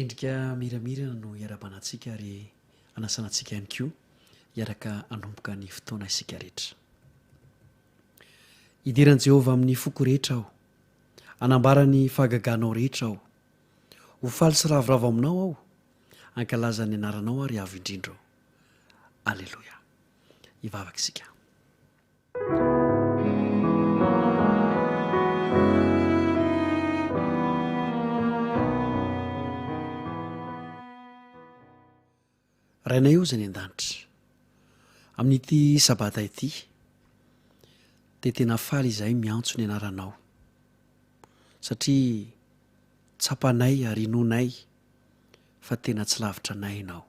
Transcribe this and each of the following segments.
endrika miramirana no iara-banantsika ary anasanantsika ihany koa iaraka anomboka ny fotoana isika rehetra. Idiran'i Jehovah amin'ny foko rehetra aho, anambara ny fahagaganao rehetra aho, ho faly sy ravoravo aminao aho, ankalaza ny anaranao ary avo indrindra aho. Alleloia. Ivavaka isika. Rainay io izay ny an-danitra amin'ity sabata ity dia tena faly izahay miantso ny anaranao satria tsapanay ary inonay fa tena tsy lavitra nay ianao,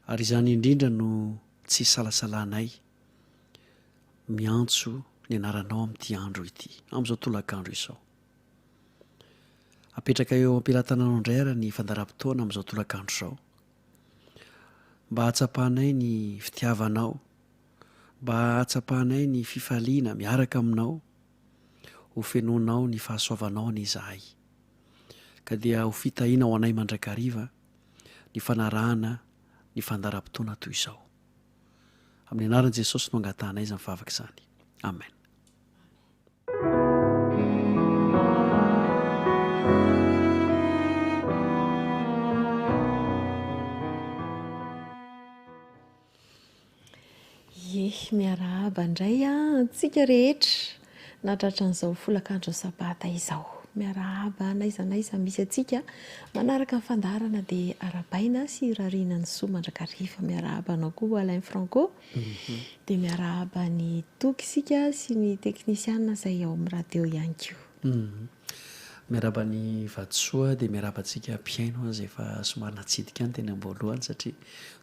ary izany indrindra no tsy salasalanay miantso ny anaranao amin'ity andro ity, amin'izao tolakandro izao. Apetraka eo am-pelantananao indray ary ny fandaharam-potoana amin'izao tolakandro izao, mba hatsapahanay ny fitiavanao, mba hatsapahanay ny fifaliana miaraka aminao, ho fenonao ny fahasoavanao ny izahay, ka dia ho fitahiana ho anay mandrakariva ny fanarahana ny fandaharam-potoana toy izao. Amin'ny anaran'i Jesosy no angatanay izany mivavaka izany. Amen. Miarahaba indray antsika rehetra natratra an'izao folakandro sabata izao. Miarahaba naiza misy atsika manaraka ny fandaharana dia arabaina sy rariana ny soa mandrakariva. Miarahaba anao koa Alain Franco, dia miarahaba ny toky isika sy ny teknisiana izay ao amin'ny radio ihany koa. Miarahaba ny vatosoa dia miarahaba antsika mpiaino izay efa somary natsidika any teny am-boalohany satria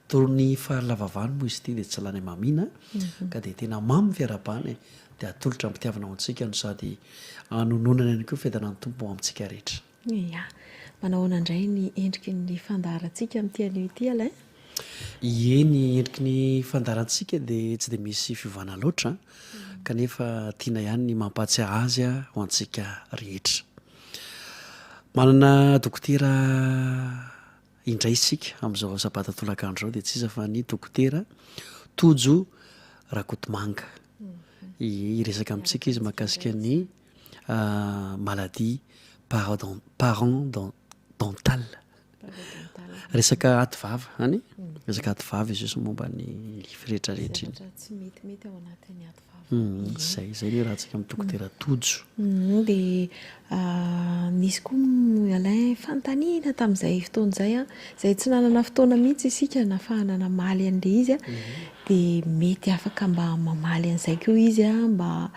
torony fahalavavany moa izy ity dia tsy lany mamina, ka dia tena mamy fiarabany dia atolotra ampitiavana antsika no sady anononana ihany koa fedana ny tompo amintsika rehetra. Ya, manahoana indray ny endriky ny fandaharantsika amin'ity anio ity Alain? Ny endriky ny fandaharantsika dia tsy dia misy fiovana loatra, kanefa tiana ihany ny mampatsiahy azy ho antsika rehetra. Manana dokotera indray isika amin'izao sabata tolakandro izao dia tsy iza fa ny dokotera Tojo Rakotomanga. Iresaka amintsika izy mahakasika ny maladie parodontal. Resaka ativava any, resaka ativava izy io momba ny rehetrarehetra iny. Tsy metimety ao anatin'ny ativava. Zay ny rahantsika amin'ny dokotera Tojo. Dia nisy koa Alain fanontaniana tamin'izay fotoan'izay izay tsy nanana fotoana mihitsy isika nahafahana namaly an'ilay izy dia mety afaka mba mamaly an'izay koa izy mba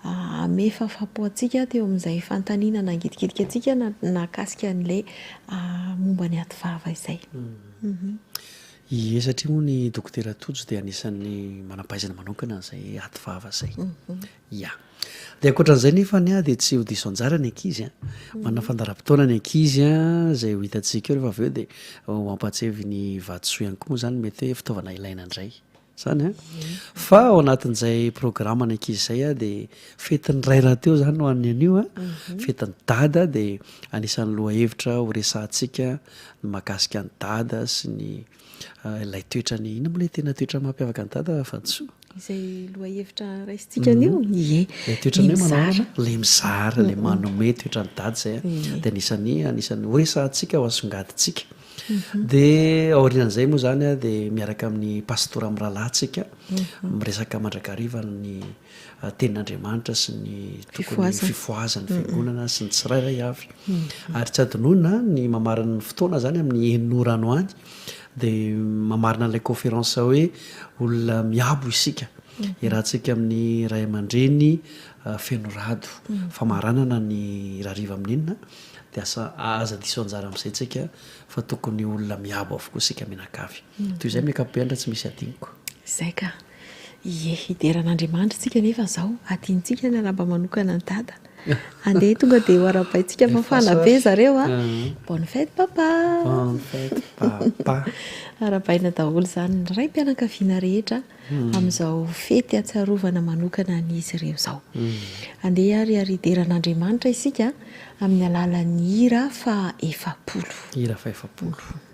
ame fahafapo antsika teo amin'izay fanontaniana nangidikidiky antsika nakasika an'ilay momba ny ativava izay. Satria moa ny dokotera Tojo dia anisan'ny manampahaizana manokana izay ativava izay. Ya. Dia ankoatran'izay nefa dia tsy ho diso anjara ny ankizy manana fandaharam-potoana ny ankizy izay ho hitantsika eo rehefa avy eo dia ho ampatsevy ny vatosoa ihany koa moa izany mety hoe fitaovana ilaina indray izany fa ao anatin'izay programa ny ankizy izay dia fetin'ny ray raha teo izany no an'ny anio fetin'ny dada dia anisan'ny loha hevitra ho resahantsika ny mahakasika ny dada sy ny ilay toetra ny ina moa ilay tena toetra mampiavaka ny dada vatosoa izay loha hevitra raisintsika anio ilay toetra ny hoe manao ilay mizara ilay manome toetra ny dada izay dia anisan'ny ho resahantsika ho asongadintsika. Dia aorian'izay moa izany dia miaraka amin'ny pastora amin'ny rahalahintsika miresaka mandrakariva ny tenin'Andriamanitra sy ny tokony fifoazany fiangonana sy ny tsirairay avy, ary tsy adinona ny mamarana ny fotoana izany amin'ny enin'ora no any dia mamarina ilay conférence hoe olona miabo isika iarahantsika amin'ny ray aman-dreny feno-rado famaranana ny rariva amin'inona dia aza diso anjara amin'izay tsika fa tokony olona miabo avokoa isika mianakavy. Toy izay miakapoeandra tsy misy adiniko. Izay ka hideran'Andriamanitra tsika nefa izao adintsika ny araba manokana ny dada andeha tonga dia ho arabaintsika fafana be zareo bonne fête papa. Bonne fête papa. arabaina daholo zany ny ray mpianakaviana rehetra amin'izao fety atsarovana manokana n'izy ireo zao. Andeha ary ideran'Andriamanitra isika amin'ny alalan'ny hira fa 70. Hira fa 70.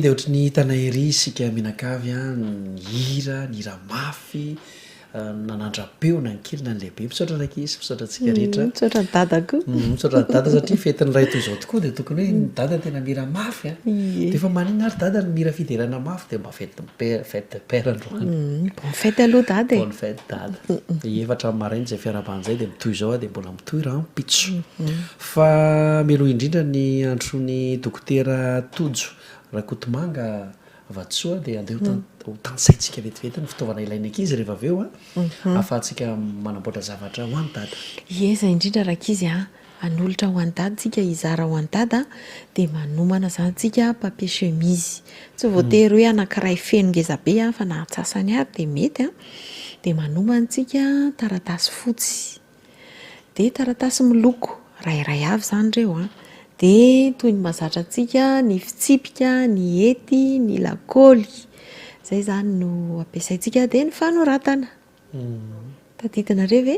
De ohatry ny hitana ery isika mianakavy a ny hira ny hira mafy nanandra-peona ny kely na ny lehibe misaotra raiky izy misaotrantsika rehetra misaotra ny dadako misaotra ny dada satria fetin'ny ray toy izao tokoa dia tokony hoe ny dada tena mira mafy a dia efa manina ary dada ny mira fiderana mafy dia mba fête de père androany bon fête aloha dada bonne fête dada efatra marainy izay fiaraban'izay dia mitoy izao a dia mbola mitoy raha mpitso fa mialoha indrindra ny androny dokotera Tojo Rakotomanga vatsoa dia andeha ho tansaitsika vetivety ny fitaovana ilaina ankizy rehefa avy eo a afahantsika manamboatra zavatra ho any dada eza indrindra rakizy a anolotra ho an-dady tsika hizara ho an-dady dia manomana zany tsika papier chemise tsy voatery hoe anankiray feno ngezabe fa na atsasany ary dia mety dia manomana tsika taratasy fotsy dia taratasy miloko rairay avy zany ireo dia toy ny mahazatra antsika ny fitsipika, ny hety, ny lakaoly zay zany no ampiasaintsika dia ny fanoratana tadidinareo ve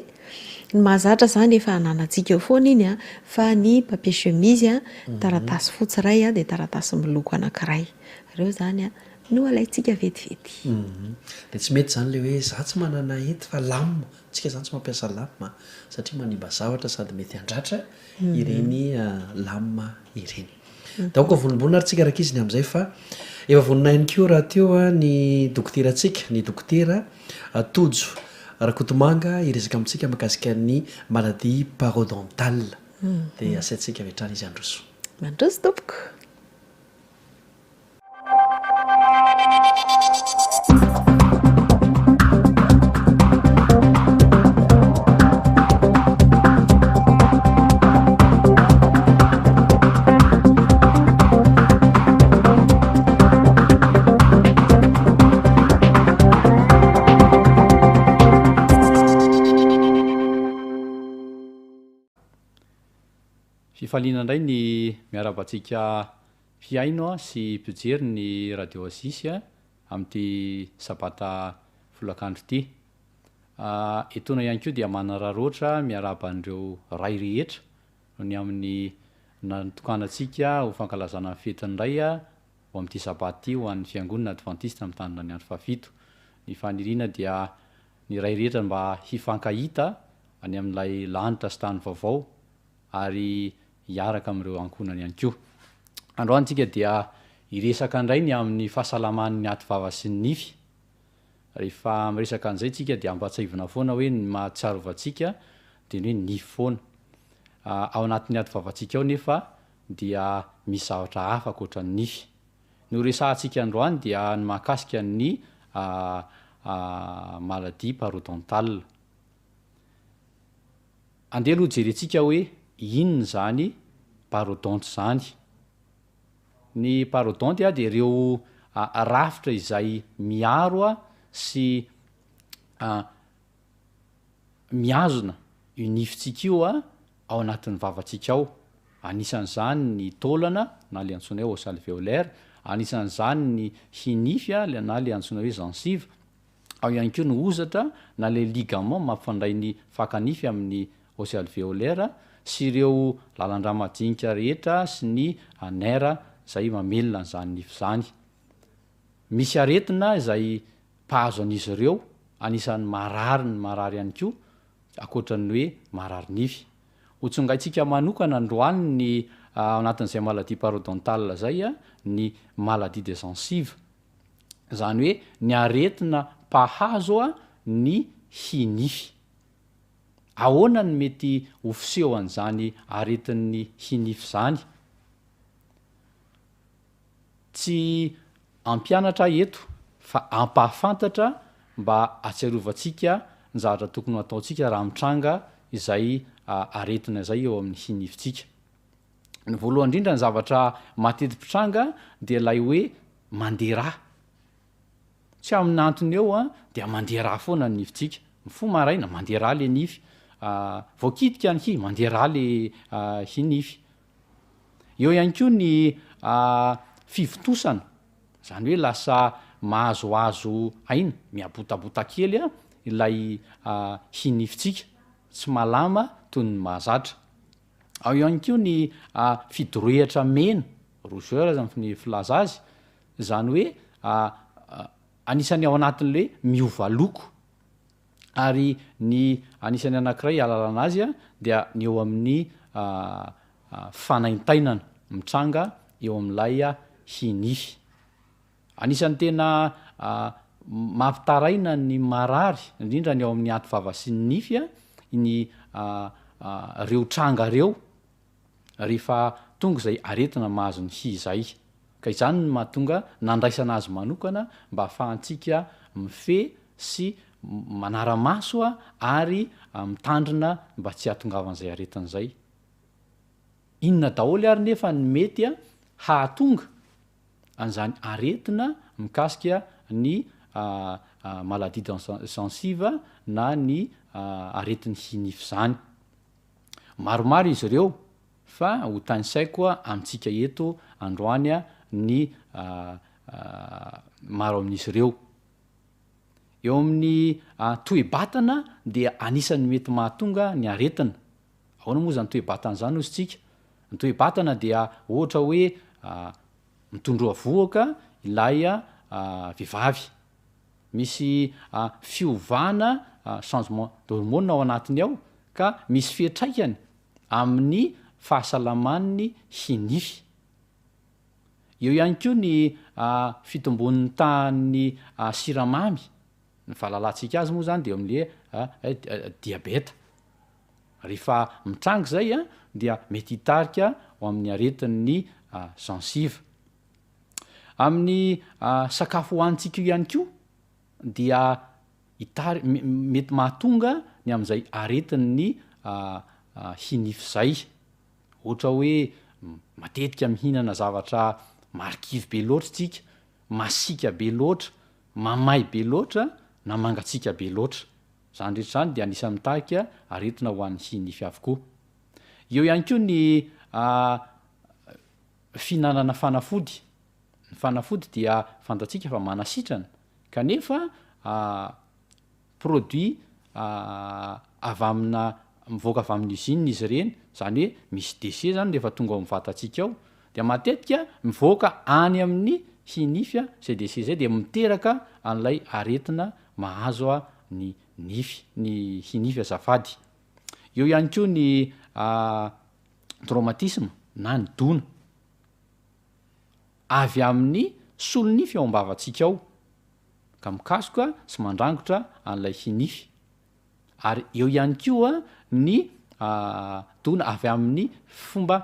ny mahazatra zany efa ananantsika eo foana iny fa ny papier chemise taratasy fotsy ray dia taratasy miloko anankiray ireo zany no alaintsika vetivety dia tsy mety zany le hoe za tsy manana hety fa lame tsika zany tsy mampiasa lame satria manimba zavatra sady mety handratra ireny lame ireny daoko vonimbolina ary tsika raka izy ny amin'izay fa efa vonina ihany koa raha teo ny dokoteratsika ny dokotera tojo rakotomanga iresaka amintsika mahakasika ny maladie parodontale dia asaintsika vetrany izy androso mandroso tompoko fifaliana indray ny miarabantsika fiaino sy mpijery ny radio azisy amin'ity sabata folakandro ity etona ihany koa dia manararoatra miaraban'ireo ray rehetra ny amin'ny natokanatsika ho fankalazana ny fetin'ndray ho amin'ity sabata ity ho an'ny fiangonana adventiste amin'ny tanina ny andro fafito ny faniriana dia ny ray rehetra mba hifankahita any amin'ilay lanitra sy tany vaovao ary hiaraka amin'ireo ankonany ihany koa androantsika dia iresaka indray ny amin'ny fahasalaman'ny ativava sy ny nify rehefa miresaka an'izay tsika dia ampatsaivina foana hoe ny mahatsiarovantsika dia ny hoe nify foana ao anatin'ny ativavatsika ao nefa dia misy zavatra hafa koatra ny nify ny resahantsika androany dia ny mahakasika ny maladie parodontale andeha aloha jerentsika hoe inona zany parodonte zany ny parodonte dia ireo rafitra izay miaro sy miazona io nifitsika io ao anatin'ny vavatsika ao anisan'izany ny taolana na le antsoina hoe os alvéolaire anisan'izany ny hinify na le antsoina hoe gencive ao ihany koa ny ozatra na le ligament mampifandray ny fakanify amin'ny os alvéolaire sy ireo lalan-dramajinika rehetra sy ny nera zay mamelona n'izany nify zany misy aretina izay mpahazo an'izy ireo anisan'ny marary ny marary ihany koa akoatran'ny hoe marary nify hotsongaitsika manokana androany ny anatin'izay maladie parodontale zay ny maladie de gencive zany hoe ny aretina mpahazo ny hinify ahoana ny mety hofiseho an'izany aretin'ny hinify zany tsy ampianatra eto fa ampahafantatra mba atsiarovantsika ny zavatra tokony ataontsika raha mitranga izay aretina zay eo amin'ny hinifitsika ny voalohany indrindra ny zavatra mateti-pitranga dia ilay hoe mandeharaha tsy amin'ny antony eo dia mandeharaha foana ny nifitsika mifo maraina mandeharaha le nify voakitika ny hy mandeharaha le hinify eo ihany koa ny fivitosana zany hoe lasa mahazoazo aina miabotabota kely ilay hinifitsika tsy malama toy ny mahazatra ao ihany koa ny fidorohatra mena rougeur zany filaza azy zany hoe anisany ao anatin'le miova loko ary ny anisany anankiray alalana azy dia ny eo amin'ny fanaintainana mitranga eo amin'ilay hinify anisany tena mampitaraina ny marary indrindra ny ao amin'ny ativava sy ny nify ny reo tranga reo rehefa tonga izay aretina mahazo ny hy zay ka izany ny mahatonga nandraisana azy manokana mba ahafahantsika mife sy manara-maso ary mitandrina mba tsy hahatongavan'izay aretin'izay inona daholy ary nefa ny mety hahatonga an'izany aretina mikasika ny maladie sensive na ny aretin'ny hinify zany. Maromaro izy ireo fa ho tany saikoa amintsika eto androany ny maro amin'izy ireo. Eo amin'ny toe-batana dia anisan'ny mety mahatonga ny aretina. Ahoana moa zany toe-batana zany ozy tsika? Ny toe-batana dia ohatra hoe mitondroa voaka ilay vehivavy, misy fiovana changement d'hormone ao anatiny ao ka misy fiantraikany amin'ny fahasalaman'ny hinify. Eo ihany koa ny fitombonin'ny tahan'ny siramamy, ny fahalalantsika azy moa zany de amin'le diabeta. Rehefa mitranga zay dia mety hitarika ho amin'ny aretin'ny sensive. Amin'ny sakafo hohanitsika io ihany koa dia mety mahatonga ny amin'izay aretin'ny hinify zay. Ohatra hoe matetika mihinana zavatra marikivy be loatra tsika, masika be loatra, mamay be loatra na mangatsika be loatra. Zany rehetra zany dia anisan'ny mitarika aretina ho an'ny hinify avokoa. Eo ihany koa ny fihinanana fanafody. Ny fanafody dia fantatsika fa manasitrana kanefa produit avy amina mivoaka avy amin'ny usine izy ireny, zany hoe misy déchet zany rehefa tonga ao amin'ny vatantsika ao, de matetika mivoaka any amin'ny hinify zay déchet zay de miteraka an'ilay aretina mahazo ny hinify azafady. Eo ihany koa ny traumatisme na ny dona avy amin'ny solonify ao am-bavantsika ao ka mikasoka sy mandrangotra an'ilay hinify. Ary eo ihany koa ny dona avy amin'ny fomba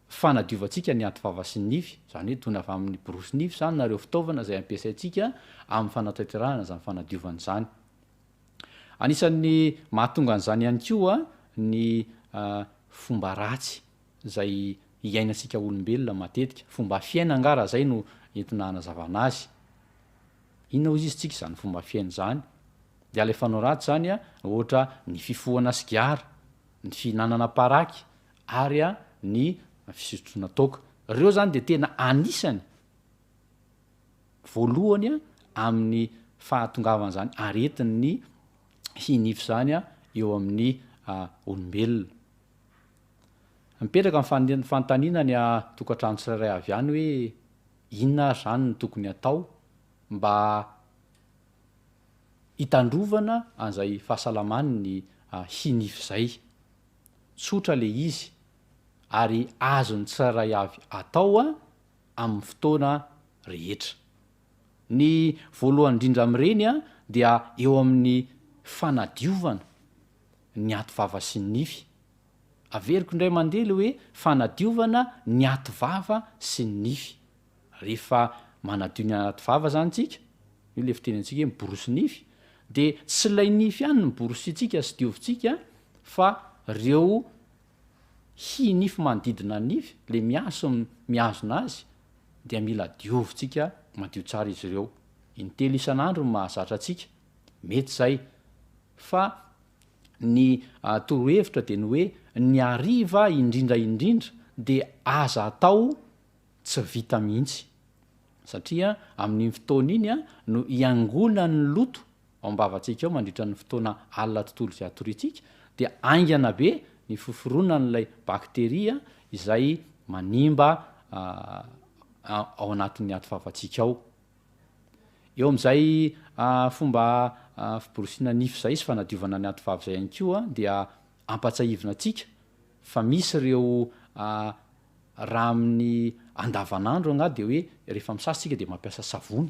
fanadiovantsika ny ativava sy ny nify, zany hoe dona avy amin'ny borosy nify zany nareo fitaovana zay ampiasaintsika amin'ny fanatanterahana zany fanadiovana zany. Anisan'ny mahatonga an'izany ihany koa ny fomba ratsy zay iainantsika olombelona matetika, fomba fiaina angara zay no entina hanazavana azy. Inona ozy izy tsika zany fomba fiaina zany? De alefanao ratsy zany ohatra ny fifohana sigara, ny fihinanana paraky ary ny fisotroana toaka. Reo zany de tena anisany voalohany amin'ny fahatongavana zany aretin'ny hinify zany eo amin'ny olombelona. Mipetraka amin'ny fanontaniana ny tokantrano tsirairay avy any hoe inona zany no tokony atao mba hitandrovana an'izay fahasalaman'ny hinify zay. Tsotra le izy ary azony tsirairay avy atao amin'ny fotoana rehetra. Ny voalohany indrindra amin'ireny dia eo amin'ny fanadiovana ny ativava sy ny nify. Averiko indray mandeha le hoe fanadiovana ny ativava sy ny nify. Rehefa manadio ny ativava zany tsika, io le fitenentsika hoe miborosy nify, de tsy lay nify ihany ny borositsika sy diovintsika fa reo hinify manodidina nify le miazona azy dia mila diovintsika madio tsara izy ireo. Intelo isan'andro no mahazatra atsika, mety zay. Fa ny torohevitra de ny hoe ny hariva indrindra de aza atao tsy vita mihitsy, satria amin'ny fotoana iny no iangona ny loto ao am-bavantsika ao mandritra ny fotoana alina tontolo izay atoritsika, de aingana be ny foforoana n'ilay bakteria izay manimba ao anatin'ny ativavantsika ao. Eo amin'izay fomba fiborosiana nify zay sy fanadiovana ny ativava zay ihany koa dia ampatsahivina antsika fa misy ireo raha amin'ny andavanandro de hoe rehefa misasitsika de mampiasa savony.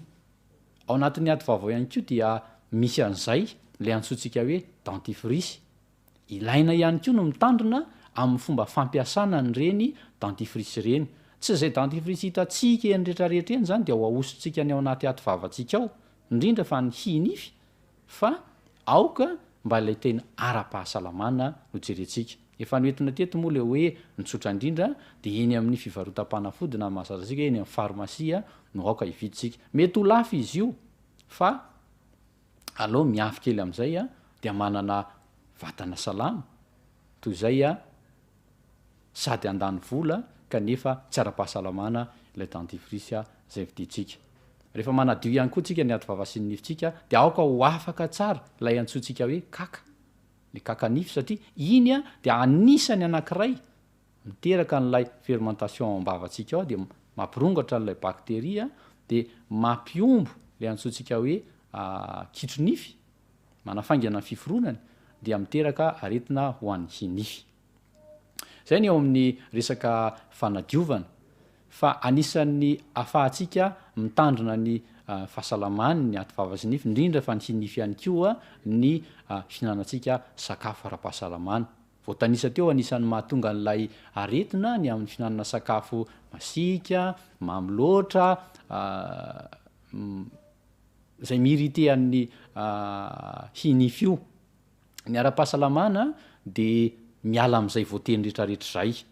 Ao anatin'ny ativava ihany koa dia misy an'izay le antsointsika hoe dentifrice. Ilaina ihany koa no mitandrina amin'ny fomba fampiasana nyreny dentifrice ireny. Tsy izay dentifrice hitantsika eny rehetrarehetra eny zany de ho ahosontsika ny ao anaty ativavantsika ao, indrindra fa ny hinify, fa aoka mba ilay tena ara-pahasalamana no jerentsika. efa noentina teto moa le hoe nitsotra indrindra de eny amin'ny fivarotam-panafody na mahazatra antsika eny amin'ny farmasia no aoka ividitsika. Mety ho lafo izy io fa aleo miafy kely am'izay dia manana vatana salama toy izay sady andany vola kanefa tsy ara-pahasalamana ilay dentifrice zay viditsika. Rehefa manadio ihany koa tsika ny aty vava sy ny nifitsika de aoka ho afaka tsara lay antsointsika hoe kaka, le kaka nify satria iny de anisany anankiray miteraka n'lay fermentation ao-bavatsika ao de mampirongatra n'lay bakteria de mampiombo le antsointsika hoe kitronify manafaingana ny fiforonany dia miteraka aretina ho an'ny hinify. Zay ny eo amin'ny resaka fanadiovana fa anisan'ny afahantsika mitandrina ny fahasalamany ny aty vava sy nify indrindra fa ny hinify ihany koa ny fihinanantsika sakafo ara-pahasalamana. Voatanisa teo anisan'ny mahatonga n'lay aretina ny amin'ny fihinanana sakafo masika, mamy loatra, zay miirite amin'ny hinify io. Ny ara-pahasalamana de miala am'izay voateny rehetrarehetra zay.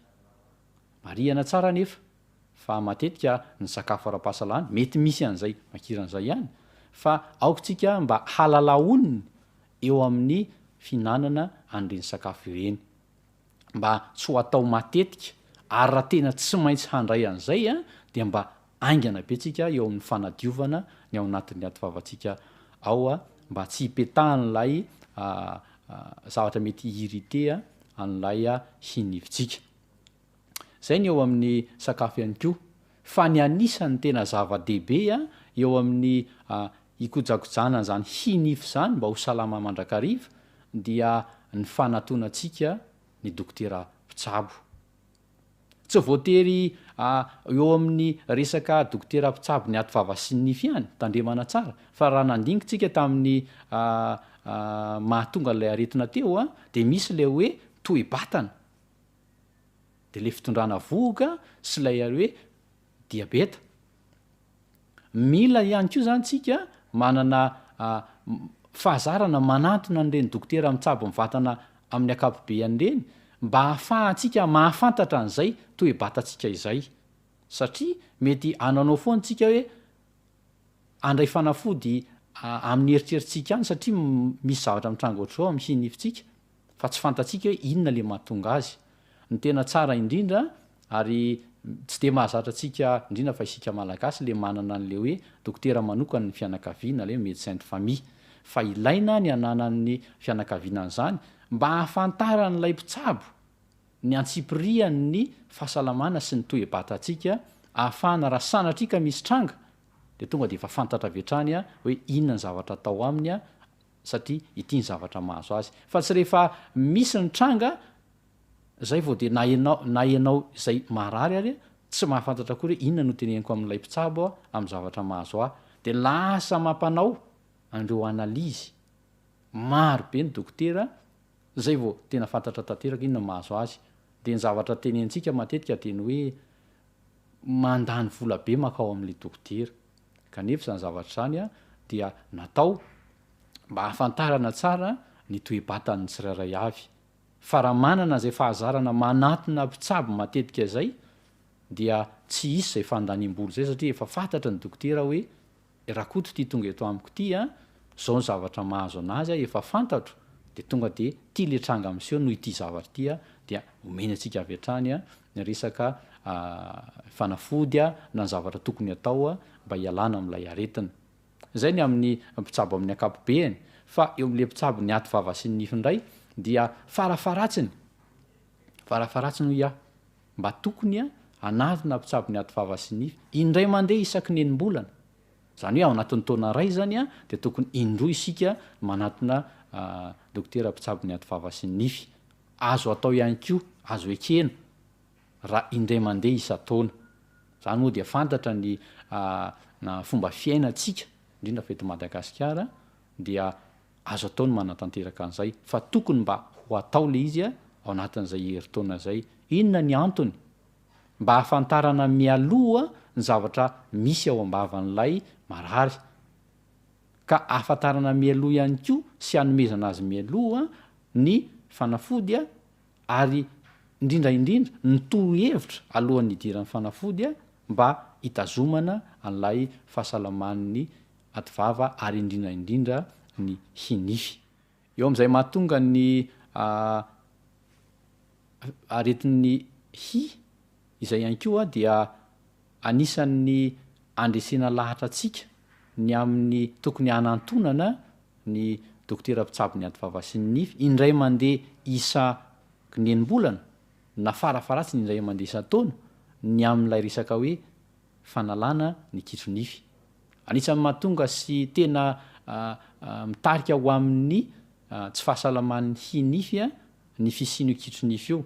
Marihana tsara nefa fa matetika ny sakafo ara-pahasalamana mety misy an'izay makiran'izay ihany fa aokontsika mba halalaoniny eo amin'ny fihinanana an'ireny sakafo ireny mba tsy ho atao matetika ary raha tena tsy maintsy handray an'izay dia mba aingana be tsika eo amin'ny fanadiovana ny ao anatin'ny aty vavantsika ao mba tsy hipetahan'lay zavatra mety irrité an'lay hinifitsika. Zay ny eo amin'ny sakafo ihany koa fa ny anisan'ny tena zava-dehibe eo amin'ny ikojakojana zany hinify zany mba ho salama mandrakariva dia ny fanatonatsika ny dokotera mpitsabo. Tsy voatery eo amin'ny resaka dokotera mpitsabo ny aty vava sy ny nify ihany tandremana tsara fa raha nandingitsika tamin'ny mahatonga n'lay aretina teo de misy le hoe toe-batana de le fitondrana vohoka sy lay hoe diabeta. Mila ihany koa zany tsika manana fahazarana manantona an'ireny dokotera mitsabo mivatana amin'ny akapobeany ireny mba ahafahantsika mahafantatra an'izay toe-batantsika izay satria mety ananao foana tsika hoe andray fanafody amin'ny eritrerititsika any satria misy zavatra mitranga ohatr'izao amin'ny hinifitsika fa tsy fantatsika hoe inona le mahatonga azy. Ny tena tsara indrindra ary tsy de mahazatra tsika indrindra fa isika malagasy le manana an'le hoe dokotera manokana ny fianakaviana le médecin de famille fa ilaina ny ananan'ny fianakaviana an'izany mba ahafantaran'lay mpitsabo ny antsipirian'ny fahasalamana sy ny toe-batantsika ahafahana raha sanatrika misy tranga de tonga de efa fantatra vetrany hoe inona ny zavatra atao aminy satria ity ny zavatra mahazo azy fa tsy rehefa misy ny tranga zay vao de na ianao zay marary ary tsy mahafantatra koa hoe inona no teneniko amin'ilay mpitsabo amin'ny zavatra mahazo de lasa mampanao andreo analizy maro be ny dokotera zay vao tena fantatra tanteraka inona mahazo azy de ny zavatra tenentsika matetika teny hoe mandany vola be makao amin'le dokotera kanefa zany zavatra zany dia natao mba hafantarana tsara ny toe-batan'ny tsirairay avy fa raha manana zay fahazarana manatona mpitsabo matetika zay dia tsy isy zay fandaniam-bola zay satria efa fantatra ny dokotera hoe raha koto ty tonga eto amiko ty zao ny zavatra mahazo anazy efa fantatro de tonga de ty le tranga amseho noho ity zavatra ty dia omeny atsika avy hatrany ny resaka fanafody na ny zavatra tokony atao mba hialana amin'ilay aretina. Zay ny amin'ny mpitsabo amin'ny akapobeany fa eo amin'le mpitsabo ny aty vava sy ny nify indray dia farafaratsiny ho mba tokony anatona mpitsabo ny aty vava sy nify indray mandeha isaky nenim-bolana zany hoe ao anatin'ny taona ray zany de tokony indroa isika manatona dokotera mpitsabo ny aty vava sy ny nify. Azo atao ihany koa azo ekena raha indray mandeha isa-taona zany moa dia fantatra ny na fomba fiainatsika indrindra fa eto Madagasikara dia azo atao ny manatanteraka an'izay fa tokony mba ho atao le izy ao anatin'izay herintaona zay. Inona ny antony? Mba hafantarana mialoha ny zavatra misy ao ambavan'ilay marary ka ahafantarana mialoha ihany koa sy hanomezana azy mialoha ny fanafody ary indrindraindrindra nytoro-hevitra alohan'ny idiran'ny fanafody a mba hitazomana an'lay fahasalaman'ny ativava ary indrindraindrindra ny hinify. Eo am'izay mahatonga ny aretin'ny hy izay ihany koa dia anisan'ny andresena lahatra atsika ny amin'ny tokony hanantonana ny dokotera mpitsabo ny ativava sy ny nify indray mandeha isa nenim-bolana na farafaratsy ny indray mandeha isa-taona ny amin'ilay resaka hoe fanalana ny kitronify. Anisan'ny mahatonga sy tena mitarika ho amin'ny tsy fahasalaman'ny hinify a ny fisino kitronify io.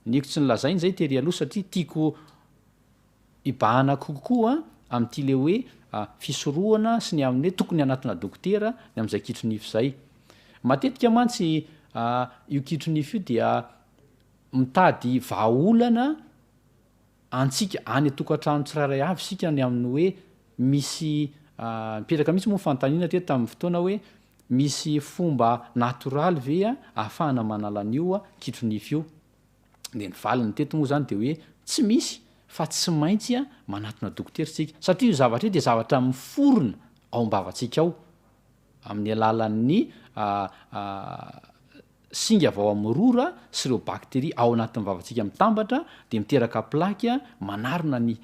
Niko tsy nylazainy zay tery aloha satria tiako ibahana kokoa amin'ity le hoe fisorohana sy ny amin'ny hoe tokony anatina dokotera ny am'izay kitronify zay. Matetika mantsy io kitronify io dia mitady vahaolana antsika any atokantrano tsirairay avy sika ny amin'ny hoe misy mipetraka mihitsy moa fantaniana teto tamin'ny fotoana hoe misy fomba natoraly ve a ahafahana manala an'io kitronify io. De ny valiny teto moa zany de hoe tsy misy fa tsy maintsy manatona dokotera sika satria io zavatra io de zavatra miforona ao am-bavantsika ao amin'ny alalan'ny singa avao amin'ny rora sy ireo bakteria ao anatin'ny vavantsika mitambatra de miteraka plaky manarona ny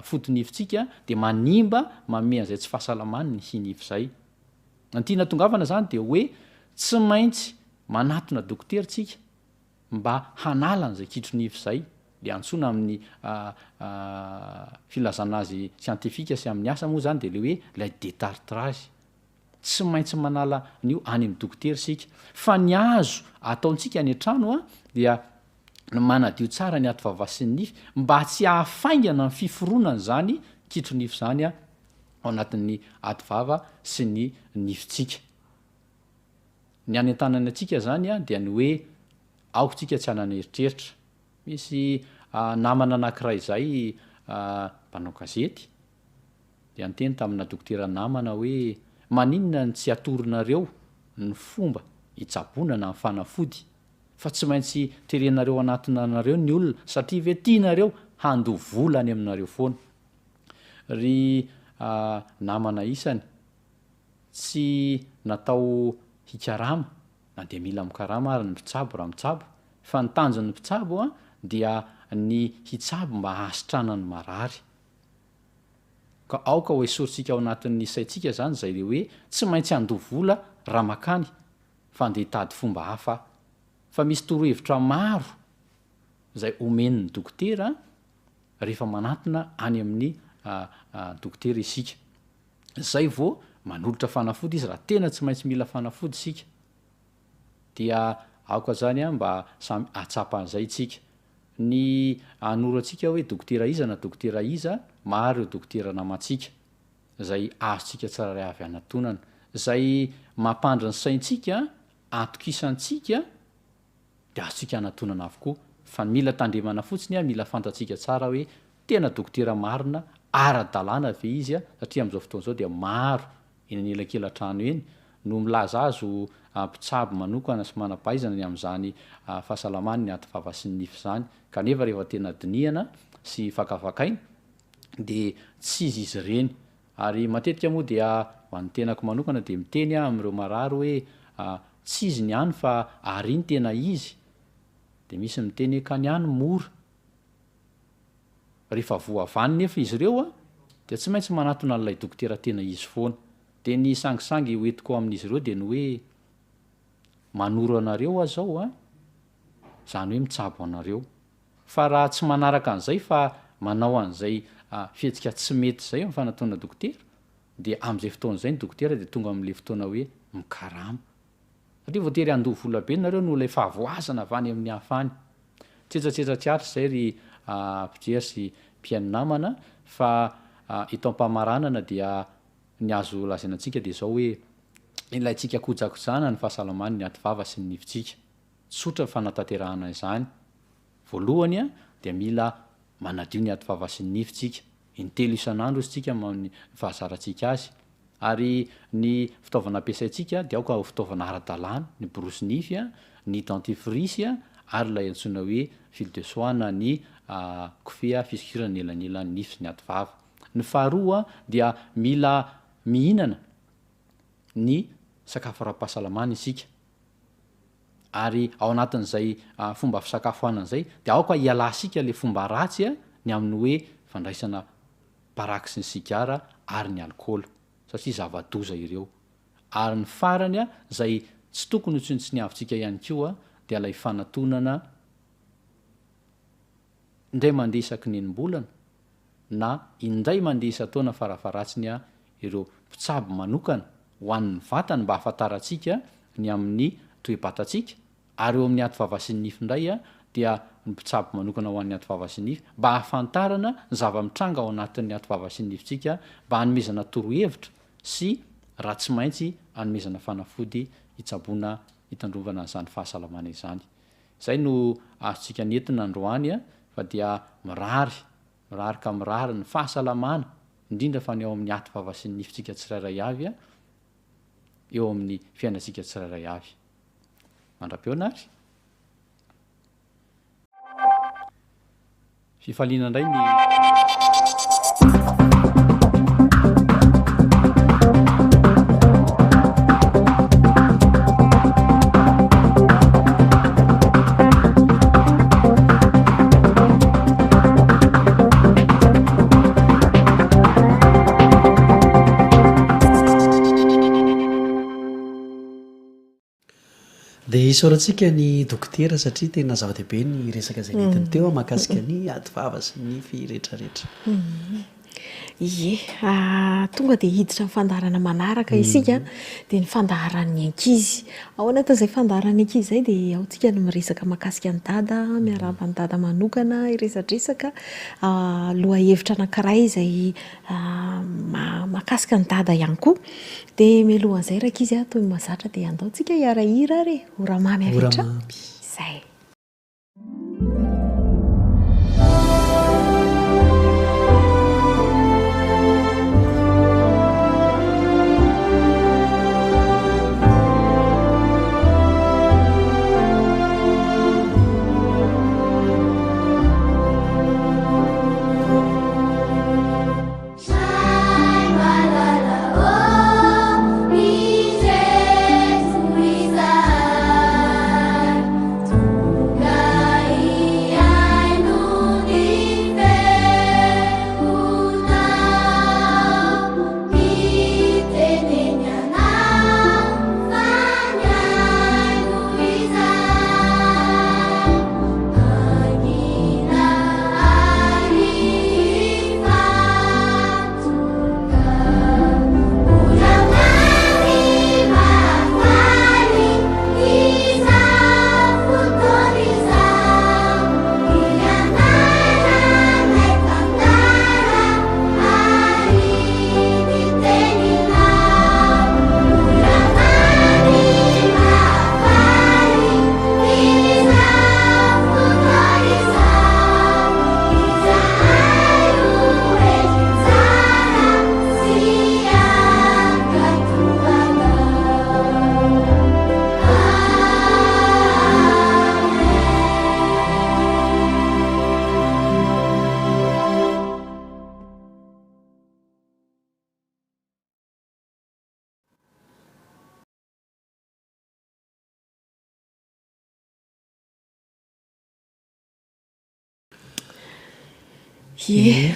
fotonifitsika de manimba manome an'izay tsy fahasalamany ny hinify zay. Antiana tongavana zany de hoe tsy maintsy manatona dokotera tsika mba hanala an'izay kitronify zay de antsona amin'ny filazana azy siantifika sy amin'ny asa moa zany de le hoe la détartrage. Tsy maintsy manala an'io any amin'ny dokotera sika fa ny azo ataontsika any an-trano dia manadio tsara ny ativava sy ny nify mba tsy hahafaingana ny fiforonana zany kitronify zany ao anatin'ny ativava sy ny nifitsika. Ny any an-tanany atsika zany dia ny hoe aokotsika tsy hanana eritreritra. Misy namana anankiray zay mpanao gazety de anteny tamina dokotera namana hoe maninona ny tsy atoronareo ny fomba hitsaboana na ny fanafody fa tsy maintsy terenareo anatinanareo ny olona satria ve tianareo handovolany aminareo foana. Ry namana isany tsy natao hikarama na de mila mikarama ary ny mpitsabo raha mitsabo fa ny tanjon'ny mpitsabo dia ny hitsabo mba hahasitrana ny marary. Ka aoka ho esorintsika ao anatin'ny saitsika zany zay le hoe tsy maintsy handovola raha makany fa ndeha hitady fomba hafa fa misy torohevitra maro zay omen'ny dokotera rehefa manatona any amin'ny dokotera isika. Zay vao manolotra fanafody izy raha tena tsy maintsy mila fanafody sika dia aoka zany mba samy atsapan'izay tsika. Ny anoratsika hoe dokotera iza na dokotera iza maro eo dokotera namantsika zay azotsika tsiraray avy anatonana zay mampandry ny saintsika atokisantsika de azotsika anatonana avokoa fa mila tandremana fotsiny mila fantatsika tsara hoe tena dokotera marina ara-dalàna ve izy satria am'izao fotoana zao dia maro eny anelakelan-trano eny no milaza azo mpitsabo manokana sy manam-pahaizana ny am'izany fahasalamany ny ativava sy ny nify zany kanefa rehefa tena dinihana sy fakafakaina de tsy izy izy reny. Ary matetika moa dia ho an'ny tenako manokana de miteny am'ireo marary hoe tsy izy ny any fa ary ny tena izy de misy miteny ka ny any mora rehefa voavany nefa izy ireo de tsy maintsy manatona an'ilay dokotera tena izy foana. De ny sangisangy hoentiko amin'izy ireo de ny hoe manoro anareo azao zany hoe mitsabo anareo fa raha tsy manaraka an'izay fa manao an'izay fihetsika tsy mety zay amin'ny fanatona dokotera de am'izay fotoana zay ny dokotera de tonga am'le fotoana hoe mikarama satria vao tery andoha vola be nareo no lay fahavoazana avany amin'ny hafany. Tsetratsetra tsiatra zay ry mpijery sy mpiaino namana fa eto am-pamaranana dia ny azo lazaina antsika de zao hoe ilayntsika kojakojana ny fahasalamany ny ativava sy ny nifitsika. Tsotra fanatanterahana izany. Voalohany de mila manadio ny ativava sy ny nifitsika intelo isan'andro izy tsika amin'ny fahazarantsika azy. Ary ny fitaovana ampiasaintsika de aoka fitaovana ara-dalàna ny borosy nify ny dentifrice ary lay antsoina hoe fil de soina ny kofea fisokirana elanelany nify ny aty vava. Ny faharoa dia mila mihinana ny sakafo ara-pahasalamana isika, ary ao anatin'izay fomba fisakafoanana zay de aoka ialasika le fomba ratsy ny amin'ny hoe fandraisana paraky sy ny sigara ary ny alkôla satria zava-doza ireo. Ary ny farany zay tsy tokony hotsiny avitsika ihany koa dia lay fanatonana indray mandeha isaky nenim-bolana na indray mandeha isa-taona farafaratsiny ireo mpitsabo manokana ho an'ny vatany mba hahafantarantsika ny amin'ny toe-batatsika, ary eo amin'ny aty vava sy ny nify indray dia ny mpitsabo manokana ho an'ny aty vava sy ny nify mba hahafantarana ny zava-mitranga ao anatin'ny aty vava sy ny nifytsika, mba hanomezana torohevitra sy raha tsy maintsy hanomezana fanafody hitsaboana hitandrovana n'izany fahasalamana izany. Zay no azontsika nentina androany fa dia mirary ka mirary ny fahasalamana indrindra fa ny ao amin'ny aty vava sy ny nifytsika tsirairay avy eo amin'ny fiainantsika tsirairay avy. Mandra-peona ary fifaliana indray ny de isaorantsika ny dokotera satria tena zava-dehibe ny resaka zay netiny teo mahakasika ny aty vava sy ny nify rehetrarehetra. Ie, tonga de hiditra ny fandaharana manaraka isika de ny fandaharan'ny ankizy. Ao anatin'izay fandaharan'ny ankizy zay de aotsika no miresaka mahakasika ny dada, miaraba ny dada manokana iresadresaka, loha hevitra anankiray izay mahakasika ny dada ihany koa. De mialohan'izay rankizy toy mahazatra de andaontsika hiarahira re, oramamy avitra zay.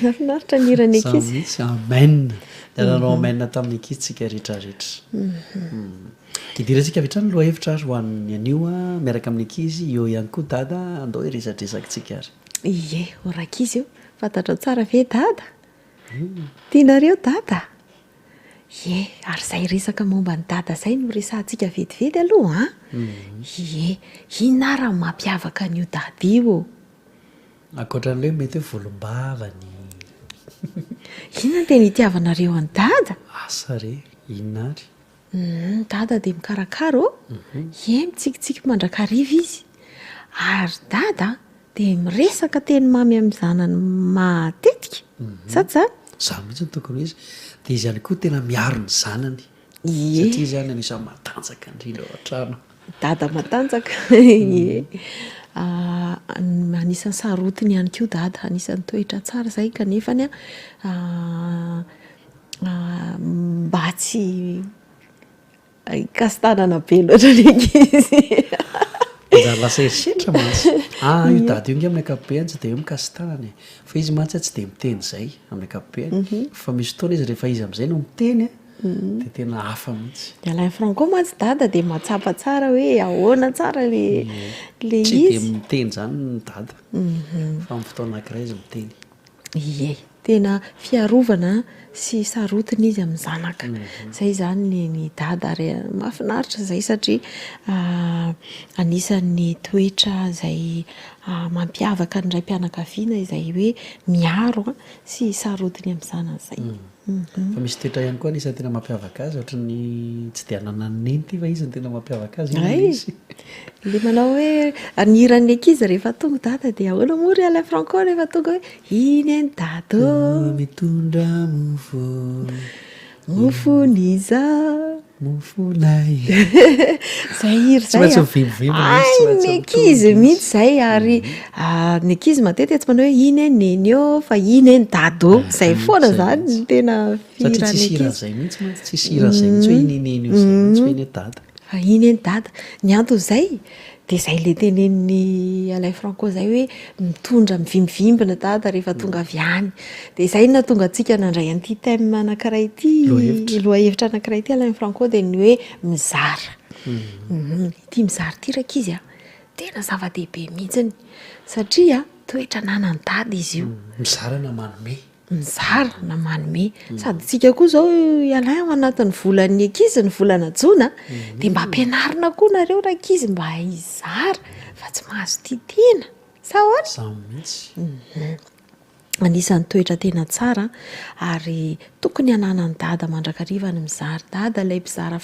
Nafinaritra ny irany ankizy. Amen. Nanao amen tamin'ny ankizy tsika rehetrarehetra. Kidirantsika avy hatrany loha hevitra ary ho an'ny anio miaraka amin'ny ankizy, eo ihany koa dada andao iresadresaka tsika ary. Ie, ho rankizy io, fantatra tsara ve dada? Tianareo dada? Ie, ary zay resaka momba ny dada zay no resantsika vetivety aloha Ie, inara mampiavaka an'io dada io. Ankoatran'ilay mety hoe volombavany. Inona tena itiavanareo any dada? Asa re, inona ary? Dada de mikarakara ie, mitsikitsiky mandrakariva izy. Ary dada de miresaka teny mamy amin'ny zanany matetika. Sa Za mihitsy ny tokony izy. De izy ihany koa tena miaro ny zanany. Ie. Satria zany anisany matanjaka indrindra ao an-trano. Dada matanjaka. Ie. anisan'ny sarotiny ihany koa dada, anisan'ny toetra tsara zay kanefany mba tsy kastanana be loatra lekizy anjary lasa eritreritra mantsy io dady io nge amin'ny akapobeany tsy de hoe mikastanany fa izy mantsy tsy de miteny zay amin'ny akapobeany fa misy fotoana izy rehefa izy am'izay no miteny de tena hafa mihitsy de Alain Franco mantsy dada de matsapa tsara hoe ahoana tsara le tsy de izy miteny zany ny dada fa amin'ny fotoana anankiray izy miteny ie tena fiarovana sy sarotiny izy amin'ny zanaka zay zany ny dada ary mahafinaritra zay satria anisan'ny toetra zay mampiavaka ny ray mpianakaviana izay hoe miaro sy sarotiny amin'ny zanany zay fa misy toetra ihany koa anisan'ny tena mampiavaka azy ohatrany tsy de anana ny neny ty fa izy ny tena mampiavaka azy izy le manao hoe aniran'ny ankizy rehefa tonga dada de ahoana moa ry Alain Franco rehefa tonga hoe iny any dada mitondra mofo mofoniza mofonay zay hiry zay ny ankizy mihitsy zay ary ny ankizy matetika tsy manao hoe iny any neny eo fa iny any dada zay foana zany ny tena firany ankizy mihitsy mantsy tsisy iran'izay mihitsy hoe iny iny io zay mihitsy hoe iny dada fa iny any dada ny antony zay de zay le tenen'ny Alain Franco zay hoe mitondra mivimbivimbina dada rehefa tonga avy any de zay na tonga antsika nandray an'ity thème anankiray ity loha hevitra anankiray ity Alain Franco de ny hoe mizara ity mizara ity raika izy tena zava-dehibe mihitsiny satria toetra nanany dada izy io mizara na manome mizara na manome sady tsika koa zao Alain ao anatin'ny volan'ny ankizy ny volana Jona de mba ampianarina koa nareo rakizy mba hizara fa tsy mahazo titiana sa oatra mihitsy anisan'ny toetra tena tsara ary tokony hananany dada mandrakariva ny mizara dada ilay mizara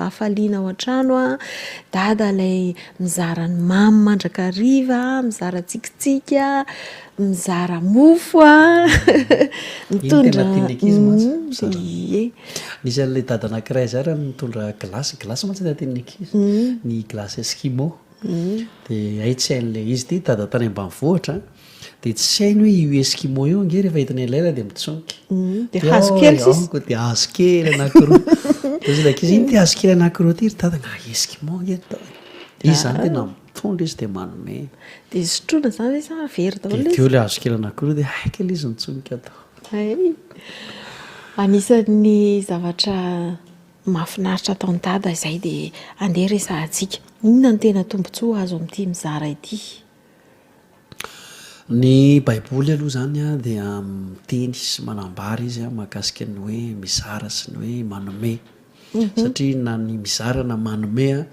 hafaliana ao an-trano dada ilay mizara ny mamy mandrakariva mizara tsikitsika mizara mofo mitondra nisy an'lay dada anankiray zay raha mitondra glasy mantsy teaten'ny ankizy ny glasy eskimo de ay tsy hain'lay izy ty dada tany ambanivohitra de tsy hainy hoe io eskimo io ange rehefa hitany elaela de mitsonky de hazo kely de hazo kely anankiroa de izy like izy iny ty hazo kely anankiroa ty ry dada na eskimo nge izy zany tena mitondra izy de manome de sotroina zany hoe sa very daholo de teo le hazo kely anankiroa de haikely izy mitsonky atao anisan'ny zavatra mahafinaritra ataony dada izay de andeha resahantsika inona ny tena tombontsoa azo amin'ity mizara ity ny baiboly aloha zany dia miteny sy manambara izy mahakasika ny hoe mizara sy ny hoe manome satria na ny mizara na manome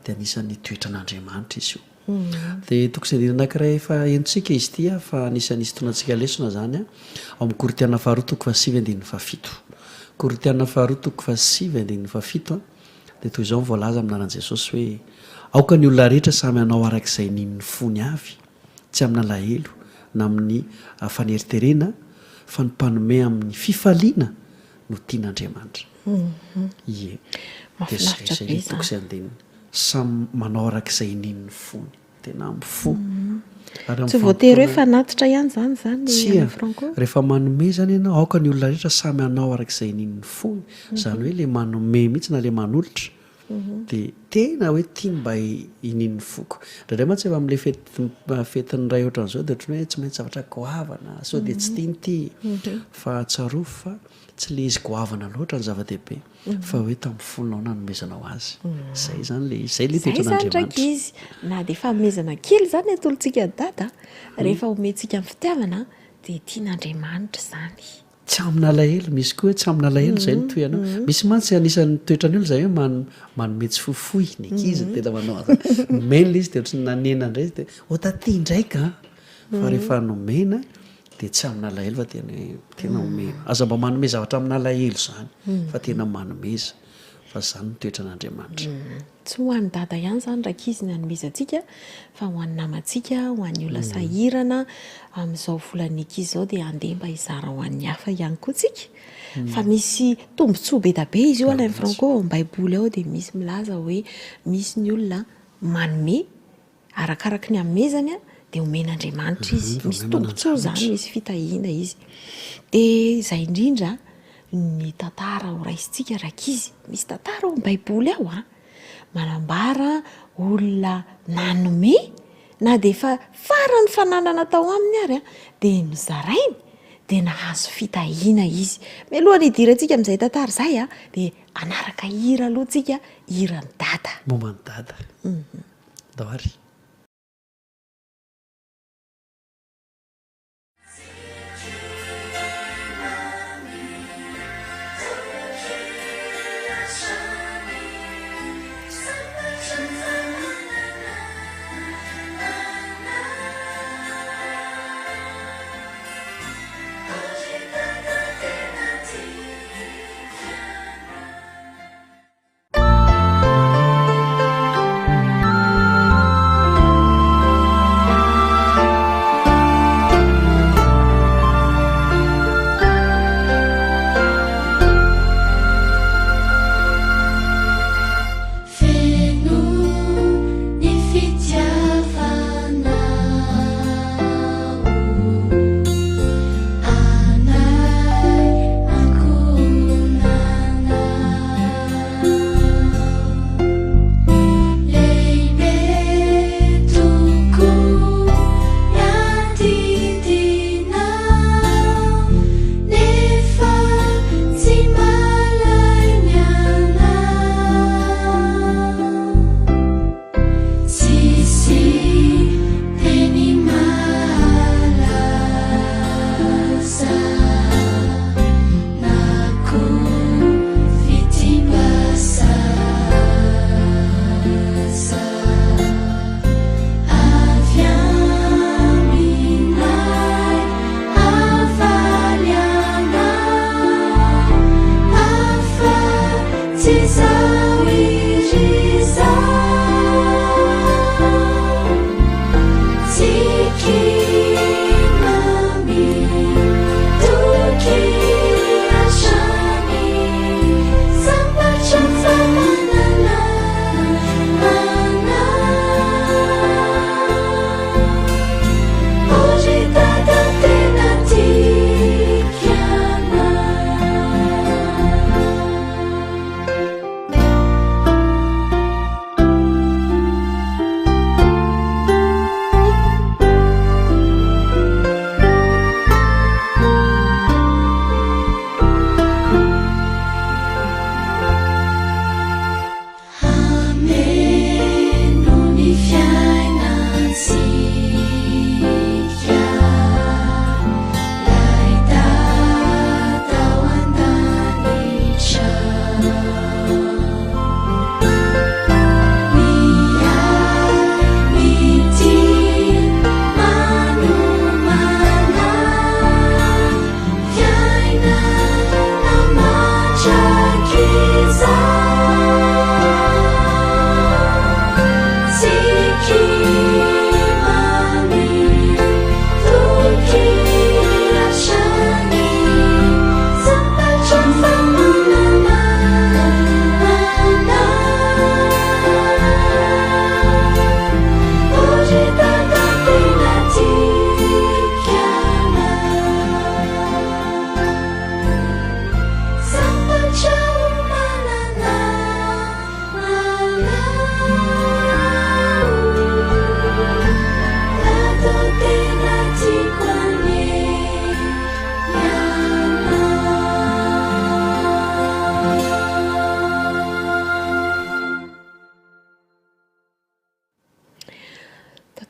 dia anisan'ny toetran'Andriamanitra izy io dia tokosy anankiray efa entsika izy ity fa anisan'ny isytonantsika lesona zany ao amin'ny Korinthiana faharoa toko faha 7:7 Korinthiana faharoa toko faha 7:7 dia toy izao voalaza aminaran'i Jesosy hoe aoka ny olona rehetra samy hanao arak'izay nin'ny fony avy tsy amina lahelo na amin'ny faneriterena fa ny mpanome amin'ny fifaliana no tian'Andriamanitra ie dia zay tokosy andeny samy manao arak'izay nin'ny fony tena mifo tsy voatery hoe fanatitra ihany zany Franco rehefa manome zany ianao aoka ny olona rehetra samy hanao arak'izay nin'ny fony zany hoe le manome mihitsy na le manolotra de tena hoe tia mba inin'ny foko ndraindray mantsy efa am'le fetin'ny ray ohatran'izao de ohatrany hoe tsy maintsy zavatra goavana sao de tsy tiany ty fa tsarofo fa tsy le izy goavana loatra ny zava-dehibe fa hoe tamin'ny fononao nanomezanao azy zay zany le zay le toetran'Andriamanitra izy na de fanomezana kely zany atolontsika dada rehefa omentsika amin'ny fitiavana de tian'Andriamanitra zany tsy amina lahelo misy koa hoe tsy amina lahelo zay no toeanao misy mantsy anisan'ny toetrany olo zay hoe manometsy fofoy ny ankizy tena manao nomena le izy de ohatrany nanena indray izy de otaty ndraika fa rehefa nomena de tsy amina lahelo fa tena omena aza mba manome zavatra amina lahelo zany fa tena manomeza fa zany ny toetran'Andriamanitra tsy ho an'ny dada ihany zany rakizy ny anomezantsika fa ho an'ny namantsika ho an'ny olona sahirana amin'izao volan'ny ankizy zao dia andeha mba hizara ho an'ny hafa ihany koa tsika fa misy tombontsoa be da be izy io Alain Franco amin'ny baiboly ao dia misy milaza hoe misy ny olona manome arakaraky ny amezany a de omen'andriamanitra izy misy tombontsoa zany misy fitahiana izy de zay indrindra ny tantara ho raisitsika rakizy misy tantara ao baiboly ao a manambara olona nanome na de efa farany fananana tao aminy ary a de nozarainy de nahazo fitahiana izy mialohany idirantsika amin'izay tantara zay a de anaraka hira aloha tsika hirany dada mombany dada doary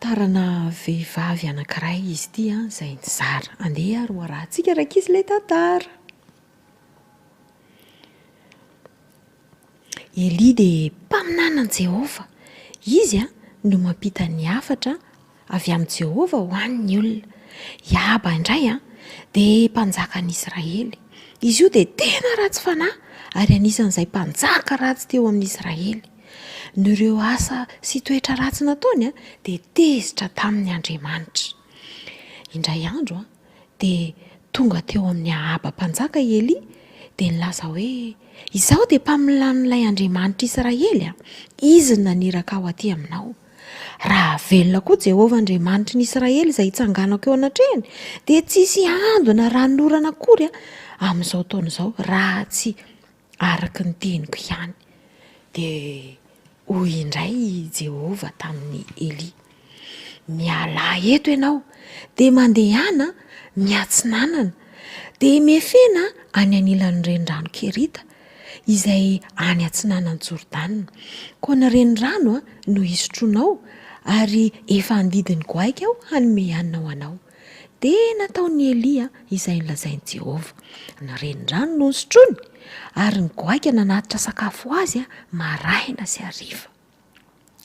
tantarana vehivavy anankiray izy ity a zay ny zara andeha ary hoarahantsika raka izy ilay tantara. Eli dia mpaminanan'i Jehova izy a no mampita ny hafatra avy amin'i Jehova ho an'ny olona. Iaba indray a dia mpanjakan'i Israely. Izy io dia tena ratsy fanahy ary anisan'izay mpanjaka ratsy teo amin'ny Israely. Nireo asa sy toetra ratsy nataony a dia tezitra tamin'ny Andriamanitra. Indray andro a dia tonga teo amin'ny Ahaba mpanjaka Eli dia nilaza hoe izaho dia mpaminan'ilay Andriamanitra Israely a, izy no naniraka aho aty aminao. raha velona koa Jehovah Andriamanitry ny Israely izay hitsanganako eo anatrehany dia tsisy andona ranorana akory amin'izao taon'izao raha tsy araka ny teniko ihany. Dia hoy indray Jehovah tamin'ny Eli: miala eto ianao dia mandehana miatsinanana dia mefena any anilan'ny renirano Kerita izay any atsinanan'ny Jordana. Koa na renirano no hisotronao ary efa andidiny goaika aho hanome hanina ho anao. Dia nataon'ny Elia izay nolazain'i Jehovah. Ny renirano no nisotrony ary ny goaika nanatitra sakafo azy maraina sy hariva.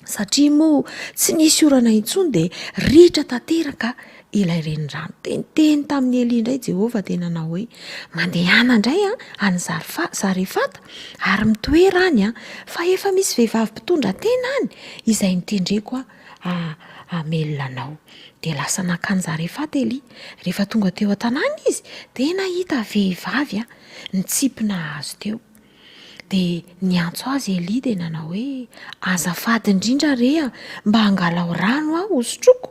Satria moa tsy nisy orana intsony dia ritra tanteraka ilay renirano. Dia niteny tamin'ny Elia indray Jehovah dia nanao hoe: mandehana indray any Zarefata ary mitoera any fa efa misy vehivavy mpitondra tena any izay nitendreko amelona anao. Dia lasa nakany Zarefata Elia. Rehefa tonga teo an-tanàna izy dia nahita vehivavy nitsipina azy teo. Dia niantso azy Elia dia nanao hoe: azafady indrindra re mba hangalao rano hosotroko.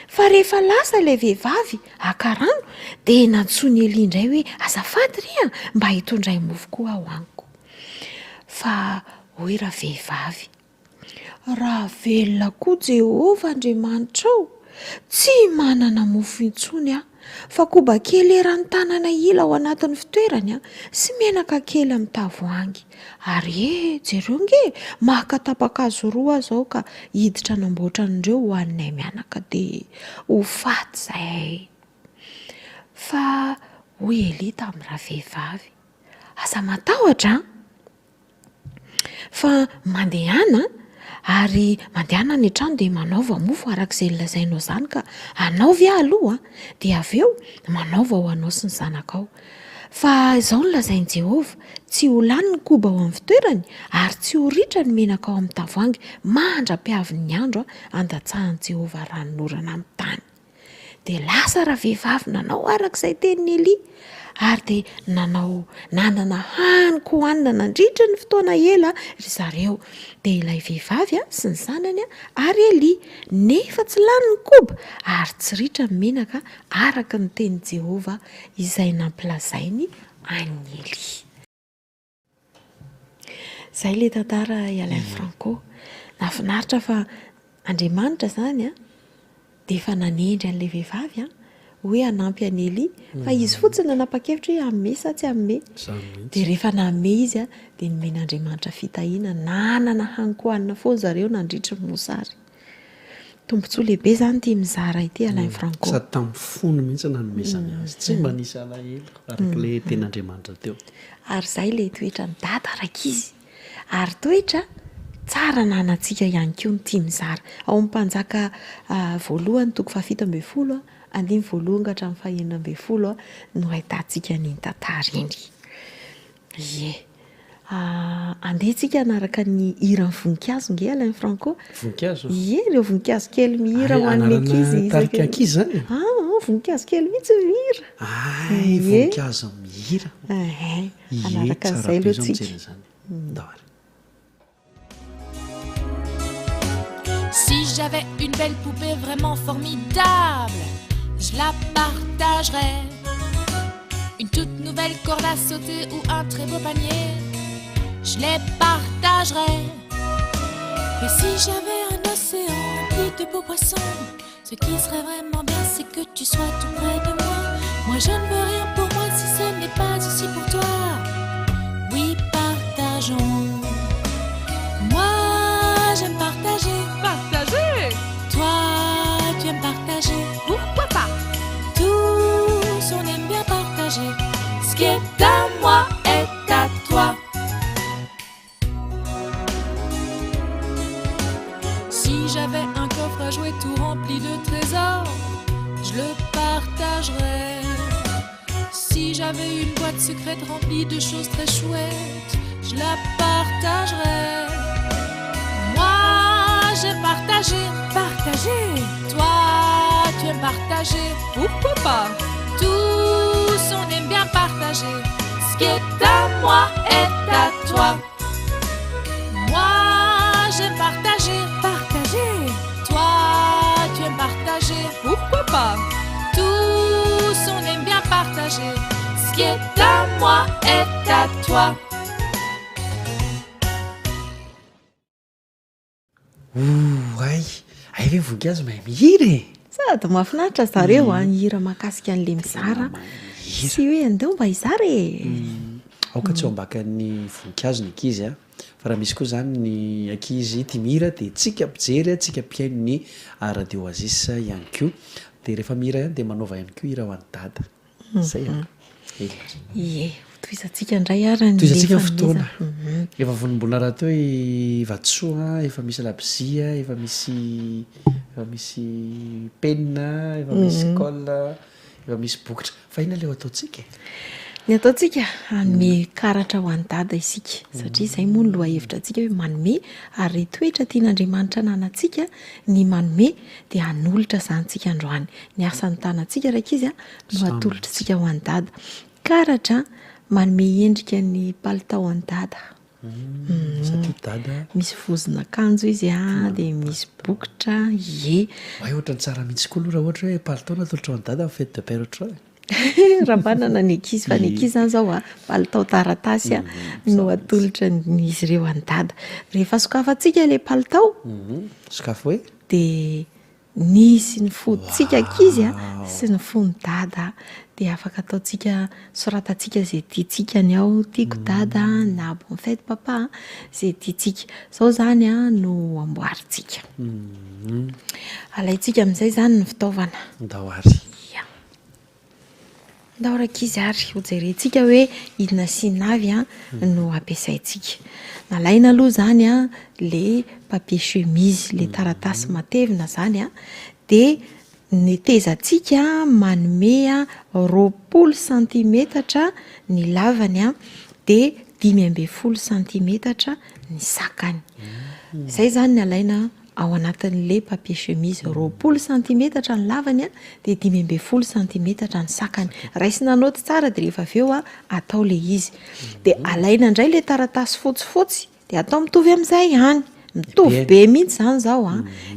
Fa rehefa lasa ilay vehivavy haka-rano dia nantsoiny Elia indray hoe: azafady re mba hitondray mofo koa ao amiko. Fa hoy raha vehivavy: raha velona koa Jehovah Andriamanitrao, tsy manana mofo intsony fa koba kely eran'ny tanana ila ao anatin'ny fitoerany sy menaka kely amin'ny tavoahangy. Ary jereo nge maka tapakazo roa zao ka hiditra namboatran'ireo ho annay mianaka dia ho faty zay. Fa hoy Elia tamin'ny raha vehivavy: aza matahotra fa mandehana ary mandehana ny trano dia manaova mofo arak'izay nolazainao izany ka anaovy aloha dia avy eo manaova ho anao sy ny zanakao. Fa izao nolazain'i Jehovah: tsy ho lany ny koba ao amin'ny fitoerany ary tsy ho ritra ny menaka ao amin'ny tavoahangy mandra-piavin'ny andro andatsahan'i Jehovah ranorana amin'ny tany. Dia lasa raha vehivavy nanao arak'izay tenin'ny Elia ary dia nanana haniko hohanina nandritra ny fotoana ela ry zareo. Dia ilay vehivavy sy ny zanany ary Elia nefa tsy lany ny koba ary tsy ritra ny menaka araka ny tenin'i Jehovah izay nampilazainy an'ny Elia. Zay le tantara Alain Franco. Nafinaritra fa Andriamanitra zany dia efa nanendry an'ilay vehivavy hoe hanampy an'i Elia, fa izy fotsiny nanapa-kevitra hoe hamme sa tsy hamme. Dia rehefa namme izy dia nomen'Andriamanitra fitahiana, nanana haniko hohanina foana zareo nandritra ny mosary. Tombontsoa lehibe zany ity mizara ity Alain Franco. Sady tamin'ny fony mihitsy nanomezany azy, tsy mba nisy alahelo arak'ilay ten'Andriamanitra teo. Ary zay le toetra ny dada rakizy, ary toetra tsara nanantsika ihany koa ny tia mizara. Ao amin'ny mpanjaka voalohany 7:20 andiny 1:20 no ahitantsika ny tantara iny. Ie. Andehantsika anaraka ny hiran'ny voninkazo nge Alain Franco. Voninkazo? Ie, ireo voninkazo kely mihira ho an'ny ankizy. Tarika ankizy zany? Voninkazo kely mihitsy mihira. Voninkazo mihira. Anaraka an'izay aloha tsika. Si j'avais une belle poupée vraiment formidable, je la partagerais. Une toute nouvelle corde à sauter ou un très beau panier, je les partagerais. Mais si j'avais un océan rempli de beaux poissons, ce qui serait vraiment bien, c'est que tu sois tout près de moi. Moi je ne veux rien pour moi si ce n'est pas aussi pour toi. Oui, partageons. Moi j'aime partager. Partager? Toi tu aimes partager. Pourquoi pas? Tous on aime bien partager. Ce qui est à moi est à toi. Si j'avais un coffre à jouets tout rempli de trésors, je le partagerais. Si j'avais une boîte secrète remplie de choses très chouettes, je la partagerais. Moi j'aime partager. Partager? Toi tu aimes partager. Pourquoi pas? Tous on aime bien partager. Ce qui est à moi est à toi. Moi j'aime partager. Partager? Toi pas. Tous on aime bien partager. Ce qui est à moi est à toi. Ay ve voninkazo mahay mihiry sady mahafinaritra zareo hira mahakasika an'le mizara sy hoe andeo mba hizara aoka tsy ho ambakany voninkazo ny ankizy a fa raha misy koa zany ny ankizy tia mihira de tsika mpijery tsika mpiaino ny radio Oasis ihany koa de rehefa mihira ihany de manaova ihany koa hira ho an'ny dada zay ie toizatsika indray arany toizatsika fotoana efa vonimbolina raha teo vatsoa efa misy labozia efa misy penina efa misy colle efa misy bokotra fa ina le ataotsika ny ataotsika anome karatra ho an'ny dada isika satria izay moa ny loha hevitra atsika hoe manome ary toetra tian'Andriamanitra nanantsika ny manome dia hanolotra zanyntsika androany ny asan'ny tanantsika raika izy no hatolotra tsika ho an'ny dada karatra manome endrika ny palitao an'ny dada satria dada misy vozona akanjo izy dia misy bokotra ay ohatra ny tsara mihitsy koa aloha raha ohatra hoe palitao natolotra ho an'ny dada amin'ny fête de père ohatra raha manana ny ankizy fa ny ankizy zany zao palitao taratasy no atolotra n'izy ireo any dada rehefa sokafantsika le palitao sokafo hoe dia nisy ny fodontsika ankizy sy ny fony dada dia afaka ataontsika soratantsika zay tiantsika ny ao tiako dada na bon fête papa zay tiantsika zao zany no amboarintsika alaintsika amin'izay zany ny fitaovana ndahoary ndahorakizy ary hojerentsika hoe idina sy navy no ampiasaintsika nalaina aloha zany le papier chemise le taratasy matevina zany dia ny tezantsika manome 20 centimetatra ny lavany dia 15 centimetatra ny sakany zay zany ny alaina ao anatin'le papier chemise 20 centimetatra ny lavany dia 15 centimetatra ny sakany raisina noty tsara dia rehefa avy eo atao le izy dia alaina indray le taratasy fotsifotsy dia atao mitovy amin'izay ihany mitovy be mihitsy zany zao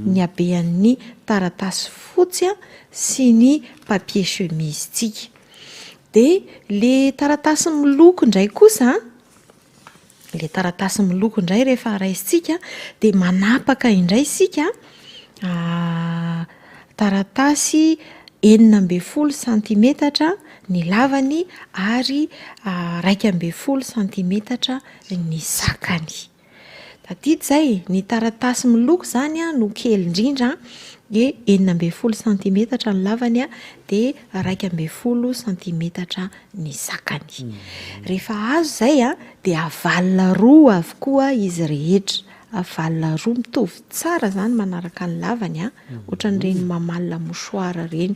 ny habean'ny taratasy fotsy sy ny papier chemise tsika dia le taratasy miloko indray kosa le taratasy miloko indray rehefa raisitsika dia manapaka indray sika taratasy 19 centimetatra ny lavany ary 12 centimetatra ny sakany tadidy zay ny taratasy miloko zany no kely indrindra dia 19 centimetatra ny lavany dia 12 centimetatra ny sakany rehefa azo zay dia avalina roa avokoa izy rehetra avalina roa mitovy tsara zany manaraka ny lavany ohatran'ireny mamalina mosoara reny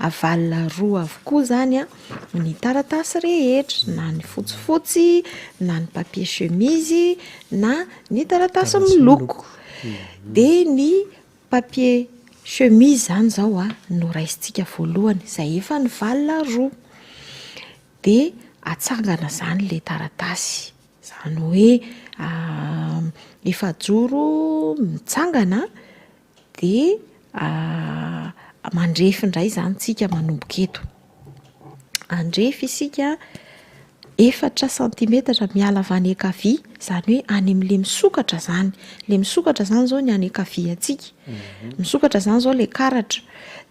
avalina roa avokoa zany ny taratasy rehetra na ny fotsifotsy na ny papier chemise na ny taratasy miloko dia ny papier chemise zany zao no raisintsika voalohany izay efa ny valina roa dia atsangana zany le taratasy zany hoe efajoro mitsangana dia mandrefy indray zany tsika manomboka eto andrefy isika 4 centimetatra miala avy any ankavia zany hoe any amin'le misokatra zany le misokatra zany zao ny any ankavia atsika misokatra zany zao le karatra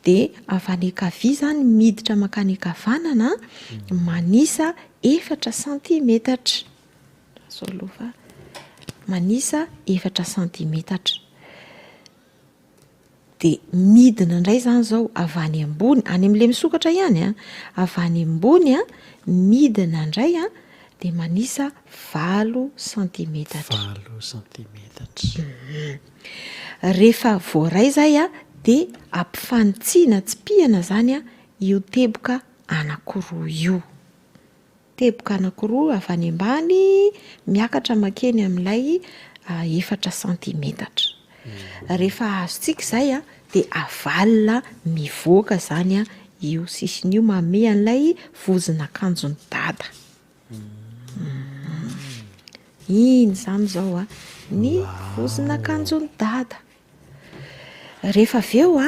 dia avy any ankavia zany miditra makany ankavanana manisa 4 centimetatra zao aloha manisa 4 centimetatra dia midina indray zany zao avy any ambony any amin'le misokatra ihany avy any ambony midina indray dia manisa 8 centimetatra rehefa voaray zay dia ampifantsiana tsy pihana zany io teboka anankiroa io teboka anankiroa avy any ambany miakatra makeny amin'ilay 4 centimetatra rehefa azotsika izay dia avalina mivoaka zany io sisin'io manome an'ilay vozina akanjony dada iny zany zao ny vozina akanjony dada rehefa avy eo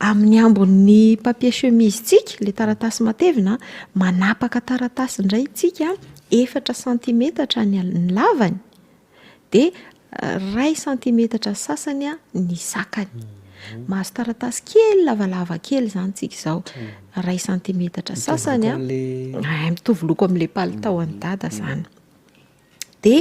amin'ny ambon'ny papier chemise tsika le taratasy matevina manapaka taratasy indray tsika 4 centimetatra ny lavany de 2 centimetatra sasany ny sakany mahazo taratasy kely lavalava kely zany tsika izao 2 centimetatra sasany mitovy loko amin'le palitao any dada zany de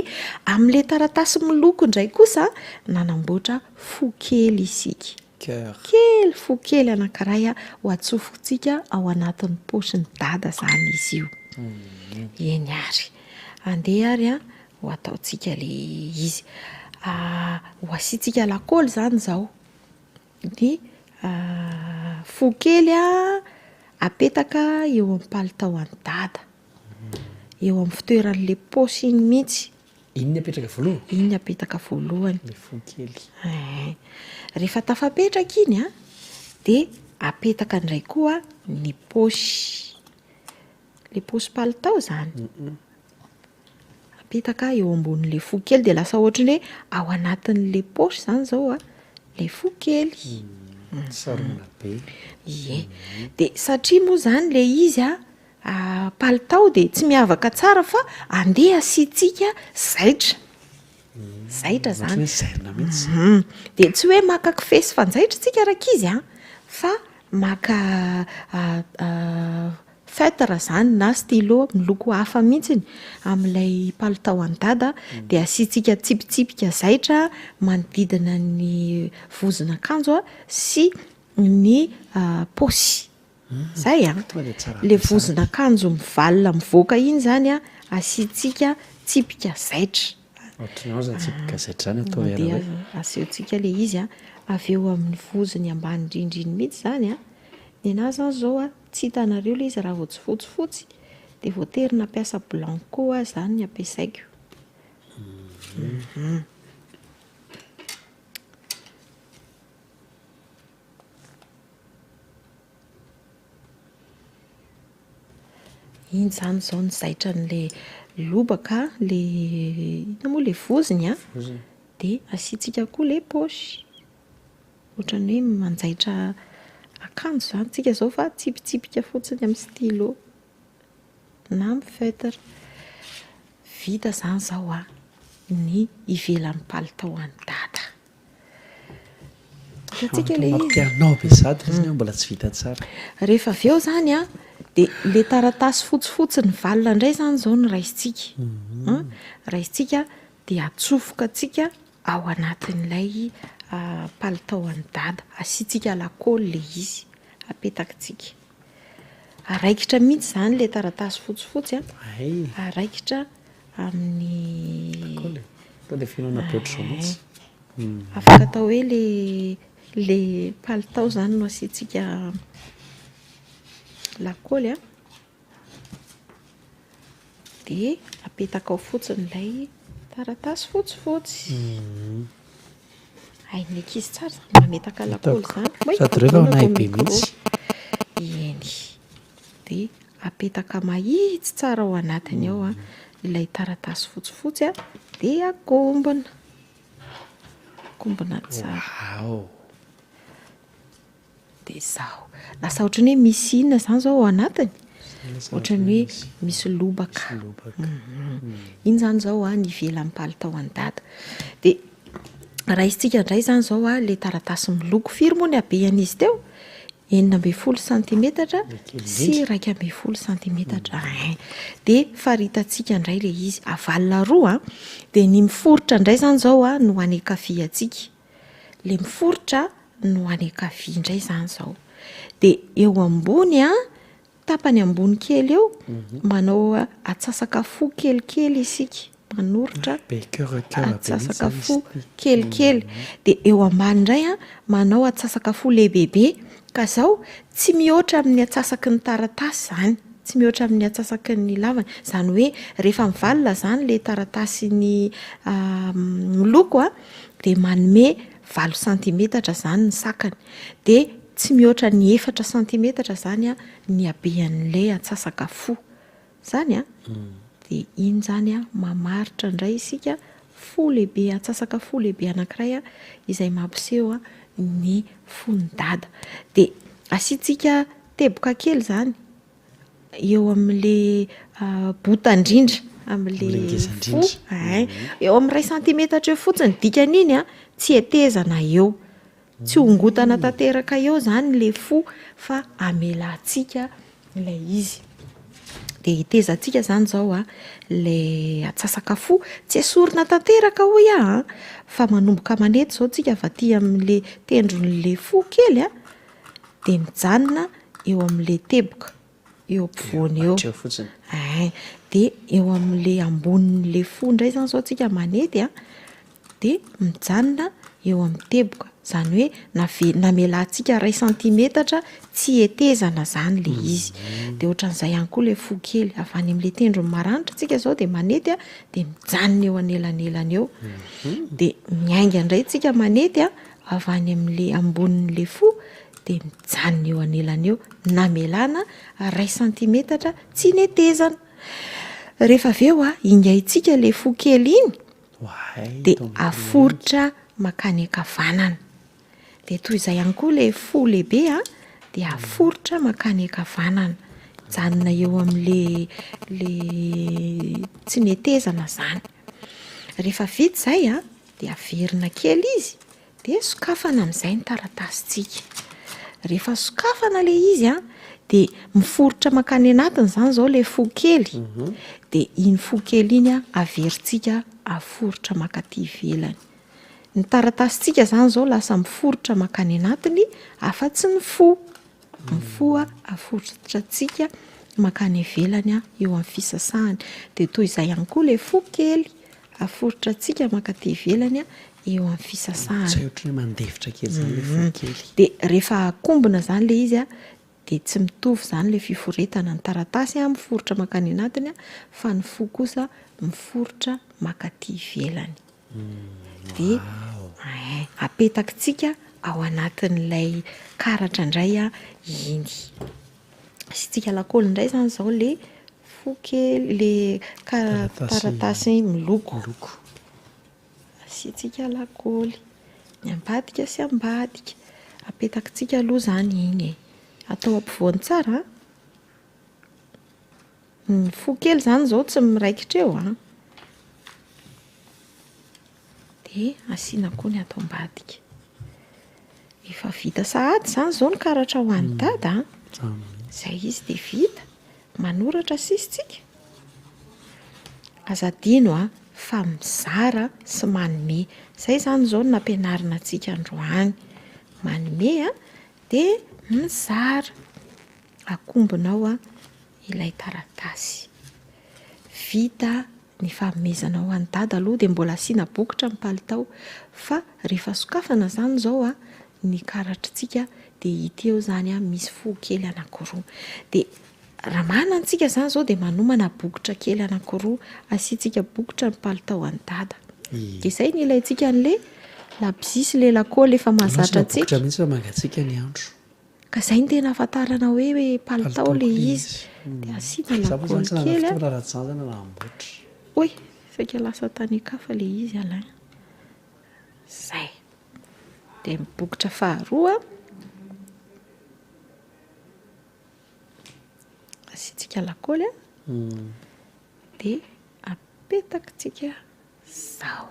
amin'le taratasy miloko indray kosa nanamboatra fo kely isika kely fo kely anankiray ho atsofotsika ao anatin'ny paosiny dada zany izy io eny ary andeha ary ho ataotsika le izy ho asiantsika lakôly zany zao ny fo kely apetaka eo amin'ny palitao any dada eo amin'ny fitoeran'le paosy iny mihitsy iny apetraka voalohany iny apetaka voalohany le fo kely rehefa tafapetraka iny de apetaka indray koa ny paosy le paosy palitao zany apetaka eo ambon'le fo kely de lasa ohatra ny hoe ao anatin'le paosy zany zao le fo kely sarona be ie de satria moa zany le izy palitao de tsy miavaka tsara fa andeha asiantsika zaitra zany zairina mihitsy de tsy hoe maka kifesy fanjaitra tsika raka izy fa maka feutre zany na stylo miloko hafa mihitsiny amin'ilay palitao any dada de asiantsika tsipitsipika zaitra manodidina ny vozona akanjo sy ny paosy zay le vozona akanjo mivalina mivoaka iny zany asiantsika tsipika zaitra ohatranao zany tsipika zaitra zany atao de asehotsika le izy avy eo amin'ny vozony ambany indrindriny mihitsy zany ny anazy zany zao tsy hitanareo le izy raha vao tsy fotsifotsy de voatery nampiasa blanco zany ny ampiasaiko iny zany zao ny zaitra n'le lobaka le ina moa le vozony de asiantsika koa le paosy ohatrany hoe manjaitra akanjo zany tsika zao fa tsipitsipika fotsiny amin'ny stylo na amin'ny feutre vita zany zao ny ivelan'ny palitao any dada atsika le mampianao be sady izy mbola tsy vita tsara rehefa avy eo zany de le taratasy fotsifotsy ny valina indray zany zao ny raisitsika raisitsika de atsofoka tsika ao anatin'ilay palitao any dada asiantsika lakôly le izy apetaka tsika araikitra mihitsy zany le taratasy fotsifotsy araikitra amin'ny le fihinana boatra mihitsy afaka atao hoe le palitao zany no asiantsika lakôly de apetaka ao fotsiny ilay taratasy fotsifotsy ay ny ankizy tsara zany mametaka lakôly zany sady rehefa nahay be mihitsy eny de apetaka mahitsy tsara ao anatiny ao ilay taratasy fotsifotsy de akombona tsara de zao lasa ohatrany hoe misy inona zany zao ao anatiny ohatrany hoe misy lobaka iny zany zao ny ivelan'ny palitao any dada de raisitsika indray zany zao le taratasy miloko firy moa ny abean'izy teo 9 centimetatra sy 2 centimetatra de faritatsika indray le izy avalina roa de ny miforotra indray zany zao no any ankavia atsika le miforotra no any ankavia indray zany zao de eo ambony tapany ambony kely eo manao atsasaka fo kelikely isika manorotra atsasaka fo kelikely de eo ambany indray manao atsasaka fo lehibebe ka zao tsy mihoatra amin'ny atsasaky ny taratasy zany tsy mihoatra amin'ny atsasaky ny lavany zany hoe rehefa mivalina zany le taratasy ny miloko de manome 20 centimetatra zany ny sakany de tsy mihoatra ny 4 centimetatra zany ny abean'le atsasaka fo zany de iny zany mamaritra indray isika fo lehibe atsasaka fo lehibe anankiray a izay mampiseho a ny fonodada de asiantsika teboka kely zany eo amin'le botandrindra amin'le fo eo amin'ny 2 centimetatra eo fotsiny dikan'iny a tsy etezana eo tsy hongotana tanteraka eo zany le fo fa amelantsika ilay izy de itezantsika zany zao a le atsasaka fo tsy esorina tanteraka hoy a fa manomboka manety zao tsika vaty amin'le tendron'le fo kely a de mijanona eo amin'le teboka eo ampovoany eo de eo amin'le ambonin'le fo ndray zany zao tsika manety a de mijanona eo amin'ny teboka zany hoe namelantsika 2 centimetatra tsy etezana zany le izy de ohatran'izay ihany koa le fo kely avy any amin'le tendrony maranitra tsika zao de manety a de mijanona eo anelanelana eo de miainga indray tsika manety a avy any amin'le ambonin'le fo de mijanona eo anelana eo namelana 2 centimetatra tsy netezana rehefa avy eo a ingaitsika le fo kely iny de aforitra makany ankavanana de toy izay ihany koa le fo lehibe a de aforitra makany ankavanana janona eo amin'le tsy netezana zany rehefa vita zay a de averina kely izy de sokafana amin'izay ny taratasintsika rehefa sokafana le izy a de miforitra makany anatiny zany zao le fo kely de iny fo kely iny a averintsika aforitra makaty ivelany ny taratasintsika zany zao lasa miforitra makany anatiny afa-tsy ny fo a aforitratsika makany ivelany a eo amin'ny fisasahany de toy izay ihany koa le fo kely aforitratsika makaty ivelany a eo amin'ny fisasahany de rehefa akombona zany le izy a de tsy mitovy zany le fiforetana ny taratasy a miforitra makany anatiny a fa ny fo kosa miforitra makaty ivelany de apetakitsika ao anatin'ilay karatra indray a iny asitsika lakaoly indray zany zao le fo kely le taratasy miloko asitsika lakaoly ny ambadika sy ambadika apetakitsika aloha zany iny atao ampovoany tsara ny fo kely zany zao tsy miraikitra eo a de asiana koa ny atao ambadika efa vita sahady zany zao ny karatra ho an'ny dada zay izy de vita manoratra sisitsika azadino a fa mizara sy manome zay zany zao no nampianarina antsika androany manome a de mizara akombonao a ilay taratasy vita ny fanomezana ho an'ny dada aloha de mbola asiana bokotra amin'ny palitao fa rehefa sokafana zany zao a ny karatritsika de hita eo zany a misy fo kely anankiroa de raha manantsika zany zao de manomana bokotra kely anankiroa asiantsika bokotra ny palitao an'ny dada de izay ny ilayntsika an'le labisy le lakaoly efa mahazatra antsika mangatsika ny andro ka izay ny tena ahafantarana hoe palitao le izy de asiana lakaoly kely oy saika lasa tany akafa le izy alain zay de mibokotra faharoa asiantsika lakaoly a de apetakitsika zao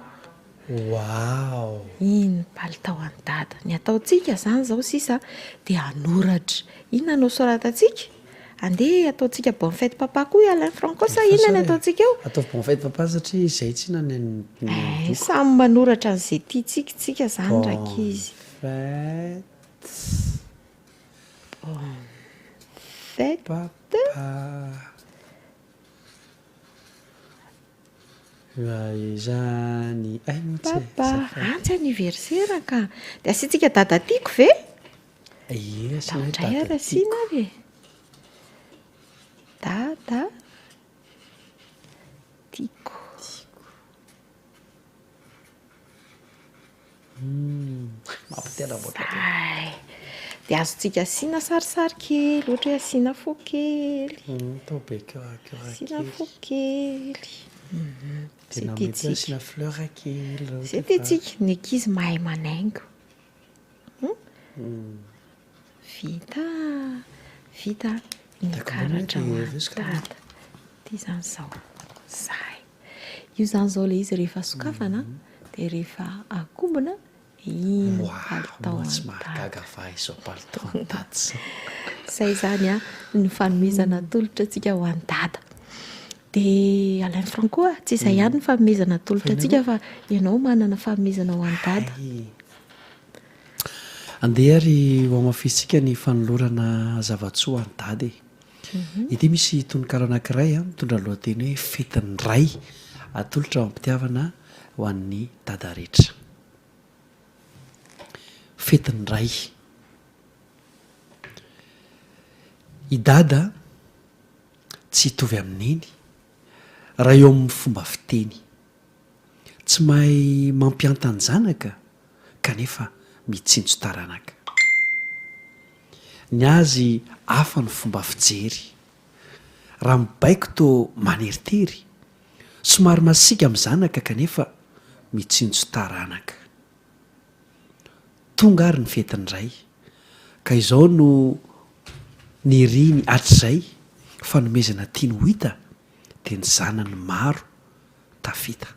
iny palitao any dada ny ataontsika zany zao sisa de anoratra inona no soratantsika andeha ataontsika bonne fête papa koa Alain Franco sa inona ny ataontsika eo atao bonne fête papa satria izay tsy inona ny samy manoratra an'izay tiatsika zany rakizy fête bonne fête papa zany papa antsy anniversaire ka de asiantsika dada tiako ve taondray arasiana ve dada tiako mampitenaboatra de azontsika asiana sarisary kely ohatra hoe asiana fo kely tao be asiana fo kely tena mety asina fleur kely zay tetsika ny ankizy mahay manaingo vita nykaratra hoanydada ty zany zao zay io zany zao le izy rehefa sokafana dia rehefa akombona iny palitao tsy mahagaga fa izao palitao andady zao zay zany a ny fanomezana tolotra atsika ho any dada dia Alain Franco tsy izay ihany ny fanomezana tolotra atsika fa ianao manana fanomezana ho any dada andeha ary ho amafisitsika ny fanolorana zavatsoa any dady ity misy tononkalo anankiray a mitondra lohateny hoe fetin'ny ray atolotra ampitiavana ho an'ny dada rehetra fetin'ny ray i dada tsy hitovy amin'iny raha eo amin'ny fomba fiteny tsy mahay mampiantany zanaka kanefa mitsinjo taranaka ny azy hafa ny fomba fijery raha mibaiko to maneritery somary masika amin'ny zanaka kanefa mitsinjo taranaka tonga ary ny fetin'ny ray ka izao no niriny hatr'izay fanomezana tiany ho hita dia ny zanany maro tafita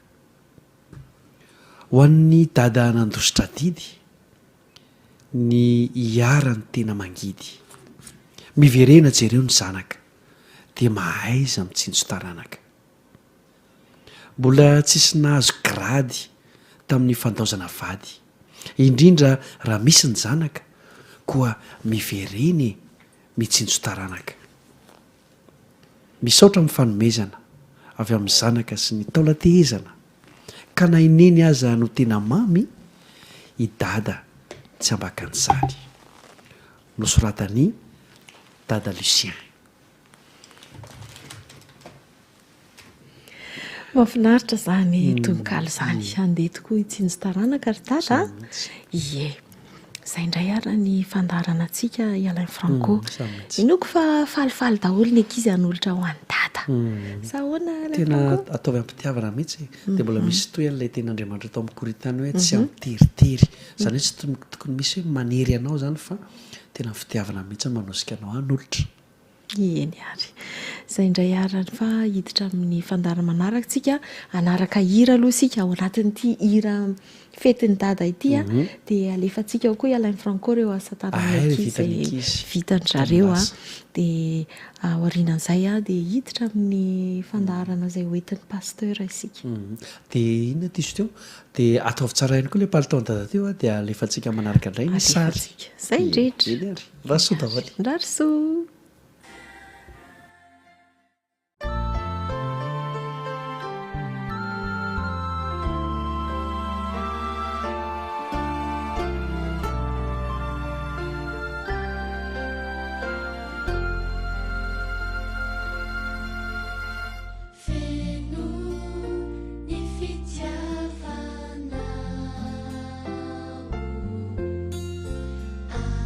ho an'ny dada nandositra didy ny hiarany tena mangidy miverena jereo ny zanaka dia mahaiza mitsinjo taranaka mbola tsisy nahazo grady tamin'ny fandaozana vady indrindra raha misy ny zanaka koa mivereny mitsinjo taranaka misaotra amin'ny fanomezana avy amin'ny zanaka sy ny taolatehezana ka na ineny aza no tena mamy i dada tsy ambakan'izany nosoratany dada Lucien. Mahafinaritra zany tononkalo zany andeha tokoa hitsinjo taranaka ry dada ie zay indray ara ny fandarana antsika i Alain Franco inoko fa falifaly daholo ny ankizy hanolotra ho any dada sa ahoana Alain Franco tena ataovy ampitiavana mihitsy dia mbola misy toy an'ilay ten'Andriamanitra atao amin'ny koritany hoe tsy amiteritery zany hoe tsy tokony misy hoe manery anao zany fa tena fitiavana mihitsy manosika anao hanolotra eny ary zay indray arany fa hiditra amin'ny fandarana manaraka tsika anaraka hira aloha sika ao anatin'ity hira fetin'ny dada ity a dia alefatsika ao koa i Alain Franco reo asa tanana ankizy vitany zareo a dia aorianan'izay a dia hiditra amin'ny fandarana izay hoentin'ny pasteur isika dia inona tiso teo dia ataovy tsara ihany koa ilay palitao ny dada teo a dia alefatsika manaraka indray ny sary zay indrehetra eny ary rahasoa davaly rahasoa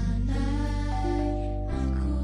Anai aku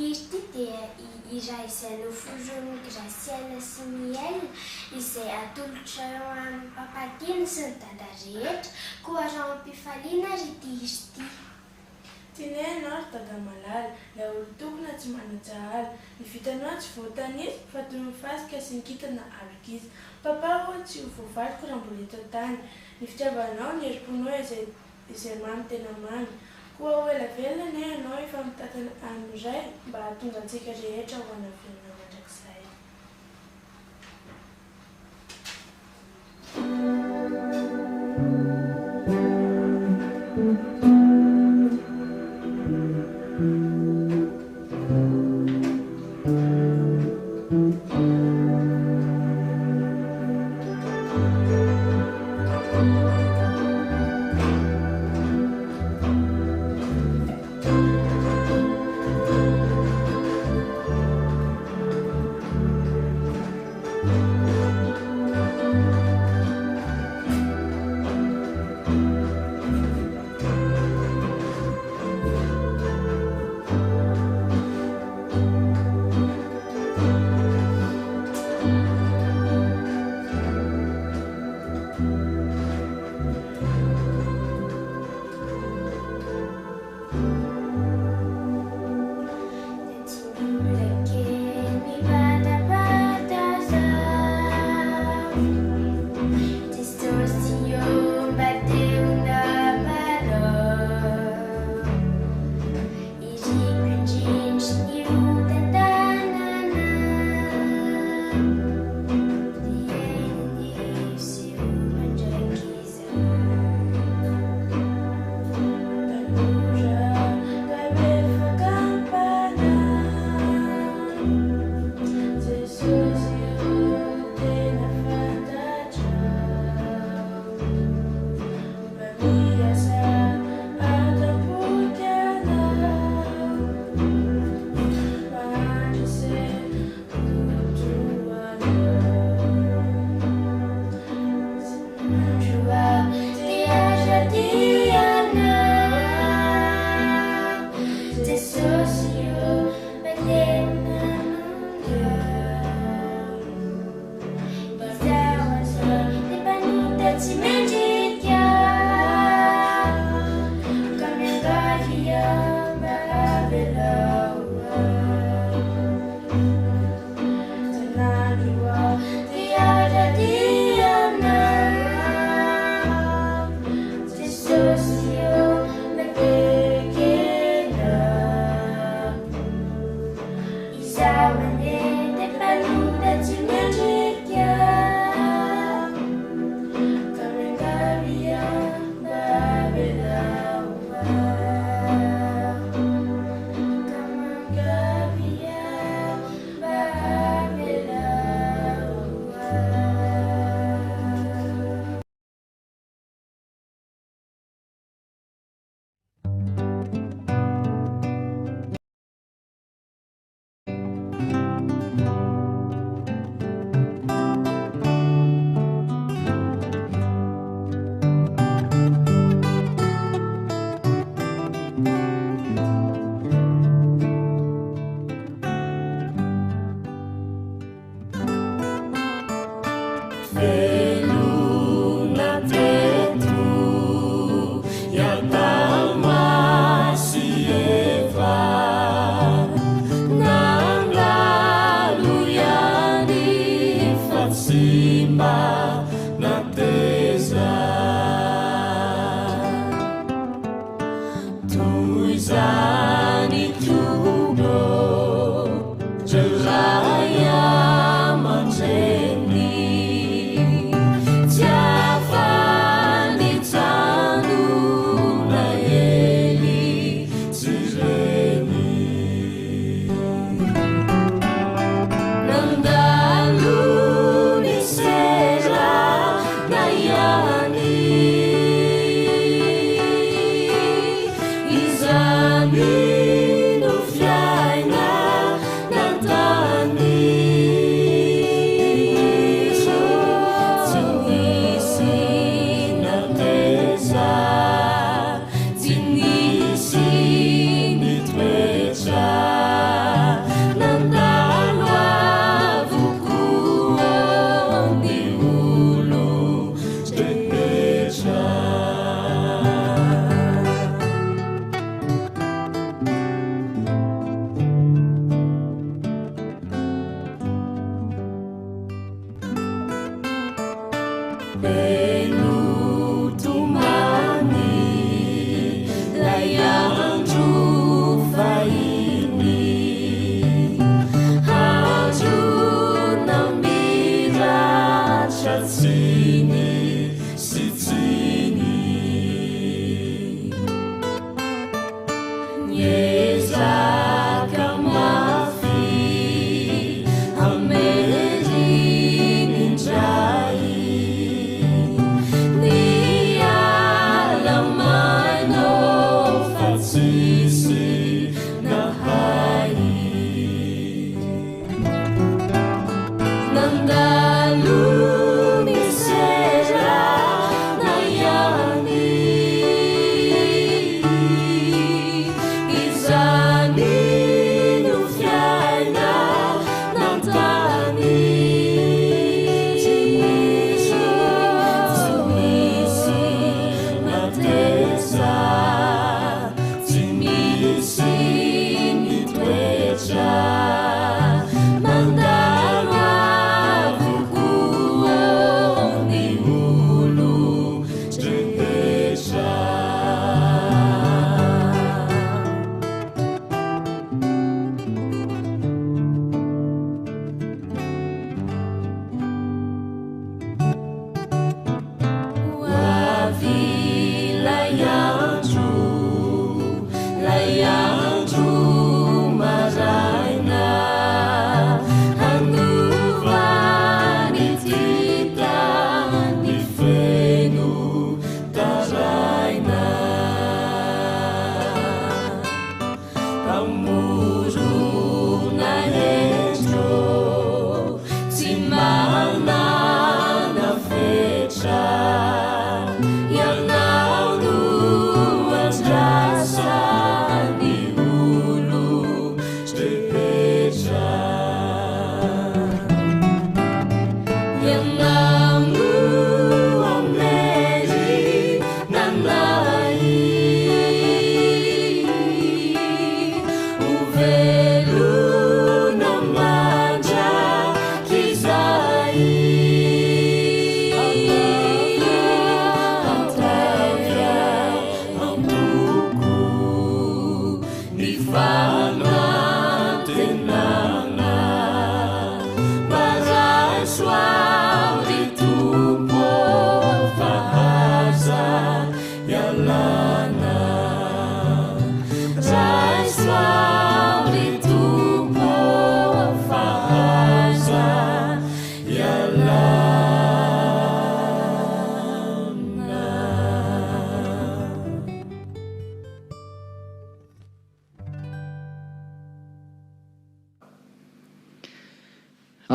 Izy ty dia iraizay noforony Graciela sy Miel izay atolotra eo amin'ny papakiny sy ny dada rehetra koa rao am-pifaliana ry ty izy ty. Tinenao ry dada malala, la olo tokona tsy manajahala. Ny vitanao tsy voatanisa fa toy ny fasika sy ny kintana alokizy. Papa ho tsy ho voavaliko raha mbola eto tany. Ny fitiavanao ny herim-ponao izay mamy tena mamy. Koa ho ela velona ne ianao efa mitatana amin'izay mba hahatonga antsika rehetra ho anavirana mandrakizay.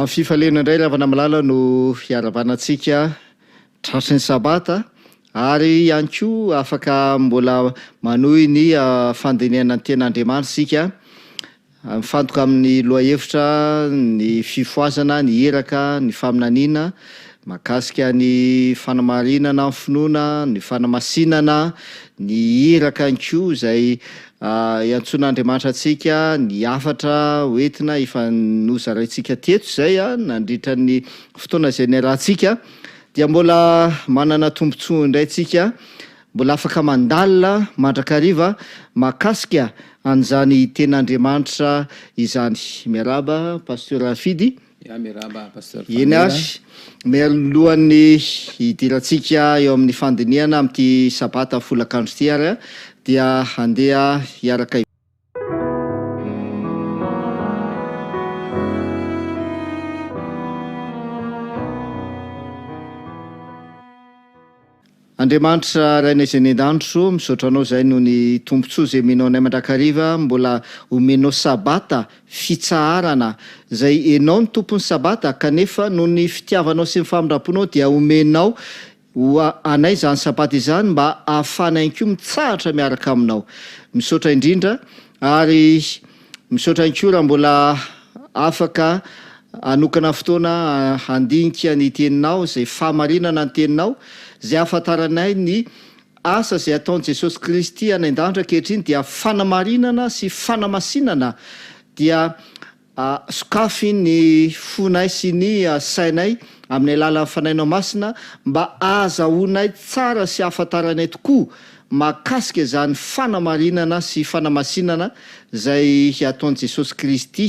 amin'ny fifalena indray lavana malala no hiaravanatsika tratry ny sabata ary ihany koa afaka mbola manohy ny fandiniana ny ten'Andriamanitra sika mifantoka amin'ny loha hevitra ny fifoazana ny eraka ny faminaniana mahakasika ny fanamarinana ny finoana ny fanamasinana ny eraka ihany koa izay iantson'Andriamanitra atsika ny afatra hoentina efa nozaraintsika teto zay nandritra ny fotoana izay niarahantsika dia mbola manana tombontsoa indray tsika mbola afaka mandalina mandrakariva mahakasika an'izany ten'Andriamanitra izany. Miaraba pasteur Rafidy. Miaraba pasteur Eny ary mialohan'ny hidirantsika eo amin'ny fandiniana amin'ity sabata folakandro ity ary dia handeha hiaraka Andriamanitra raina izay ny an-danitro misaotra anao zay no ny tombontsoa izay menao nay mandrakariva mbola omenao sabata fitsaharana zay enao ny tompon'ny sabata kanefa noho ny fitiavanao sy ny famindramponao dia omenao anay zany sabata izany mba ahafanay koa mitsahatra miaraka aminao. Misaotra indrindra ary misaotra koa raha mbola afaka anokana fotoana handinika ny teninao zay fahamarinana ny teninao zay ahafantaranay ny asa zay ataon'i Jesosy Kristy any an-danitra ankehitriny dia fanamarinana sy fanamasinana dia sokafy ny fonay sy ny sainay amin'ny alalan'ny fanainao masina mba azahoanay tsara sy afantaranay tokoa mahakasika izany fanamarinana sy fanamasinana zay ataon'i Jesosy Kristy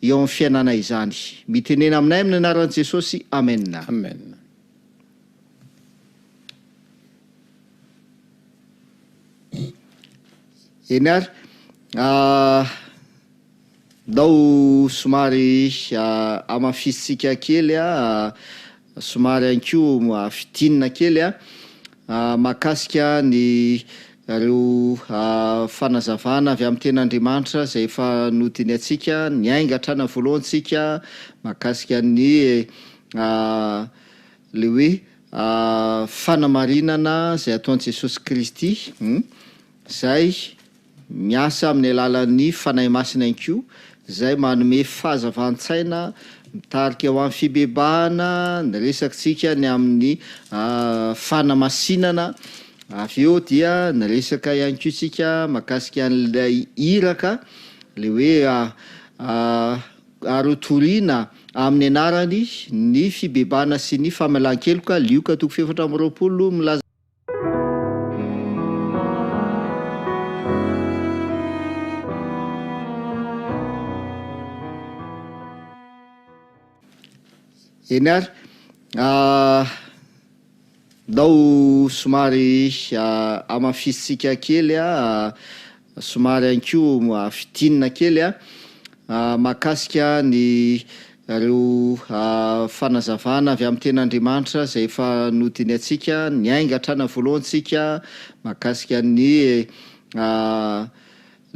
eo amin'ny fiainana izany. Mitenena aminay amin'ny anaran'i Jesosy. Amen. Amen. Eny ary dao somary amafisitsika kely somary anko fitinina kely mahakasika ny reo fanazavana avy amin'ny ten'Andriamanitra zay efa nodiny atsika ny aingatrana voalohantsika mahakasika ny le hoe fanamarinana zay ataon'i Jesosy Kristy zay miasa amin'ny alalan'ny fanahy masina inko zay manome fahazavan-tsaina mitarika eo amin'ny fibebahana ny resakitsika ny amin'ny fanamasinana avy eo dia ny resaka ihany ko tsika mahakasika an'ilay iraka le hoe arotoriana amin'ny anarany ny fibebahana sy ny famelan-keloka lioka 7:20 milaza eny ary dao somary amafisitsika kely somary anko fitinina kely mahakasika ny reo fanazavana avy amin'ny ten'Andriamanitra zay efa nodiny atsika ny aingatrana voalohantsika mahakasika ny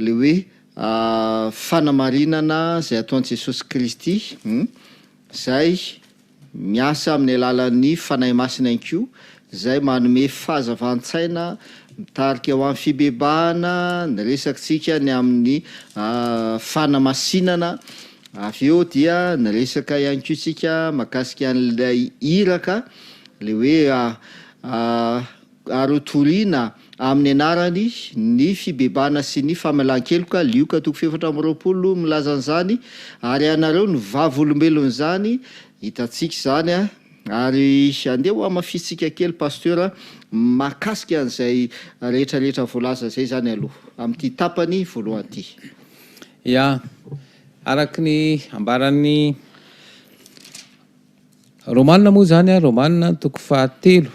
le hoe fanamarinana zay ataon'i Jesosy Kristy zay miasa amin'ny alalan'ny fanahy masina inko zay manome fahazavan-tsaina mitarika eo amin'ny fibebahana ny resakitsika ny amin'ny fanamasinana avy eo dia ny resaka ihany ko tsika mahakasika an'ilay iraka le hoe arotoriana amin'ny anarany ny fibebahana sy ny famelan-keloka lioka 7:20 milaza an'izany ary anareo ny vavolombelony zany hitatsika zany ary andeha amafisitsika kely pasteur mahakasika an'izay rehetrarehetra voalaza zay zany aloha amin'ity tapany voalohany ity. Ya araky ny ambaran'ny Romanina moa zany Romanina 3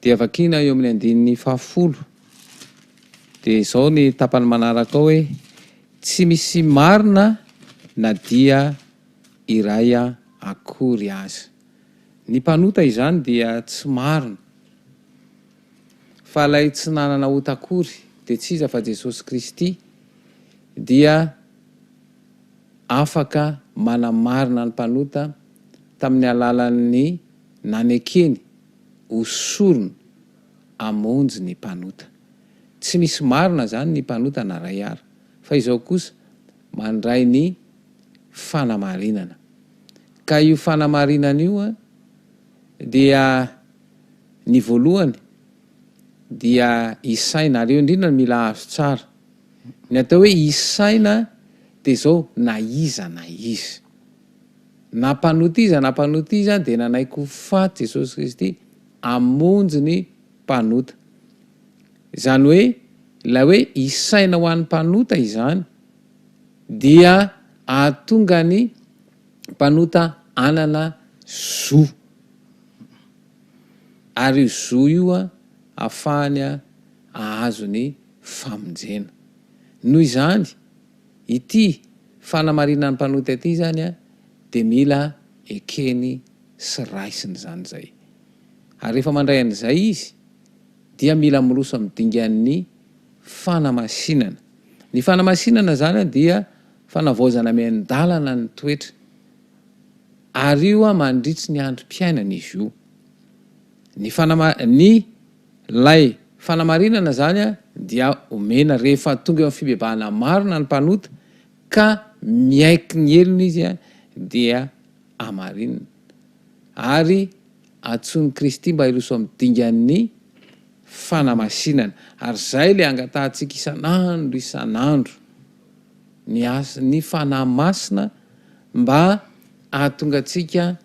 dia vakina eo amin'ny 9:10 dia zao ny tapany manaraka hoe tsy misy marina na dia iray akory aza. Ny mpanota izany dia tsy marina fa lay tsy nanana otakory dia tsy iza fa Jesosy Kristy dia afaka manamarina ny mpanota tamin'ny alalan'ny nanekeny osorony amonjy ny mpanota. Tsy misy marina zany ny mpanota na ray ara fa izao kosa mandray ny fanamarinana. Ka io fanamarinana io dia ny voalohany dia isaina ary eo indrindra mila azo tsara. Ny atao hoe isaina dia zao na iza na mpanota iza dia nanaiko faty Jesosy Kristy amonjy ny mpanota. Zany hoe la hoe isaina ho an'ny mpanota izany dia ahatonga ny mpanota anana zo ary zo io ahafahany ahazo ny famonjena. Noho izany ity fanamarinan'ny mpanota ity zany dia mila ekeny sy raisiny zany zay. Ary rehefa mandray an'izay izy dia mila miroso midingan'ny fanamasinana. Ny fanamasinana zany dia fanavaozana mian-dalana ny toetra. Ary io mandritsy ny androm-piainana izy io. Ny lay fanamarinana zany dia omena rehefa tonga eo amin'ny fibebahana marina ny mpanota ka miaiky ny heliny izy dia amarinina. Ary atsony Kristy mba hiroso midingan'ny fanamasinana. Ary zay le angatahantsika isan'andro ny fanahy masina mba ahatonga atsika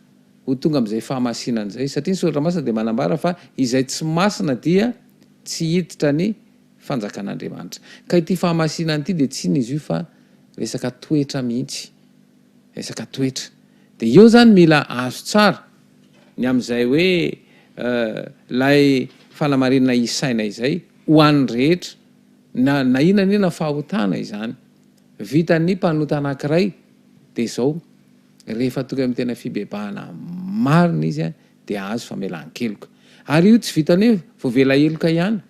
ho tonga am'izay fahamasinana zay satria ny soratra masina de manambara fa izay tsy masina dia tsy hiditra ny fanjakan'andriamanitra ka ity fahamasinana ity de tsy iny izy io fa resaka toetra mihitsy resaka toetra de eo zany mila azo tsara ny am'izay hoe lay fanamarinana isaina izay ho an'ny rehetra na inanina fahotana izany vitan'ny mpanota anankiray de zao rehefa tonga amy tena fibebahana marina izy a de azo famelan-keloka ary io tsy vitany hoe voavela eloka ihany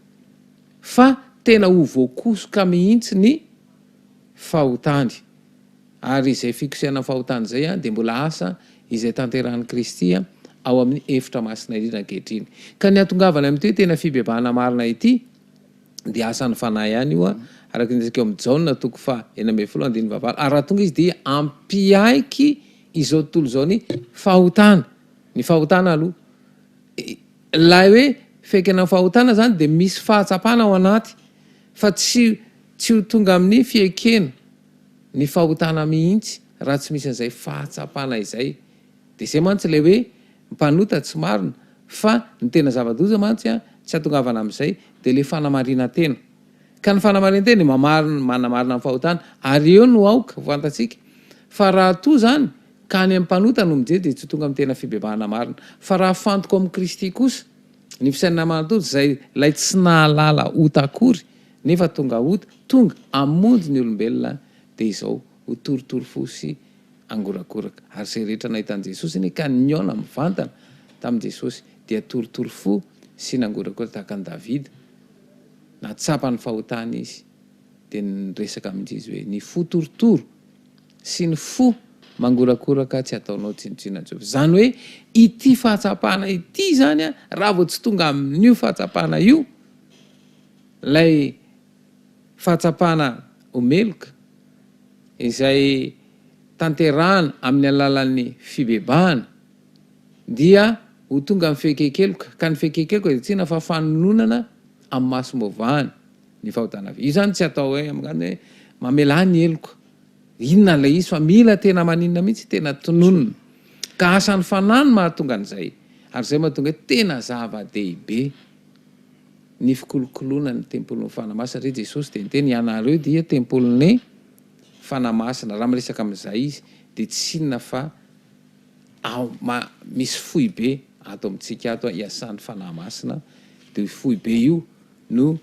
fa tena ho voakosoka mihitsy ny fahotany ary izay fikosehana fahotany zay a de mbola asa izay tanterahan'ny Kristy ao amin'ny efitra masina irina ankehitriny ka ny atongavana am'ty hoe tena fibebahana marina ity de asan'ny fanahy ihany io a araky nizaka eo amin'ny Jona toko fa 9:25 ary raha tonga izy de ampiaiky izao tontolo zao ny fahotana aloha lay hoe fekena fahotana zany de misy fahatsapana ao anaty fa tsy ho tonga amin'ny fiekena ny fahotana mihitsy raha tsy misy an'izay fahatsapana izay de zay mantsy le hoe mpanota tsy marina fa ny tena zava-doza mantsy a tsy atongavana am'izay de le fanamarina tena ka ny fanamarina tena manamarina amin'ny fahotana ary eo no aoka fantatsika fa raha to zany ka any am'mpanota no mijery de tsy tonga amy tena fibebahana marina fa raha fantoko amin'ny Kristy kosa ny fisainana manontolo zay lay tsy nahalala ota akory nefa tonga ota tonga amonjy ny olombelona de izao ho toritory fo sy angorakoraka ary zay rehetra nahitan'i Jesosy iny ka ny Jona mivantana tamin'i Jesosy dia toritory fo sy nangorakoraka tahaka an'i Davida natsapany fahotany izy de nyresaka amin'izy hoe ny fo torotoro sy ny fo mangorakoraka tsy ataonao tsinotsinona Jehova zany hoe ity fahatsapana ity zany a raha vao tsy tonga amin'io fahatsapana io lay fahatsapana omeloka izay tanterahana amin'ny alalan'ny fibebahana dia ho tonga amin'ny fekekeloka ka ny fekekeloka de tsina fa fanononana amin'ny masom-bovahany ny fahotana io zany tsy atao hoe am'gany hoe mamela ny eloka inona lay izy fa mila tena maninona mihitsy tena tononona ka asan'ny fanany mahatonga an'izay ary zay mahatonga hoe tena zava-dehibe ny fikolokoloana ny tempolin'ny fanamasina re Jesosy de nyteny ianareo dia tempolin'ny fanamasina raha miresaka am'izay izy de tsy inona fa misy fohy be ato amintsika ato iasan'ny fanamasina de fohy be io no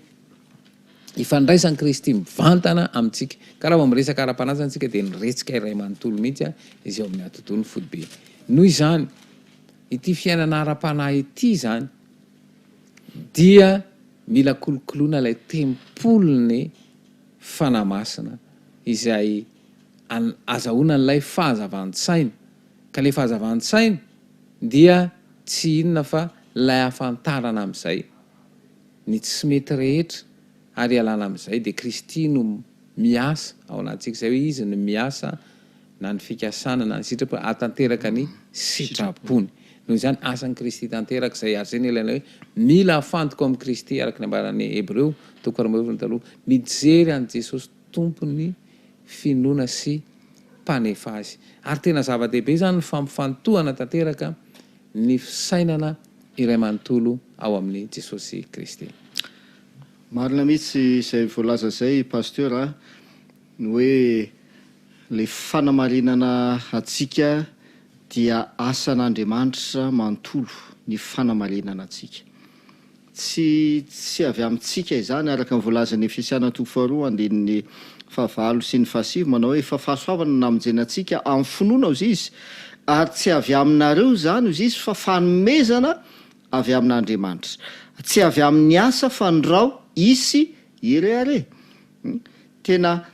ifandraisan'ny Kristy mivantana amintsika ka raha vao miresaka ara-panasana antsika de niretsika iray manontolo mihitsy izy ao amin'ny atontolo ny fohy be noho izany ity fiainana ara-panahy ity zany dia mila kolokoloana lay tempolin'ny fanamasina izay azahoana n'lay fahazavan-tsaina ka le fahazavan-tsaina dia tsy inona fa lay afantarana am'izay ny tsy mety rehetra ary alana am'izay de Kristy no miasa ao anatsika zay hoe izy no miasa na ny fikasana na ny sitrapo atanteraka ny sitrapony noho izany asan'ny Kristy tanteraka zay ary zay ny ilaina hoe mila afantoko amin'ny Kristy araky ny ambaran'ny Hebreo toko 12 mijery an'i Jesosy tompony finoana sy mpanefa azy ary tena zava-dehibe zany ny fampifantohana tanteraka ny fisainana iray manontolo ao amin'ny Jesosy Kristy. Marina mihitsy izay voalaza zay pasteur ny hoe le fanamarinana atsika dia asan'Andriamanitra manontolo ny fanamarinana atsika tsy avy amintsika izany araka ny voalazan'ny Efesiana 2:2 favalo sy ny fahasivy manao hoe fa fahasoavana namonjena atsika amin'ny finoana ozy izy ary tsy avy aminareo zany ozy izy fa fanomezana avy amin'Andriamanitra tsy avy amin'ny asa fa nyrao isy ireare tena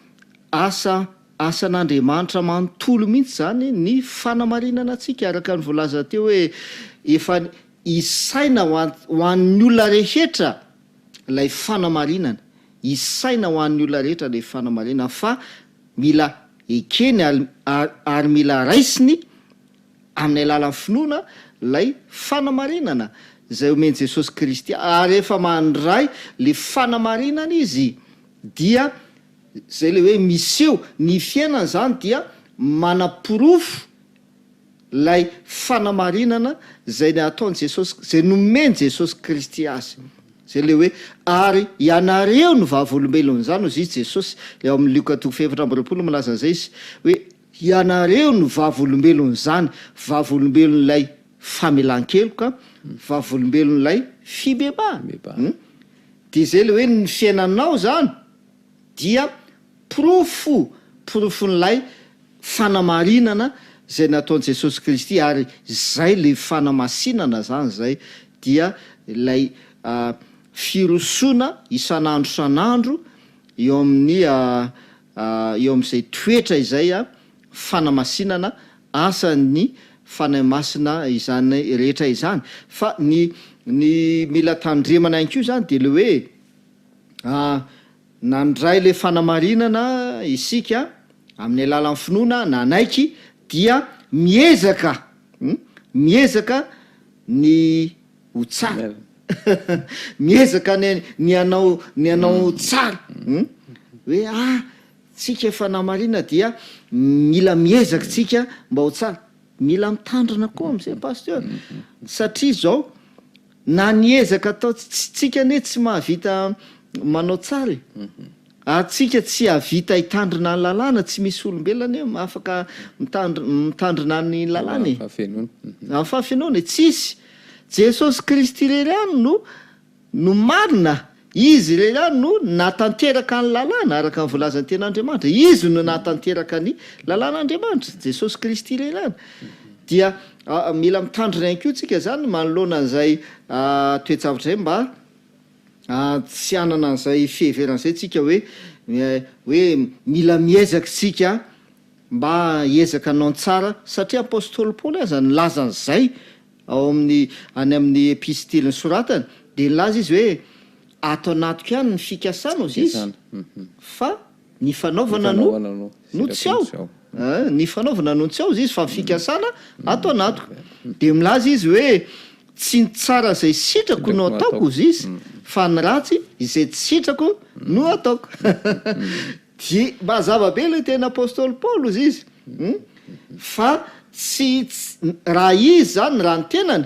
asan'Andriamanitra manontolo mihitsy zany ny fanamarinana atsika araka ny voalaza teo hoe efa isaina ho an'ny olona rehetra lay fanamarinana isaina ho an'ny olona rehetra lay fanamarinana fa mila ekeny ary mila raisiny amin'ny alalan'ny finoana lay fanamarinana zay omeny Jesosy Kristy ary efa mandray le fanamarinana izy dia zay le hoe miseho ny fiainana zany dia manapirofo lay fanamarinana zay ny ataony Jesosy, zay nomeny Jesosy Kristy azy. Zay le hoe ary ianareo ny vavolombelona zany ozy izy Jesosy le ao amin'ny Luka 2:7 milaza an'izay izy hoe ianareo ny vavolombelona zany, vavolombelon'lay famelan-keloka, vavolombelon'lay fibebahana. De zay le hoe ny fiainanao zany dia porofon'lay fanamarinana zay nataony Jesosy Kristy, ary zay le fanamasinana zany zay dia lay firosoana isan'andro eo amin'ny eo amin'izay toetra izay fanamasinana asan'ny fanahy masina izany rehetra izany. Fa ny mila tandremana ihany koa zany de le hoe nandray le fanamarinana isika amin'ny alalan'ny finoana nanaiky dia miezaka ny ho tsara miezaka ny anao tsara hoe tsika efa namarina dia mila miezaka tsika mba ho tsara, mila mitandrina koa am'izay pasteur satria zao na niezaka atao tsika ne tsy mahavita manao tsara atsika tsy havita hitandrina ny lalàna, tsy misy olombelona e afaka mitandrina ny lalàna amin'ny fahafenoana tsisy. Jesosy Kristy rerany no marina, izy rerany no natanteraka ny lalàna araka ny volazan'ny ten'Andriamanitra, izy no natanteraka ny lalàn'Andriamanitra, Jesosy Kristy rerany. Dia mila mitandrina ihany koa tsika zany manoloana an'izay toejavatra zay mba tsy anana an'izay fiheveran'izay tsika hoe mila miezaka tsika mba hiezaka anao tsara, satria apôstôly Paoly aza nilaza an'izay ao any amin'ny epistiliny soratany de nilaza izy hoe ato anatiko ihany ny fikasana ozy izy fa ny fanaovana no tsy ao, ny fanaovana no tsy ao izy fa fikasana ato anatiko. De milaza izy hoe tsy ny tsara zay sitrako no ataoko ozy izy fa ny ratsy izay tsy sitrako no ataoko. Di mazava be le tena apôstôly Paoly ozy izy fa tsy raha izy zany raha ny tenany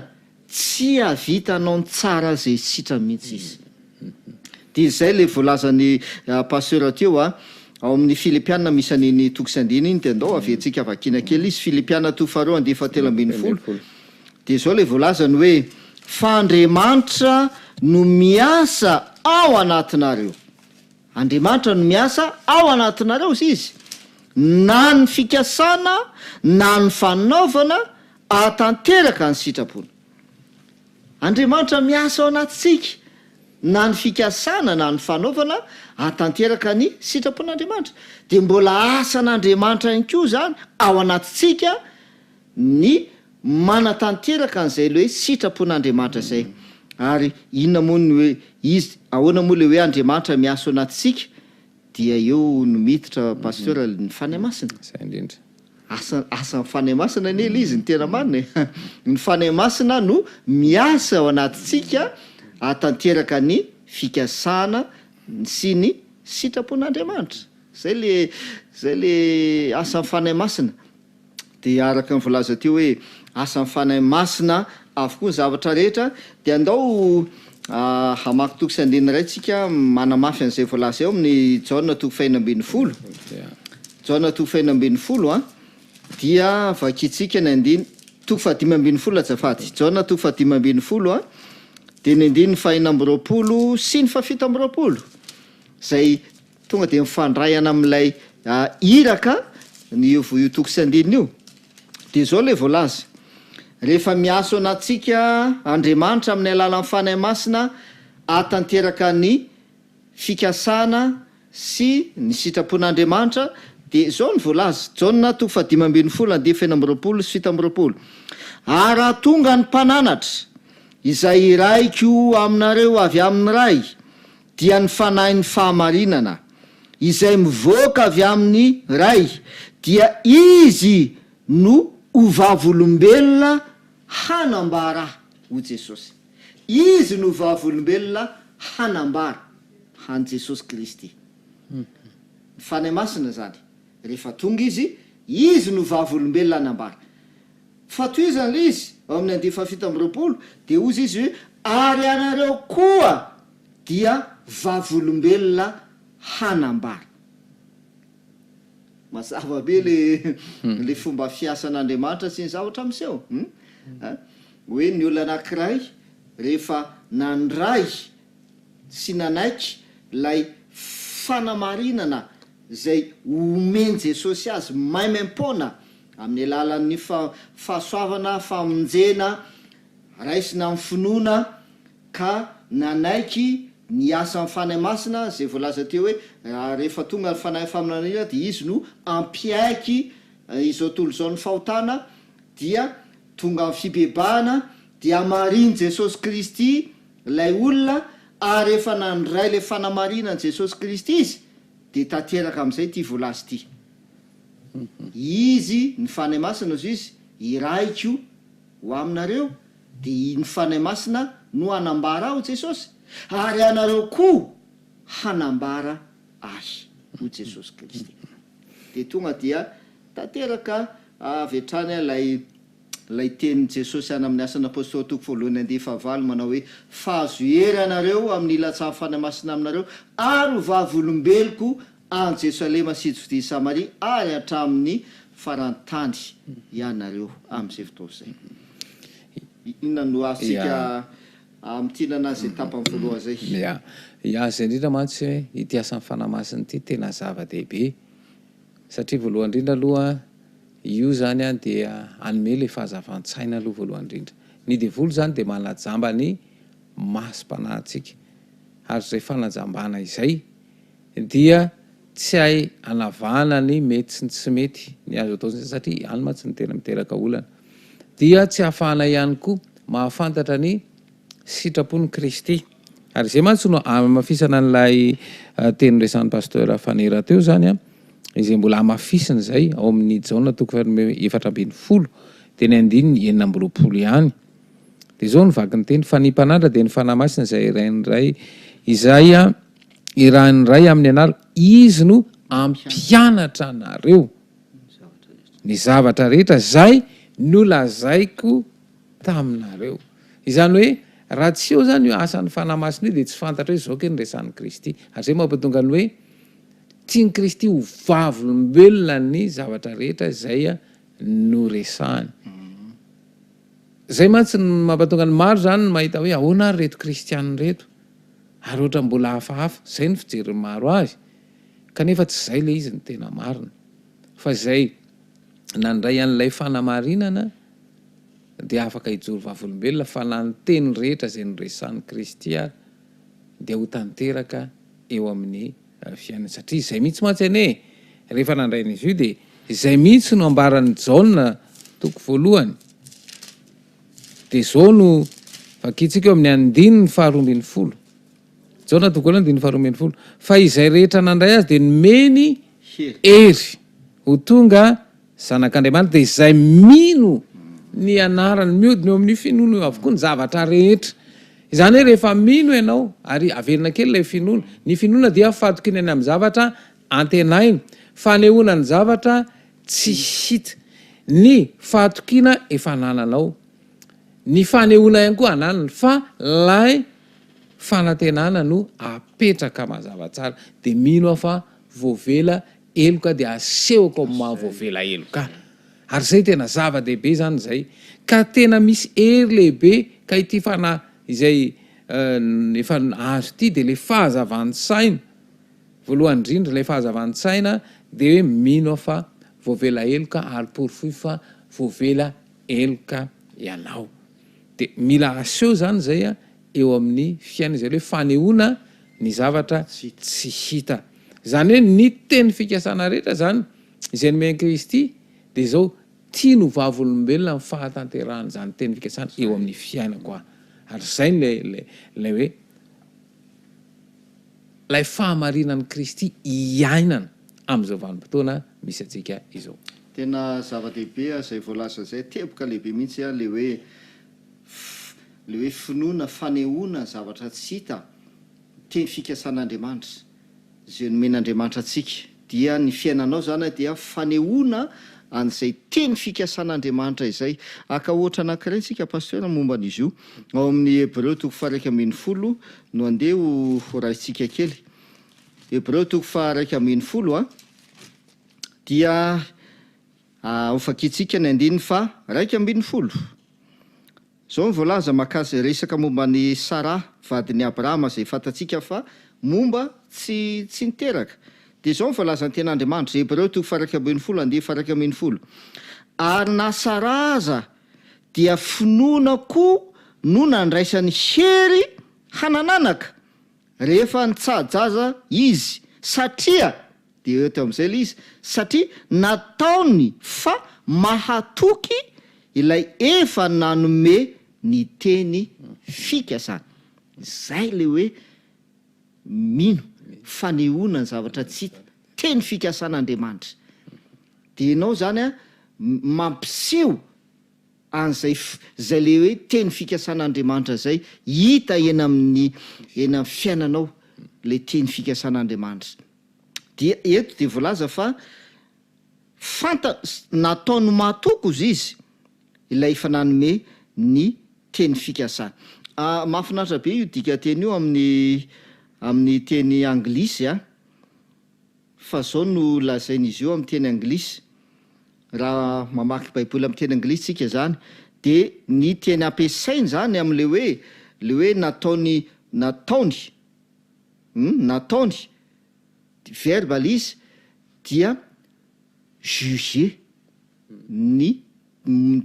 tsy havita anao ny tsara zay sitra mihitsy izy. De zay le voalazany pasteur teo ao amin'ny Filipiana misy an'iny tokosandina iny de andao aventsika avakina kely izy. Filipiana 2:7 de zao le voalazany hoe fa Andriamanitra no miasa ao anatinareo, Andriamanitra no miasa ao anatinareo izy, na ny fikasana na ny fanaovana atanteraka ny sitrapony. Andriamanitra miasa ao anatintsika, na ny fikasana na ny fanaovana atanteraka ny sitrapon'Andriamanitra. De mbola asan'Andriamanitra ihany koa zany ao anatintsika ny manatanteraka an'izay le hoe sitrapon'Andriamanitra zay. Ary inona moa ny hoe izy ahoana moa le hoe Andriamanitra miasa ao anatintsika? Dia eo no miditra pasteur ny fanahy masina. Asan'ny fanahy masina nely izy ny tena marina ny fanahy masina no miasa ao anatintsika atanteraka ny fikasana sy ny sitrapon'Andriamanitra. Zay le asan'ny fanahy masina. De araka ny volaza teo hoe asan'ny fanahy masina avokoa ny zavatra rehetra, de andao hamaky toko sandina iray tsika manamafy an'izay voalaza eo amin'ny Jona 2:20. Jona 2:20 dia vakitsika ny andiny 2:15 azafady. Jona 2:15 de ny andiny 4:20 sy ny 7:20 zay tonga de mifandrayana amin'ilay iraka ny io toko sandina io. De zao le voalaza rehefa miaso anatsika Andriamanitra amin'ny alalan'ny fanahy masina atanteraka ny fikasana sy ny sitrapon'Andriamanitra. De zao ny voalaza Jona 2:15 sy 7:20 raha tonga ny mpananatra izay iraiko aminareo avy amin'ny ray dia ny fanahy ny fahamarinana izay mivoaka avy amin'ny ray dia izy no uvavolombelona hanambara ho Jesosy. Izy no uvavolombelona hanambara han Jesosy Kristy. fanay masina zany rehefa tonga izy no vavolombelona anambara fa toy zany le izy ao amin'ny andefa fito am'roapolo de ozy izy hoe ary anareo koa dia vavolombelona hanambara mazava be le fomba fiasan'Andriamanitra sy ny zavatra am'seo hoe ny olona anankiray rehefa nandray sy nanaiky lay fanamarinana zay omeny Jesosy azy maimaimpona amin'ny alalan'ny fahasoavana famonjena raisina amin'ny finoana ka nanaiky ny asa amin'ny fanahy masina zay voalaza teo hoe rehefa tonga ny fanahy faminanina dia izy no ampiaiky izao tolo zao ny fahotana dia tonga amin'ny fibebahana dia amariny Jesosy Kristy lay olona ary rehefa nandray le fanamarinany Jesosy Kristy izy de tanteraka amin'izay ty voalazy ty izy ny fanahy masina zo izy iraiko ho aminareo de ny fanahy masina no hanambara aho Jesosy ary anareo koa hanambara ahy ho Jesosy Kristy de tonga dia tanteraka avetrany lay tenin Jesosy any amin'ny asan'ny apôstôly toko voalohany andefa valo manao hoe fahazo hery anareo amin'ny ilatsaha fanahy masina aminareo ary vavolombeloko any Jerosalema sy Samaria ary hatramin'ny farantany ianareo amin'izay fotoana zay inona no asika amtinana azy etapany voaloha zay zay indrindra mantsy hoe ity asan'ny fanahy masina ity tena zava-dehibe satria voalohany indrindra aloha io zany a dia anome le fahazavan-tsaina aloha voalohany indrindra ny devolo zany de manajamba ny masom-panahintsika ary zay fanajambana izay dia tsy hay anavana ny mety sy ny tsy mety ny azo atao satria any ma tsy ny tena miteraka olana dia tsy hafahana ihany koa mahafantatra ny sitrapony Kristy ary zay mantsy no amafisana n'lay teny resan'ny pasteur Fanera teo zany a izay mbola amafisina zay ao amin'ny Jona toko 7:20 de ny andininy 9:20 ihany de zao nivaky ny teny fa ny mpanandra de ny fanahy masina zay irainray izay a iran'iray amin'ny anaro izy no ampianatra anareo ny zavatra rehetra zay nolazaiko taminareo izany hoe raha tsy eo zany io asan'ny fanahy masina io de tsy fantatra hoe zao ke ny resan'ny Kristy ary zay mampatonga ny hoe tiany Kristy ho vavolombelona ny zavatra rehetra zay a no resahany zay mantsy mampatonga ny maro zany mahita hoe ahoana ary reto kristianina reto ary ohatra mbola hafahafa zay ny fijeriny maro azy kanefa tsy zay le izy ny tena marina fa zay nandray an'ilay fanamarinana de afaka hijoro vavolombelona fa na ny teny rehetra zay noresahan'ny Kristy ary de ho tanteraka eo amin'ny fiainana satria zay mihitsy mantsy ane rehefa nandrain'izy io de zay mihitsy no ambaran'ny Jona toko voalohany de zao no vakitsika eo amin'ny 9:12 Jona toko voalohany 9:12 fa izay rehetra nandray azy de nomeny hery ho tonga zanak'Andriamanitra de izay mino ny anarany miodina eo amin'ny finoana eo avokoa ny zavatra rehetra izany hoe rehefa mino ianao ary averina kely ilay finoana ny finoana dia fatokiny any amin'ny zavatra antenainy fanehoana ny zavatra tsy hita ny fatokiana efa nananao ny fanehoana ihany koa ananany fa lay fanantenana no apetraka mazava tsara de mino aho fa voavela eloka de asehoko amin'ny mahavoavela eloka ary zay tena zava-dehibe zany zay ka tena misy hery lehibe ka ity fana izay efa azo ity de le fahazavan-tsaina voalohany indrindra le fahazavan-tsaina de hoe mino aho fa voavela eloka ary porofoy fa voavela eloka ianao de mila aseho zany zay a eo amin'ny fiaina izay hoe fanehoana ny zavatra tsy hita zany hoe ny teny fikasana rehetra zany izay nomeny Kristy de zao tia no vavolombelona amin'ny fahatanterahana zany teny fikasana eo amin'ny fiaina koa ary zay lay hoe lay fahamarinan'ny Kristy iainana amin'izao vanim-potoana misy atsika izao tena zava-dehibe zay voalaza zay teboka lehibe mihitsy a le hoe finoana fanehoana zavatra tsy hita teny fikasan'Andriamanitra zay nomen'Andriamanitra atsika dia ny fiainanao zany dia fanehoana an'izay teny fikasan'Andriamanitra izay. Aka ohatra anankiray tsika pasteur momba an'izy io ao amin'ny Hébreu 1:10 no andeha ho raisitsika kely. Hébreu 1:10 dia hofakitsika ny 2:10 zao voalaza makazy resaka momba ny Sara vadin'ny Abrahama zay fantatsika fa momba tsy niteraka. De zao voalaza ny ten'Andriamanitra Hébreu 1:10 ary na Sara aza dia finoana koa no nandraisany hery hanananaka rehefa nitsajaza izy satria de eto am'izay le izy satria nataony fa mahatoky ilay efa nanome ny teny fikasana. Zay le hoe mino fanehoana ny zavatra tsy teny fikasan'Andriamanitra. De ianao zany a mampiseho an'izay zay le hoe teny fikasan'Andriamanitra zay hita eny amin'ny fiainanao le teny fikasan'Andriamanitra. Dia eto de voalaza fa nataony mahatoko izy ilay efa nanome ny teny fikasana. Mahafinaritra be io dika teny io amin'ny teny anglisy fa zao no lazain'izy io amin'ny teny anglisy. Raha mamaky baiboly amin'ny teny anglisy tsika zany de ny teny ampiasainy zany am'le hoe nataony verbal izy dia juger ny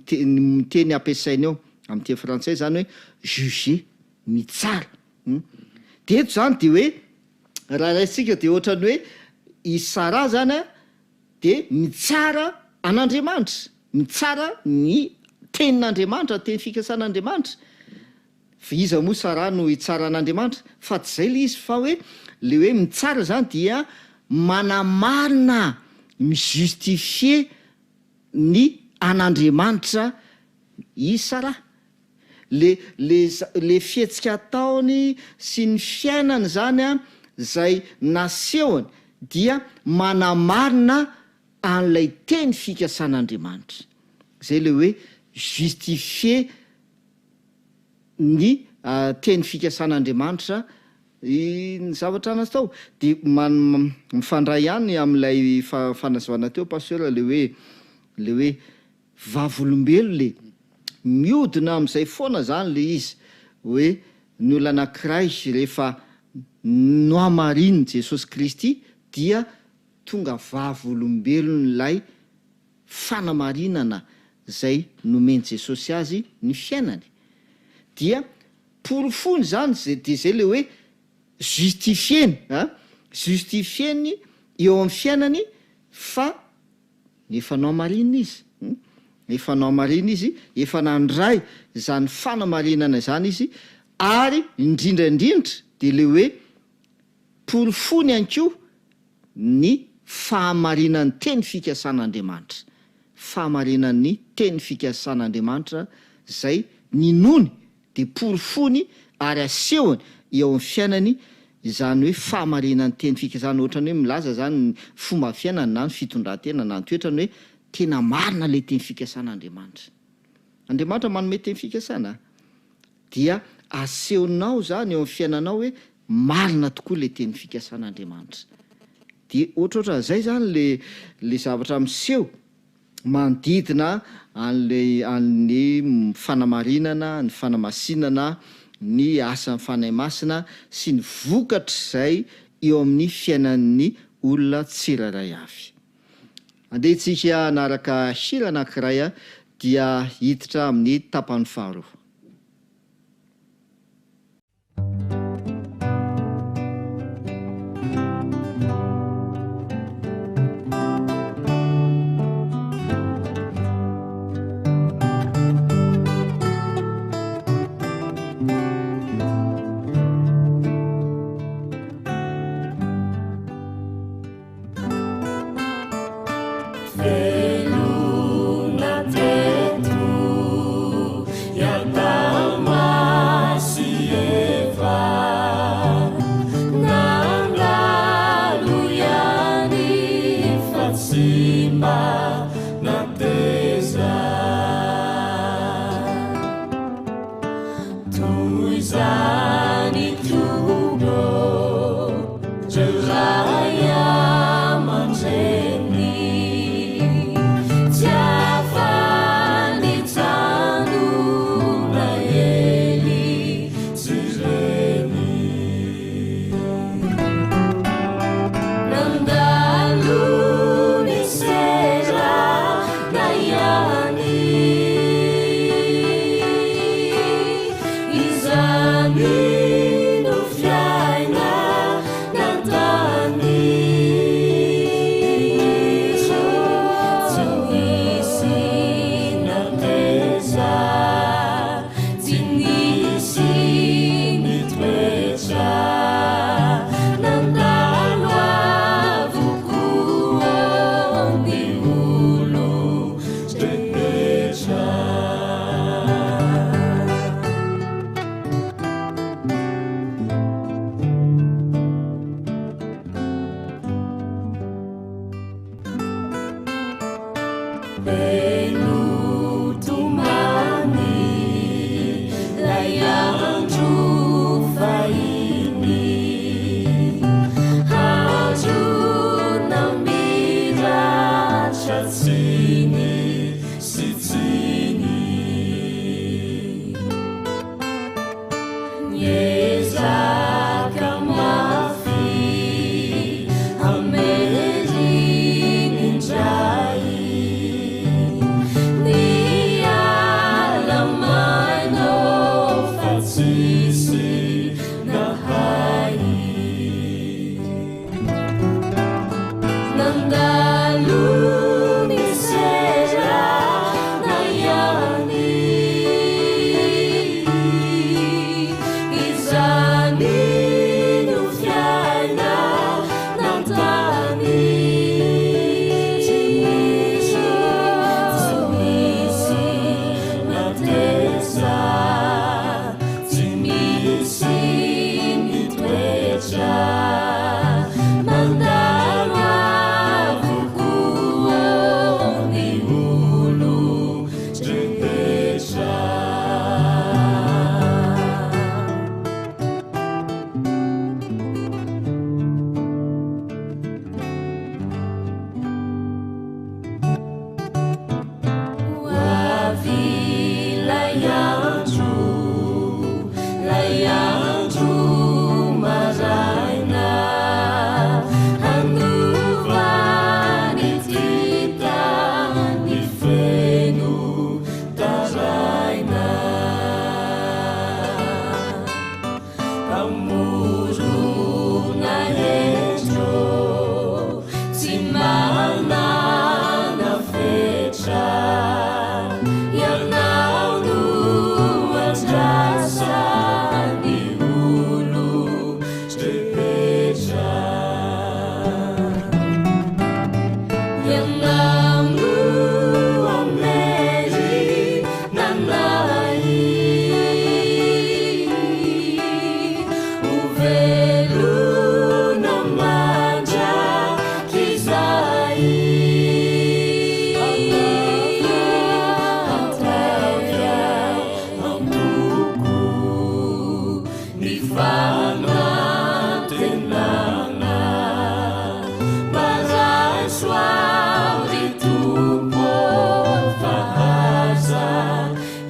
teny ampiasainy ao amin'ny teny frantsay zany hoe juger mitsara. De eto zany de hoe raha raisitsika de ohatrany hoe i Sara zany de mitsara an'Andriamanitra, mitsara ny tenin'Andriamanitra, teny fikasan'Andriamanitra. Iza moa Sara no itsara an'Andriamanitra fa tsy zay le izy fa hoe le hoe mitsara zany dia manamarina mijustifie ny an'Andriamanitra i Sara. Le fihetsika taony sy ny fiainany zany zay nasehony dia manamarina an'ilay teny fikasan'Andriamanitra. Zay le hoe justifie ny teny fikasan'Andriamanitra ny zavatra anazy tao. De mifandray ihany am'ilay fanazavana teo pasteur le hoe vavolombelo le miodina am'izay foana zany le izy hoe ny olona anankiray rehefa noamariny Jesosy Kristy dia tonga vavolombelon'ilay fanamarinana zay nomeny Jesosy azy ny fiainany. Dia porofony zany de zay le hoe justifieny eo amin'ny fiainany fa efa noamarina izy. Efa noamarina izy, efa nandray zany fanamarinana zany izy ary indrindrandrindra de le hoe porofony anko ny fahamarinan'ny teny fikasan'Andriamanitra. Fahamarinan'ny teny fikasan'Andriamanitra zay ninony de porofony ary asehony eo amin'ny fiainany izany hoe fahamarinan'ny teny fikasana. Ohatrany hoe milaza zany fomba fiainany na ny fitondran-tena na ny toetrany hoe tena marina le teny fikasan'Andriamanitra. Andriamanitra manome teny fikasana dia asehonao zany eo amin'ny fiainanao hoe marina tokoa le teny fikasan'Andriamanitra. De ohatrohatran'izay zany le zavatra miseho manodidina an'le fanamarinana, ny fanamasinana, ny asan'ny fanahy masina sy ny vokatra zay eo amin'ny fiainan'ny olona tsirairay avy. Andehantsika anaraka hira anankiray dia hiditra amin'ny tapany faharoa. Namlalu yani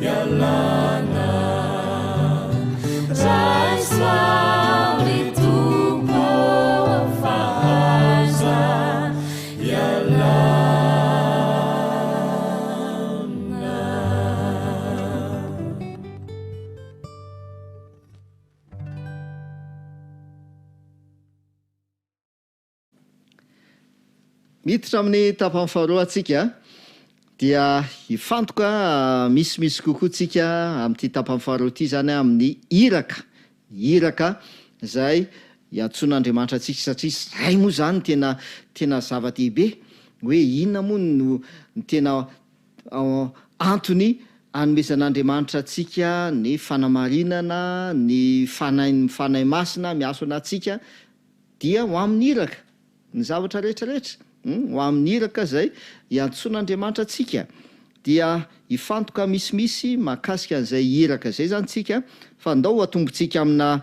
ialana ray soary tompo fahaza ialana. miditra amin'ny tapany faharoa atsika dia ifantoka misimisy kokoa tsika amin'ity tapany faharoa ty zany amin'ny iraka zay iantson'Andriamanitra atsika satria zay moa zany tena zava-dehibe hoe inona moa no tena antony anomezan'Andriamanitra atsika ny fanamarinana ny fanay masina miaso anatsika dia ho amin'ny iraka ny zavatra rehetrarehetra ho amin'ny iraka zay iantson'Andriamanitra atsika dia ifantoka misimisy mahakasika an'izay iraka zay zany tsika fa ndao atombotsika amina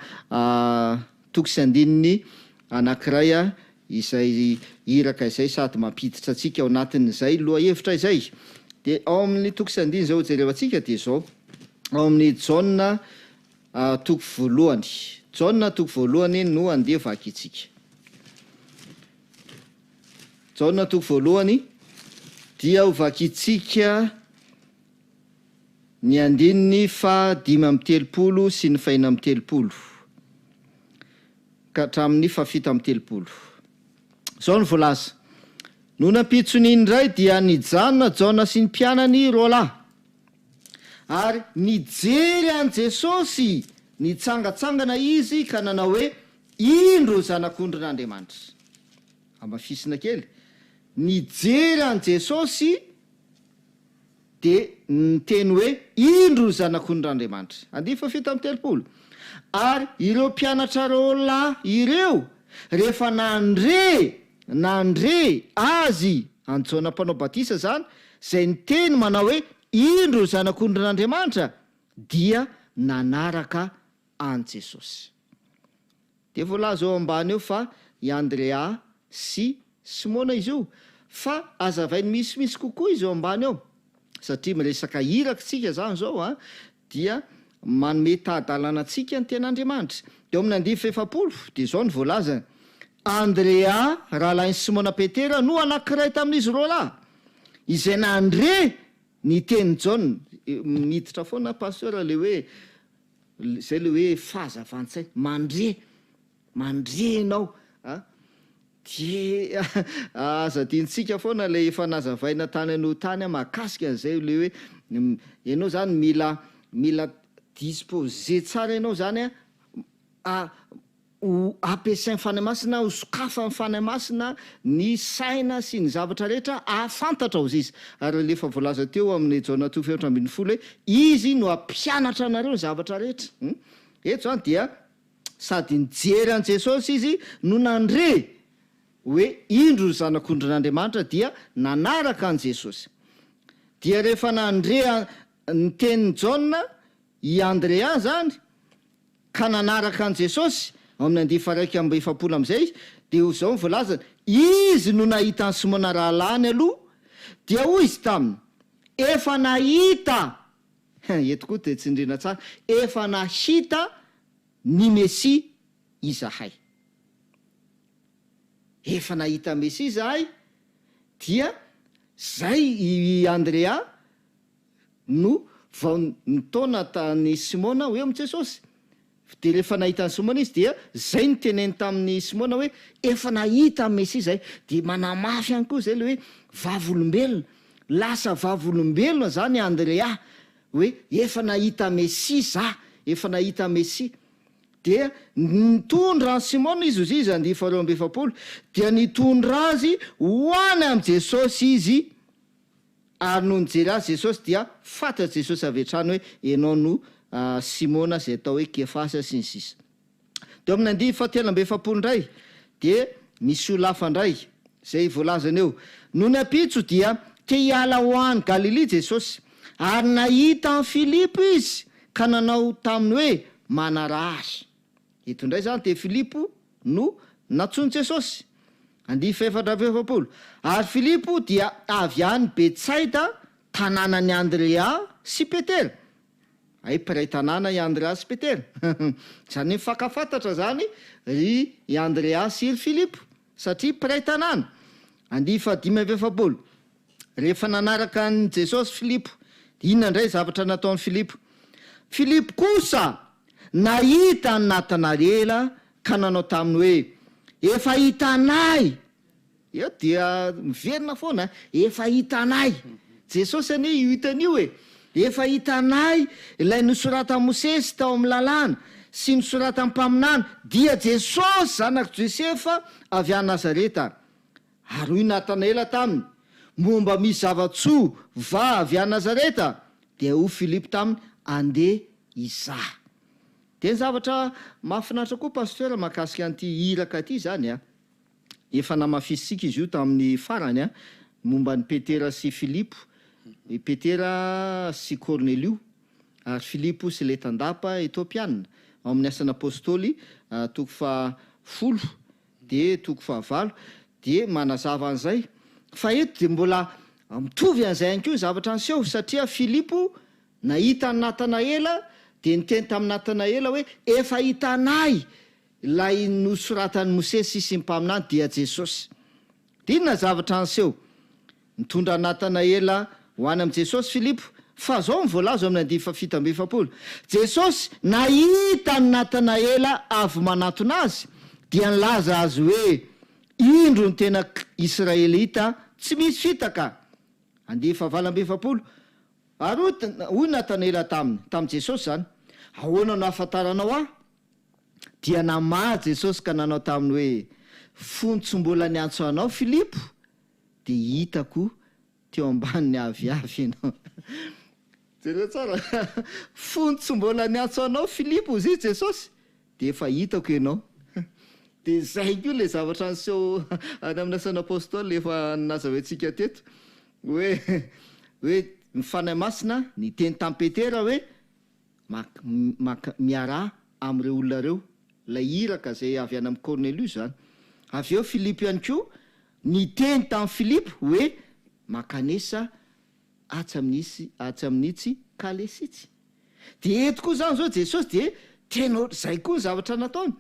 toko sy andininy anankiray izay iraka izay sady mampiditra atsika ao anatin'izay loha hevitra izay. De ao amin'ny toko sy andiny zao jerevantsika de zao ao amin'ny Jona toko voalohany. Jona toko voalohany no andeha vaky itsika. Jona toko voalohany dia ho vakitsika ny andininy 5:30 sy ny 4:30 ka hatramin'ny 7:30. Zao ny voalaza. No nampitsony indray dia nijanona Jona sy ny mpianany roa lahy ary nijery an Jesosy nitsangatsangana izy ka nanao hoe indro zanak'Ondrin'Andriamanitra. Amafisina kely. Nijery an Jesosy de niteny hoe indro zanak'Ondrin'Andriamanitra. 7:30. Ary ireo mpianatra roa lahy ireo rehefa nandre azy an Jona mpanao batisa zany zay niteny manao hoe indro zanak'Ondrin'Andriamanitra dia nanaraka an Jesosy. De voalaza ao ambany eo fa i Andrea sy Simona izy io fa azavainy misimisy kokoa izy ao ambany ao satria miresaka irakatsika zany zao dia manome tahadalana atsika ny ten'Andriamanitra. De ao amin'ny 7:30 de zao ny voalaza. Andrea rahalainy Simona Petera no anankiray tamin'izy roa lahy izay nandre ny teny Jona. Miditra foana pasteur le hoe zay le hoe fahazavan-tsaina mandre ianao de azadintsika foana le efa nazavaina tany ano tany mahakasika an'izay le hoe ianao zany mila disposer tsara ianao zany ho ampiasainy fanahy masina ho sokafa ny fanahy masina ny saina sy ny zavatra rehetra ahafantatra ao izy. Ary lefa voalaza teo amin'ny Jona 2:30 hoe izy no ampianatra anareo ny zavatra rehetra. Eto zany dia sady nijery an Jesosy izy no nandre hoe indro zanak'Ondrin'Andriamanitra dia nanaraka an Jesosy. Dia rehefa nandre ny tenin'ny Jona i Andrea zany ka nanaraka an Jesosy ao amin'ny 7:40 am'izay de zao ny voalaza. Izy no nahita ny Simona rahalany aloha dia hoy izy taminy efa nahita eto koa de tsindrina tsara efa nahita ny Mesia izahay. Efa nahita Mesia izahay dia zay i Andrea no vao nitaona tany Simona hoe amin'ny Jesosy. De rehefa nahita ny Simona izy dia zay ny teneny tamin'ny Simona hoe efa nahita Mesia zay. De manamafy ihany koa zay le hoe vavolombelona lasa vavolombelona zany Andrea hoe efa nahita Mesia za efa nahita Mesia. De nitondra ny Simona izy ozy izy 2:40 dia nitondra azy hoany am Jesosy izy ary no nijery azy Jesosy dia fatatr'i Jesosy avy hatrany hoe ianao no Simona zay atao hoe Kefasa sy ny sisa. De amin'ny 7:40 indray de misy olo hafa indray zay voalazana eo. No nampitso dia te hiala ho any Galilea Jesosy ary nahita an Filipo izy ka nanao taminy hoe manarary. Eto indray zany de Filipo no natsony Jesosy. 7:40 ary Filipo dia avy any Betsaida tanànan'i Andrea sy Petera. ay mpiray tanàna i Andreas Petera zany mifakafantatra zany i Andreas iry Filipo satria mpiray tanàna. Andifa 5 rehefa nanaraka an Jesosy Filipo, inona indray zavatra nataon'ny Filipo? Filipo kosa nahita ny Natanaela ka nanao taminy hoe efa hitanay. Eo dia miverina foana, efa hitanay. Jesosy any io hitan'io hoe efa hitanay ilay nosorata Mosesy tao amin'ny lalàna sy nosorata amin'ny mpaminana dia Jesosy zanak'i Josefa avy a Nazareta. Ary hoy Natanaela taminy, momba misy zavatsoa va avy a Nazareta? Dia ho Filipo taminy, andeha izaha. De ny zavatra mahafinaritra koa pasteur mahakasika an'ity iraka ty zany efa namafisitsika izy io tamin'ny farany momba ny Petera sy Filipo, i Petera sy Cornelio ary Filipo sy letandapa Etopianina ao amin'ny asana apôstôly toko 10 de toko 9 de manazava an'izay fa eto de mbola mitovy an'izay ihany koa zavatra anseho satria Filipo nahita ny Natanaela de niteny tamin'ny Natanaela hoe efa hitanay lay nosoratany Mosesy sy mpaminany dia Jesosy. De inona zavatra anseho? Nitondra Natanaela ho any amin'i Jesosy Filipo fa zao mivolazo amin'ny 7:7. Jesosy nahita ny Natanaela avy manatona azy dia nilaza azy hoe indro ny tena Israelita tsy misy fitaka. 7:7. Ary hoy Natanaela tamin'ny Jesosy zany, ahoana no ahafantaranao aho? Dia namaha Jesosy ka nanao taminy hoe fontsy mbola niantso anao Filipo de hitako teo ambanin'ny aviavy ianao. Jereo tsara. Fontsy mbola niantso anao Filipo izy Jesosy de efa hitako ianao. De zay koa le zavatra anseho any amin'ny asana apôstôly efa nazavaintsika teto hoe mifanahy masina niteny tamin'ny Petera hoe miarà am'ireo olona reo lay iraka zay avy any amin'ny Cornelius zany. Avy eo Filipo ihany koa niteny tamin'ny Filipo hoe makanesa atsy amin'itsy kalesitsy. De eto koa zany zao Jesosy de tena zay koa ny zavatra nataony.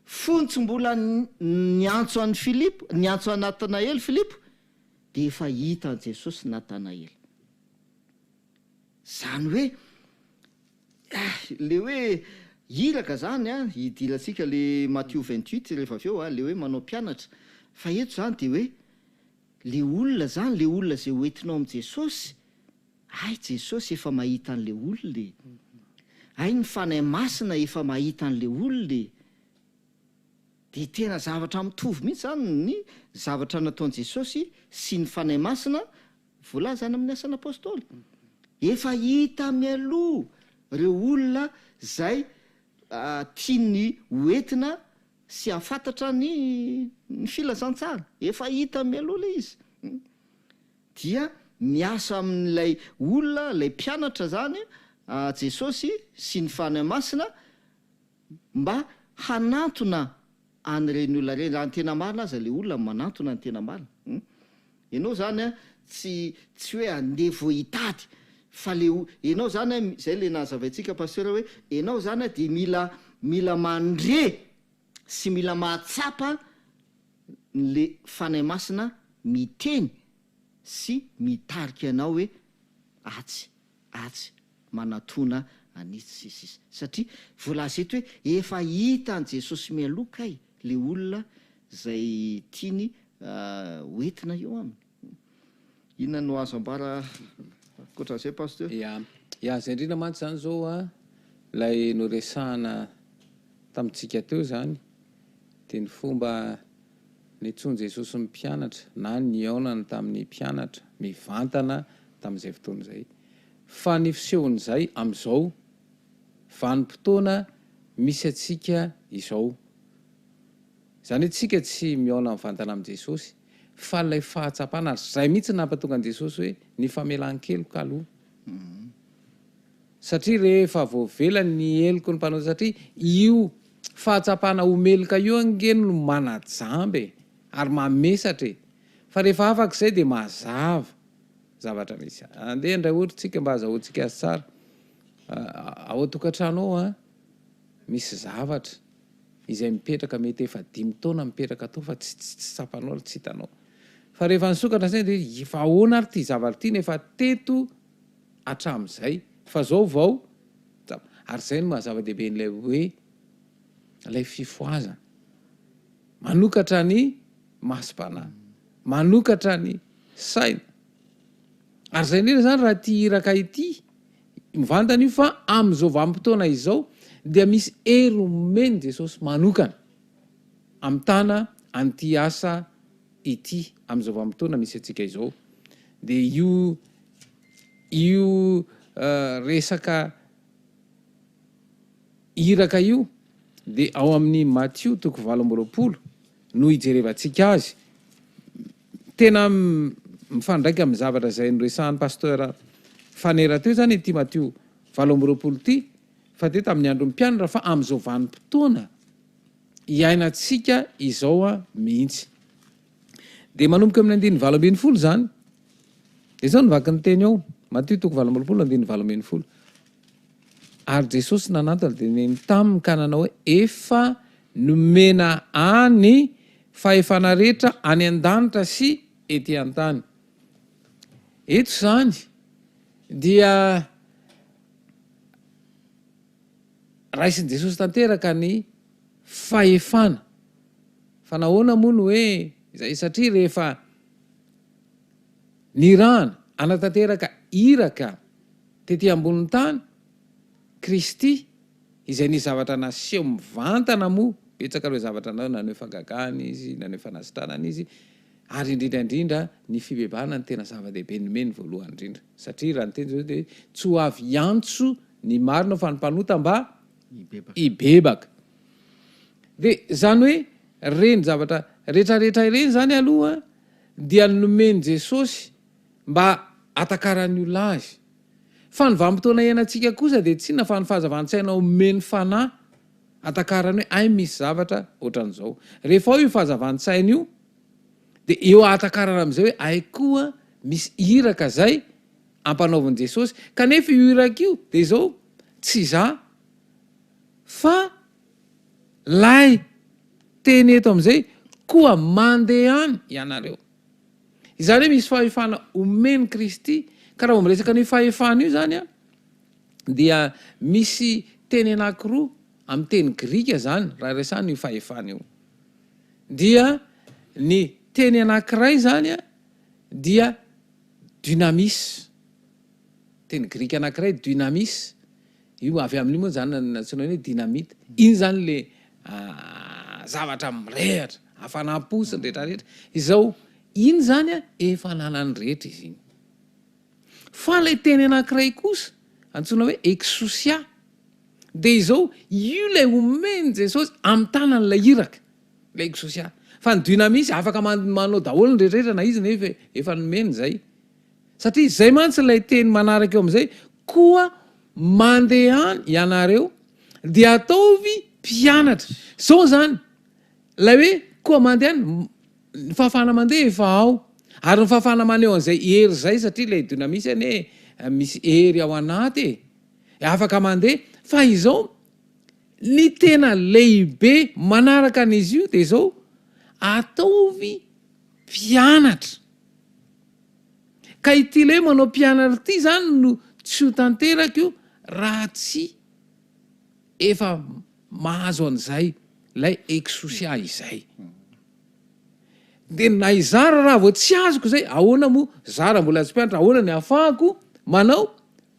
Fontsy mbola niantso an'ny Filipo, niantso an'ny Natanaela Filipo de efa hita an Jesosy Natanaela. Zany hoe le hoe iraka zany hidirantsika le Matthieu 28 rehefa avy eo le hoe manao mpianatra. Fa eto zany de hoe le olona zany, le olona zay hoentinao am' Jesosy, ay Jesosy efa mahita an'le olona. Ay ny fanahy masina efa mahita an'le olona. De tena zavatra mitovy mihitsy zany ny zavatra nataon'i Jesosy sy ny fanahy masina voalaza any amin'ny asana apôstôly. Efa hita mialoha reo olona zay tiany hoentina sy afantatra ny filazantsara. Efa hita mialoha le izy. Dia miasa amin'ilay olona, lay mpianatra zany Jesosy sy ny fanahy masina mba hanantona an'ireny olona reny. Raha ny tena marina aza le olona manantona ny tena marina. Ianao zany tsy hoe andeha vo hitady fa le ianao zany zay le nazavaintsika pasteur hoe ianao zany de mila mandre sy mila mahatsapa le fanahy masina miteny sy mitarika anao hoe atsy manatona anitsy sisy. Satria voalaza eto hoe efa hita an Jesosy mialoha kay le olona zay tiany hoentina eo aminy. Inona no azo ambara koatran'izay pasteur? Ya zay indrindra mantsy zany zao lay noresahana tamintsika teo zany de ny fomba nitsony Jesosy mpianatra na nionany tamin'ny mpianatra mivantana tamin'izay fotoana zay. Fa ny fisehon'izay am'izao vanim-potoana misy atsika izao. Zany hoe tsika tsy miaona mivantana amin'i Jesosy fa lay fahatsapana zay mihitsy nampatonga an Jesosy hoe ny famelan-keloka aloha. Satria rehefa voavela ny eloko ny mpanao satria io fahatsapana omeloka io angeny no manajambe ary mamesatra. Fa rehefa afaka izay de mazava zavatra misy. Andeha indray ohatra tsika mba azahoantsika azy tsara. ao atokantrano ao misy zavatra izay mipetraka mety efa 5 taona mipetraka atao fa tsy tsapanao tsy hitanao fa rehefa nisokatra zay de fa ahoana ary ty zavatra ty nefa teto atram'izay fa zao vao ary zay no mahazava-dehibe n'lay hoe lay fifoazana manokatra ny masim-panahy manokatra ny saina ary zay indrindra zany raha ty iraka ity mivantana io fa am'izao vanim-potoana izao dia misy hery omeny Jesosy manokana amin'ny tana an'ity asa ity am'izao vanim-potoana misy atsika izao de io resaka iraka io de ao amin'ny Matthieu 7:20 no ijerevantsika azy tena mifandraika amin'ny zavatra zay noresahan'ny pasteur fanera teo zany ity Matthieu 7:20 ty fa te tamin'ny andro mpianatra fa am'izao vanim-potoana iainantsika izao mihitsy de manomboka amin'ny 9:20 zany de zao nivaky ny teny ao Matthieu 7:20 ary Jesosy nanantona de neny taminy ka nanao hoe efa nomena any fahefana rehetra any an-danitra sy ety an-tany eto zany dia raisin'i Jesosy tanteraka ny fahefana fa nahoana moa no hoe izay satria rehefa nirahana anatanteraka iraka tety ambonin'ny tany Kristy izay ny zavatra naseho mivantana moa betsaka reo zavatra nao na ny fangagana izy na ny fanasitranana izy ary indrindraindrindra ny fibebana ny tena zava-dehibe nomeny voalohany indrindra satria raha ny teny zao de tsy ho avy antso ny marina fa ny mpanota mba ibebaka de zany hoe reny zavatra rehetrarehetra ireny zany aloha dia nomeny Jesosy mba atakarany olona azy fa ny vanim-potoana iainantsika kosa de tsy na fa ny fahazavantsaina omeny fanahy atakarany hoe ay misy zavatra ohatran'izao rehefa ao io fahazavantsaina io de eo atakarana am'izay hoe ay koa misy iraka zay ampanaovan'i Jesosy kanefa io iraka io de zao tsy za fa lay teny eto am'izay koa mandeha any ianareo izany hoe misy fahefana omeny Kristy ka raha miresaka ny fahefana io zany dia misy teny anankiroa amin'ny teny grika zany raha resany io fahefana io dia ny teny anankiray zany dia dynamis teny grika anankiray dynamis io avy amin'io moa zany natsinainy hoe dynamite iny zany le zavatra mirehatra hafanam-posiny rehetrarehetra izao iny zany efa nanany rehetra izy iny fa lay teny anankiray kosa antsona hoe exousia de izao io lay omeny Jesosy amin'ny tanan'lay iraka lay exousia fa ny dynamisy afaka manao daholo ny rehetrarehetra na izy nefa efa nomeny zay satria zay mantsy lay teny manaraka eo am'izay koa mandeha any ianareo de ataovy mpianatra zao zany lay hoe koa mandeha any ny fahafana mandeha efa ao ary ny fahafana maneho an'izay hery zay satria lay dynamisy any hoe misy hery ao anaty afaka mandeha fa izao ny tena lehibe manaraka an'izy io de zao ataovy mpianatra ka ity le manao mpianatra ity zany no tsy ho tanteraka io raha tsy efa mahazo an'izay lay exousia izay de na izara raha vao tsy azoko zay ahoana moa zara mbola tsy mpianatra ahoana ny afahako manao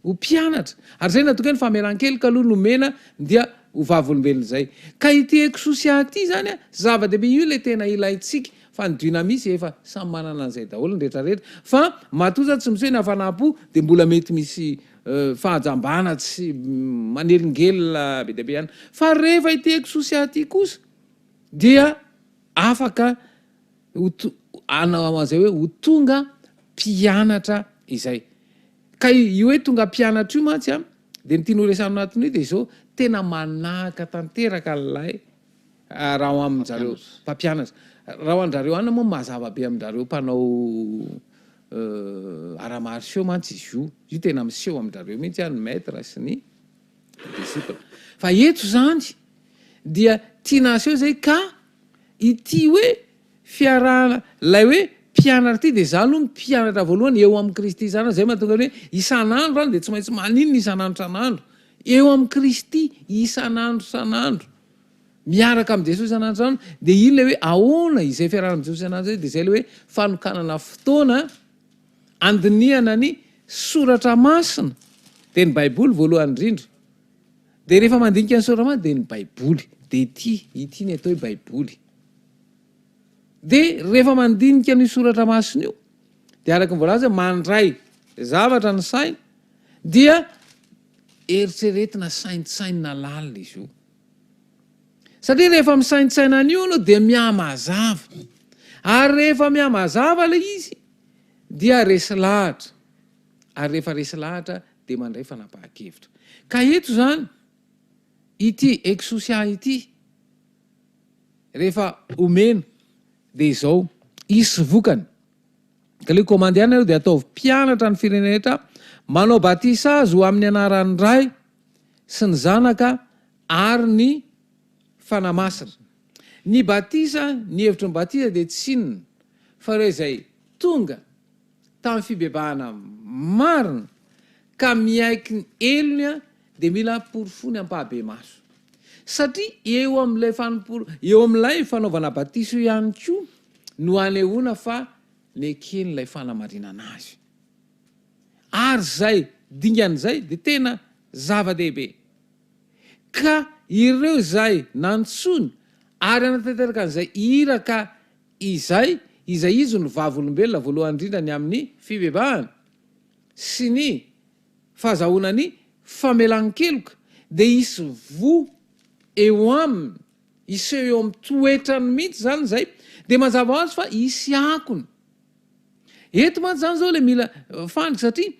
ho mpianatra ary zay natoka ny famelan-kelika aloha nomena dia ho vavolombelona zay ka ity exousia ty zany zava-dehibe io le tena ilaitsika fa ny dynamisy efa samy manana an'izay daholo ny rehetrarehetra fa matoza tsy misy hoe ny hafanam-po de mbola mety misy fahajambana tsy manelingelona be dehibe ihany fa rehefa ity exousia ty kosa dia afaka anao an'izay hoe ho tonga mpianatra izay ka io hoe tonga mpianatra io mantsy de ny tiano resano anatiny io de zao tena manahaka tanteraka n'lay raha ho amin'jareo mpampianatra raha ho an'jareo any moa mazava be amin'jareo mpanao aramarseau mantsy izy io tena miseho amin'jareo mihitsy any maître sy ny disciple fa eto zany dia tianaseho zay ka ity hoe fiarahana lay hoe mpianatra ty de za aloha mpianatra voalohany eo amin'ny Kristy zany zay mahatonga hoe isan'andro any de tsy maintsy maninona isan'andro san'andro eo amin'ny Kristy isan'andro san'andro miaraka am' Jesosy isan'andro san'andro de iny le hoe ahoana izay fiarahana am' Jesosy isan'andro zay de zay le hoe fanokanana fotoana andiniana ny soratra masina de ny baiboly voalohany indrindra de rehefa mandinika ny soratra masina de ny baiboly de ity ny atao hoe baiboly de rehefa mandinika ny soratra masina io de araka ny voalaza mandray zavatra ny saina dia eritreretina saintsaina lalina izy io satria rehefa misaintsaina an'io anao de mihamazava ary rehefa mihamazava le izy dia resy lahatra ary rehefa resy lahatra de mandray fanapahan-kevitra ka eto zany ity exosia ity rehefa omena de izao isy vokany ka le komandy ihany de ataovy mpianatra ny fireneneta manao batisa azy ho amin'ny anaran'ny ray sy ny zanaka ary ny fanamasina ny batisa ny hevitry ny batisa de tsinona fa reo zay tonga tamin'ny fibebahana marina ka miaiky ny elony de mila porofony ampahabe maso satria eo am'ilay fanaovana batiso ihany koa no anehoana fa nekeny lay fanamarinana azy ary zay dingan'zay de tena zava-dehibe ka ireo zay nantsony ary anatanteraka an'izay iraka izay izy no vavolombelona voalohany indrindra ny amin'ny fibebahana sy ny fahazahoana ny famelan-keloka de isy vo eo aminy iseho eo amin'ny toetrany mihitsy zany zay de mazava ho azy fa isy akony eto mantsy zany zao le mila fandriky satria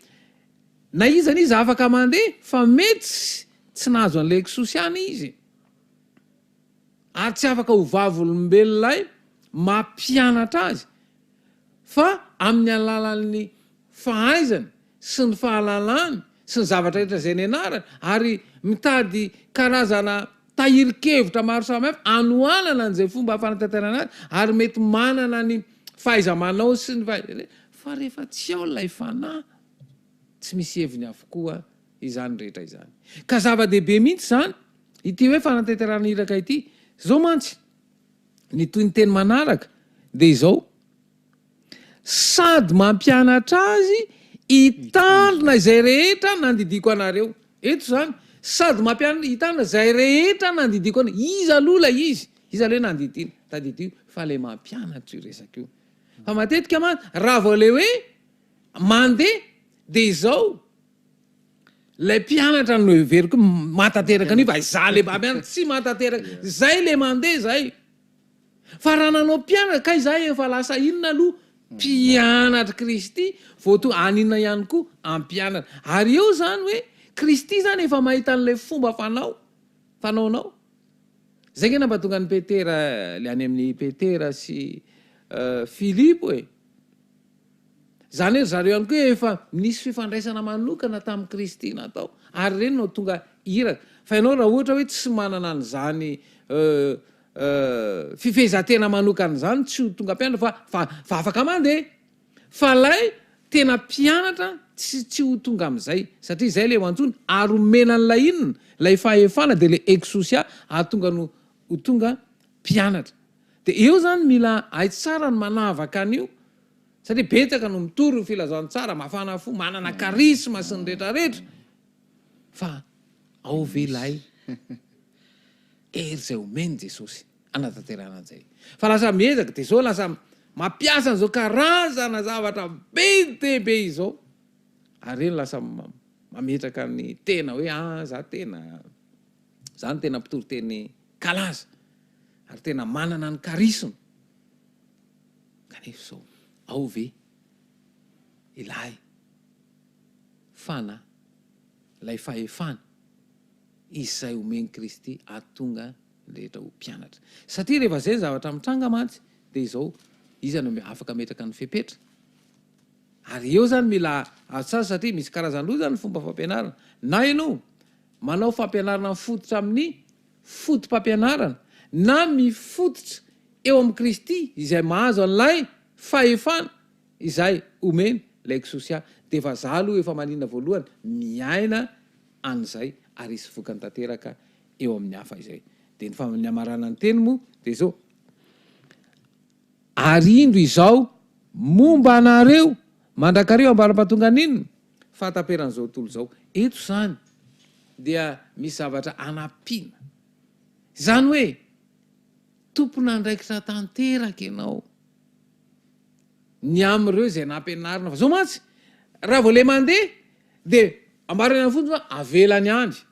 na izany izy afaka mandeha fa mety tsy nahazo an'le ekososiany izy ary tsy afaka ho vavolombelonay mampianatra azy fa amin'ny alalan'ny fahaizany sy ny fahalalany sy ny zavatra rehetra zay ny anarany ary mitady karazana tahirikevitra maro samihafa anoalana an'izay fomba fanatanterana azy ary mety manana ny fahaiza-manao sy ny fa rehefa tsy ao lay fanahy tsy misy heviny avokoa izany rehetra izany ka zava-dehibe mihitsy zany ity hoe fanatanterana iraka ity zao mantsy ny toy ny teny manaraka de izao sady mampianatra azy hitandrina izay rehetra nandidiko anareo eto zany sady hitandrina zay rehetra nandidiko ana izy aloha lay izy aloha nandidina tadidio fa le mampianatra io resaka io fa matetika ma raha vao le hoe mandeha de izao lay mpianatra no everiko matateraka anio fa za le mampianatra tsy matateraka zay le mandeha zay fa raha nanao mpianatra ka izay efa lasa inona aloha mpianatra Kristy voato aninona ihany koa ampianatra ary eo zany hoe Kristy zany efa mahita an'lay fomba fanaonao zay ke nampatonga ny Petera le any amin'ny Petera sy Filipo zany hoe zareo ihany koa efa nisy fifandraisana manokana tamin'ny Kristy natao ary reny no tonga iraka fa ianao raha ohatra hoe tsy manana an'izany fifehezantena manokana zany tsy ho tonga mpianatra fa afaka mandeha fa lay tena mpianatra tsy ho tonga am'izay satria zay le hoantsony ary omena n'lay inona lay fahefana de le eksosia ahatonga no ho tonga mpianatra de eo zany mila hay tsara ny manavaka an'io satria betsaka no mitory ny filazany tsara mafana fo manana karisma sy ny rehetrarehetra fa ao ve lay ery zay omeny Jesosy anatanterana an'izay fa lasa miezaka de zao lasa mampiasa an'izao karazana zavatra be dehibe izao ary reny lasa mametraka ny tena hoe za zany tena mpitory teny kalaza ary tena manana ny karisma kanefa zao ao ve ilay fana lay fahefana izay omeny Kristy atonga rehetra ho mpianatra satria rehefa zay zavatra mitranga mantsy de izao izany afaka metraka ny fepetra ary eo zany mila atsasa satria misy karazany loa zany fomba fampianarana na ianao manao fampianarana mifototra amin'ny fotom-pampianarana na mifototra eo amin'ny Kristy izay mahazo an'lay fahefana izay omeny laiko sosialy de efa zalo efa manina voalohany miaina an'izay ary isy vokany tanteraka eo amin'ny hafa izay de ny amarana ny teny moa de zao arindo izao momba anareo mandrakareo ambara-patonga ninona fataperan'izao tontolo zao eto zany dia misy zavatra anampiana zany hoe tompona andraikitra tanteraka ianao ny am'ireo zay nampianarina fa zao matsy raha vao le mandeha de ambarana fotsiny fa avelany andry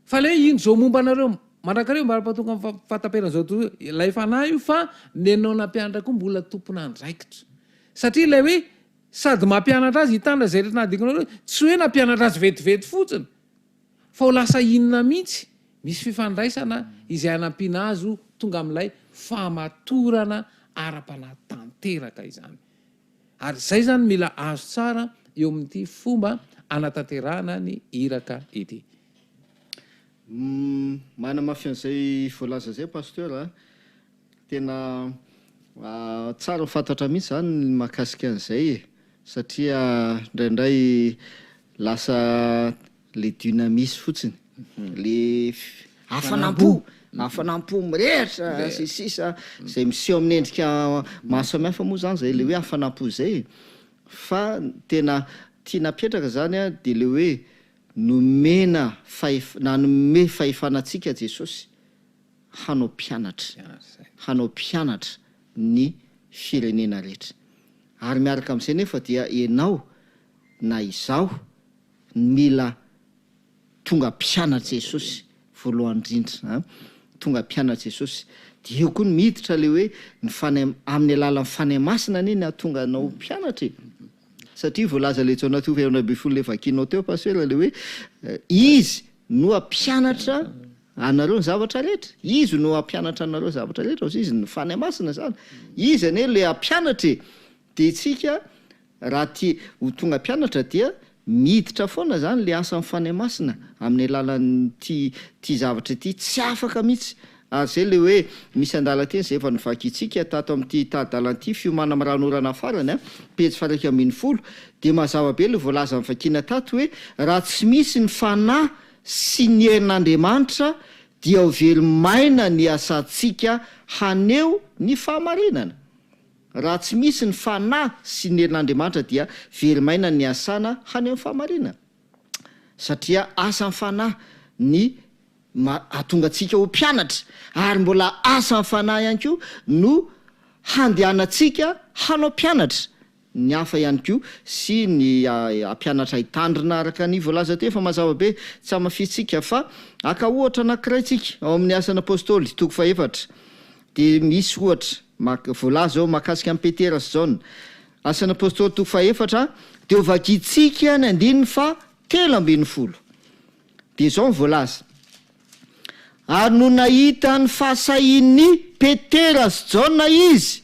fa le ino zao momba anareo mandrakareo ambara-patonga fataperan'izao tontolo lay fanahy io fa nenao nampianatra koa mbola tompona andraikitra satria lay hoe sady mampianatra azy hitandra zay rehetra nadikonao tsy hoe nampianatra azy vetivety fotsiny fa ho lasa inona mihitsy misy fifandraisana izay anampiana azo tonga amin'ilay famatorana ara-panatanteraka izany ary zay zany mila azo tsara eo amin'ity fomba anatanterana ny iraka ity mana mafian'izay voalaza zay pasteur tena tsara fantatra mihitsy zany mahakasika an'izay satria indraindray lasa le dynamisme fotsiny le hafanampo mirehatra sisa zay miseho amin'ny endrika mahasamihafa moa zany zay le hoe hafanampo zay fa tena tia napetraka zany de le hoe nomena nanome fahefanantsika Jesosy hanao mpianatra ny firenena rehetra ary miaraka amin'izay nefa dia enao na izao mila tonga mpianatra Jesosy voalohany indrindra tonga mpianatra Jesosy de eo koa ny miditra le hoe amin'ny alalan'ny fanay masina neny atonga anao mpianatra satria voalaza le Jona toverana befolo le vakinao teo pasteur le hoe izy no ampianatra anareo ny zavatra rehetra izy no ampianatra anareo zavatra rehetra izy ny fanay masina zany izy ane le ampianatra de tsika raha ty ho tonga mpianatra dia miditra foana zany le asa fanay masina amin'ny alalan'ny ty zavatra ty tsy afaka mihitsy ary zay le hoe misy andala teny zay efa nivakitsika tato amin'ity tadalanty fiomana amin'ny ranorana farany pejy 110 de mazava be le voalaza amin'ny vakina tato hoe raha tsy misy ny fanahy sy ny herin'Andriamanitra dia ho velomaina ny asantsika haneo ny fahamarinana raha tsy misy ny fanahy sy ny herin'Andriamanitra dia velomaina ny asana haneo ny fahamarinana satria asa ny fanahy ny atonga atsika ho mpianatra ary mbola asa ny fanahy ihany koa no handehanantsika hanao mpianatra ny hafa ihany koa sy ny ampianatra hitandrina araka ny voalaza teo fa mazava be tsy amafitsika fa aka ohatra anankiray tsika ao amin'ny asan'ny apôstôly toko 4 de misy ohatra voalaza ao mahakasika amin'ny Petera sy Jona asan'ny apôstôly toko 4 de ovakitsika ny 13 de zao ny voalaza ary no nahita ny fahasahin'ny Petera sy Jona izy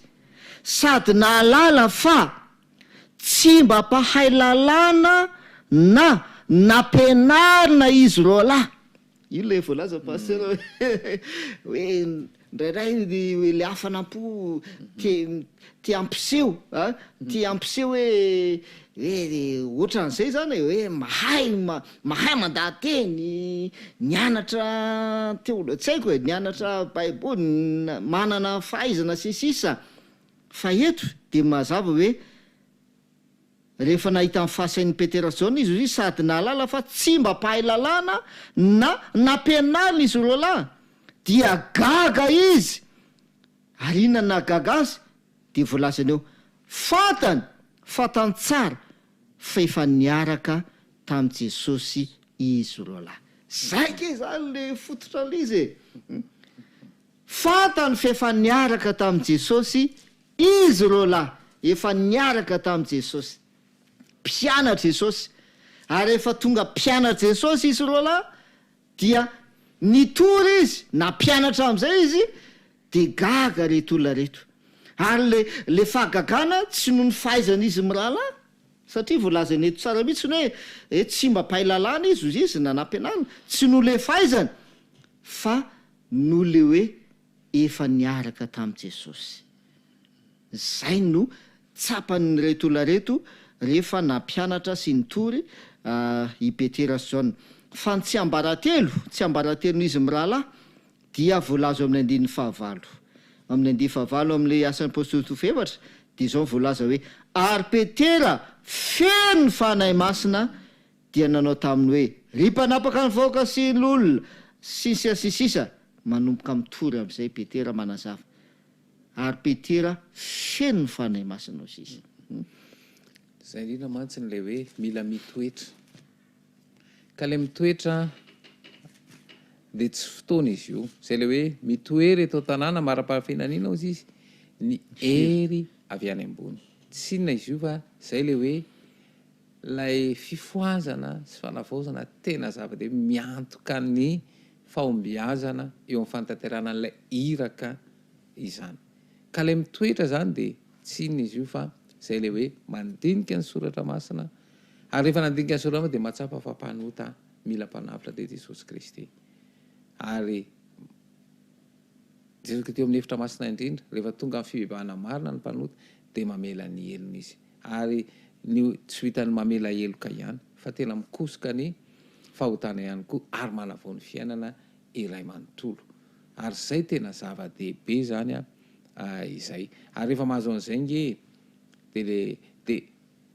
sady nahalala fa tsy mba mpahay lalàna na nampianarina izy roa lahy io le voalaza pasteur hoe ndraindray le hafanampo ty ampiseho hoe ohatran'izay zany hoe mahay mandateny nianatra tsy haiko hoe nianatra baiboly manana fahaizana sisa fa eto de mazava hoe rehefa nahita amin'ny fahasain'ny Petera sy Jona izy sady nahalala fa tsy mba mpahay lalàna na nampianarina izy roa lahy dia gaga izy ary inona nagaga azy de voalazany eo fantany tsara fa efa niaraka tamin'i Jesosy izy roa lahy zay ke zany le fototra an'izy fantany fa efa niaraka tamin'i Jesosy izy roa lahy efa niaraka tamin'i Jesosy mpianatra Jesosy ary efa tonga mpianatra Jesosy izy roa lahy dia nitory izy na mpianatra amin'izay izy de gaga reto olona reto ary le fahagagana tsy noho ny fahaizana izy mirahalahy satria voalaza ny eto tsara mihitsy ny hoe tsy mba mpailalàna izy izy nanampianana tsy no le faizana fa no le hoe efa niaraka tamin'i Jesosy. Zay no tsapany reto olona reto rehefa nampianatra sy nitory i Petera sy Jona. Fa ny tsy ambaratelo no izy mirahalahy dia voalaza amin'ny andininy fahavalo. Amin'ny andininy fahavalo amin'le asan'ny apôstôly tofevatra dia zao voalaza hoe ary Petera feno ny fanahy masina dia nanao taminy hoe ry mpanapaka ny vahoaka sy l'olona sisa manomboka mitory amin'izay Petera manazava. Ary Petera feno ny fanahy masina ao sisa. Zay indrindra mantsy n'lay hoe mila mitoetra. Ka le mitoetra dia tsy fotoana izy io. Zay le hoe mitoery eto tanàna mara-pahafinaniana izy ny hery avy any ambony. Tsy inona izy io fa zay le hoe lay fifoazana sy fanavaozana tena zava-dehibe miantoka ny fahombiazana eo amin'ny fantanterana an'ilay iraka izany. Ka le mitoetra zany dia tsy inona izy io fa zay le hoe mandinika ny soratra masina ary rehefa nandinika ny soratra masina dia matsapa fa mpanota mila mpanafitra dia Jesosy Kristy. Ary Jesosy Kristy eo amin'ny hevitra masina indrindra rehefa tonga amin'ny fibebahana marina ny mpanota dia mamela ny elony izy. Ary ny tsy vitany mamela eloka ihany fa tena mikosoka ny fahotana ihany koa ary manavao ny fiainana iray manontolo. Ary zay tena zava-dehibe zany izay. Ary rehefa mahazo an'izay nge dia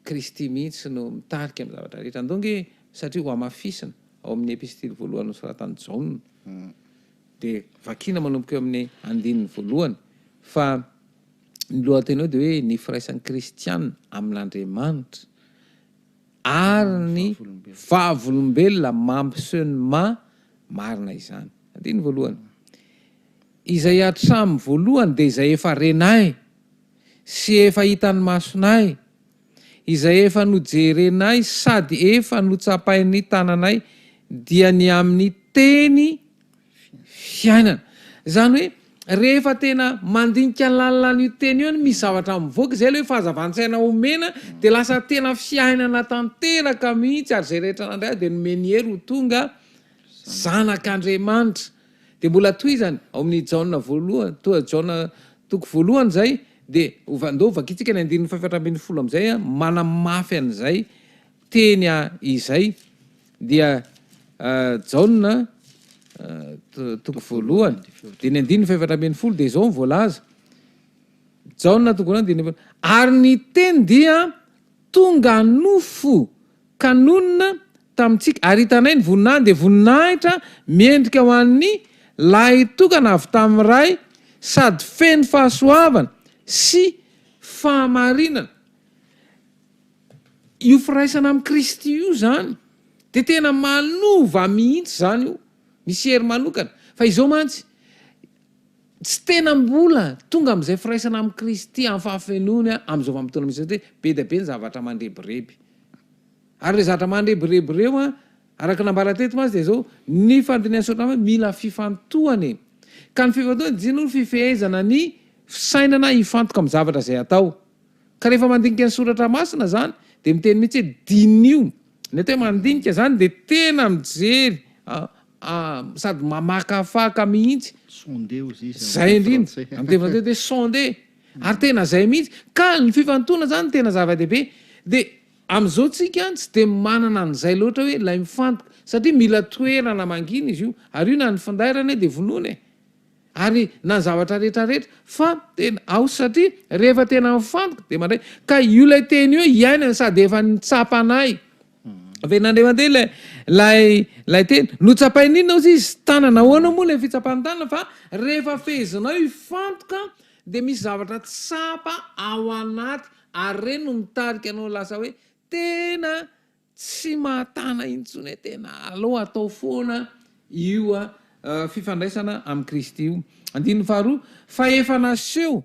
Kristy mihitsy no mitarika amin'ny zavatra rehetra. Andonge satria ho amafisina ao amin'ny epistily voalohany nosoratany Jona dia vakina manomboka eo amin'ny andininy voalohany fa ny lohateny eo dia hoe ny firaisan'ny kristiana amin'Andriamanitra ary ny vavolombelona mampiseho ny marina izany. Andininy voalohany. Izay hatramin'ny voalohany dia izay efa renay sy efa hitan'ny masonay, izay efa nojerenay sady efa notsapain'ny tananay dia ny amin'ny teny fiainana. Zany hoe rehefa tena mandinika ny lalàna io teny io misy zavatra mivoaka izay le hoe fahazavan-tsaina omena dia lasa tena fiainana tanteraka mihitsy ary zay rehetra nandray dia nomeny hery ho tonga zanak'Andriamanitra. Dia mbola toy izany ao amin'ny Jona voalohany, Jona toko voalohany zay dia ndo vakitsika ny andininy faefatra ambin'ny folo amin'izay manamafy an'izay teny izay dia Jona toko voalohany dia ny andininy faefatra ambin'ny folo dia izao voalaza Jona toko voalohany dia ary ny teny dia tonga nofo kanonina tamintsika ary hitanay ny voninahiny dia voninahitra miendrika ho an'ny lahy tokana avy tamin'ny ray sady feno fahasoavana sy fahamarinana. Io firaisana amin'ny Kristy io zany dia tena manova mihitsy zany io, misy hery manokana. Fa izao mantsy tsy tena mbola tonga amin'izay firaisana amin'ny Kristy amin'ny fahafenony amin'izao vanim-potoana misy hoe be dia be ny zavatra mandrebireby. Ary le zavatra mandrebireby reo araka nambara teto mantsy dia zao ny fandiniana soratra mila fifantohany. Ka ny fifantohany dia no fifehezana ny fisainana hifantoka amin'ny zavatra izay atao. Ka rehefa mandinika ny soratra masina zany dia miteny mihitsy hoe dinio. Ny atao mandinika zany dia tena mijery sady mamakafaka mihitsy. Zay indrindra amin'ny teny dia sonde. Ary tena zay mihitsy. Ka ny fifantohana zany tena zava-dehibe. Dia amin'izao tsika tsy dia manana an'izay loatra hoe lay mifantoka satria mila toerana mangina izy io ary io na ny fandairana dia vonoana ary na ny zavatra rehetrarehetra fa tena ao satria rehefa tena mifantoka dia mandray ka io lay teny io iainana sady efa nitsapanay aven'Andriamanitra lay teny notsapain'inona ozy izy tanana ahoana moa lay fitsapan'ny tanana fa rehefa fehezinao ifantoka dia misy zavatra tsapa ao anaty ary reny no mitarika anao lasa hoe tena tsy mahatana intsony tena aloha atao foana io fifandraisana amin'ny Kristy io. Andininy faharoa fa efa naseho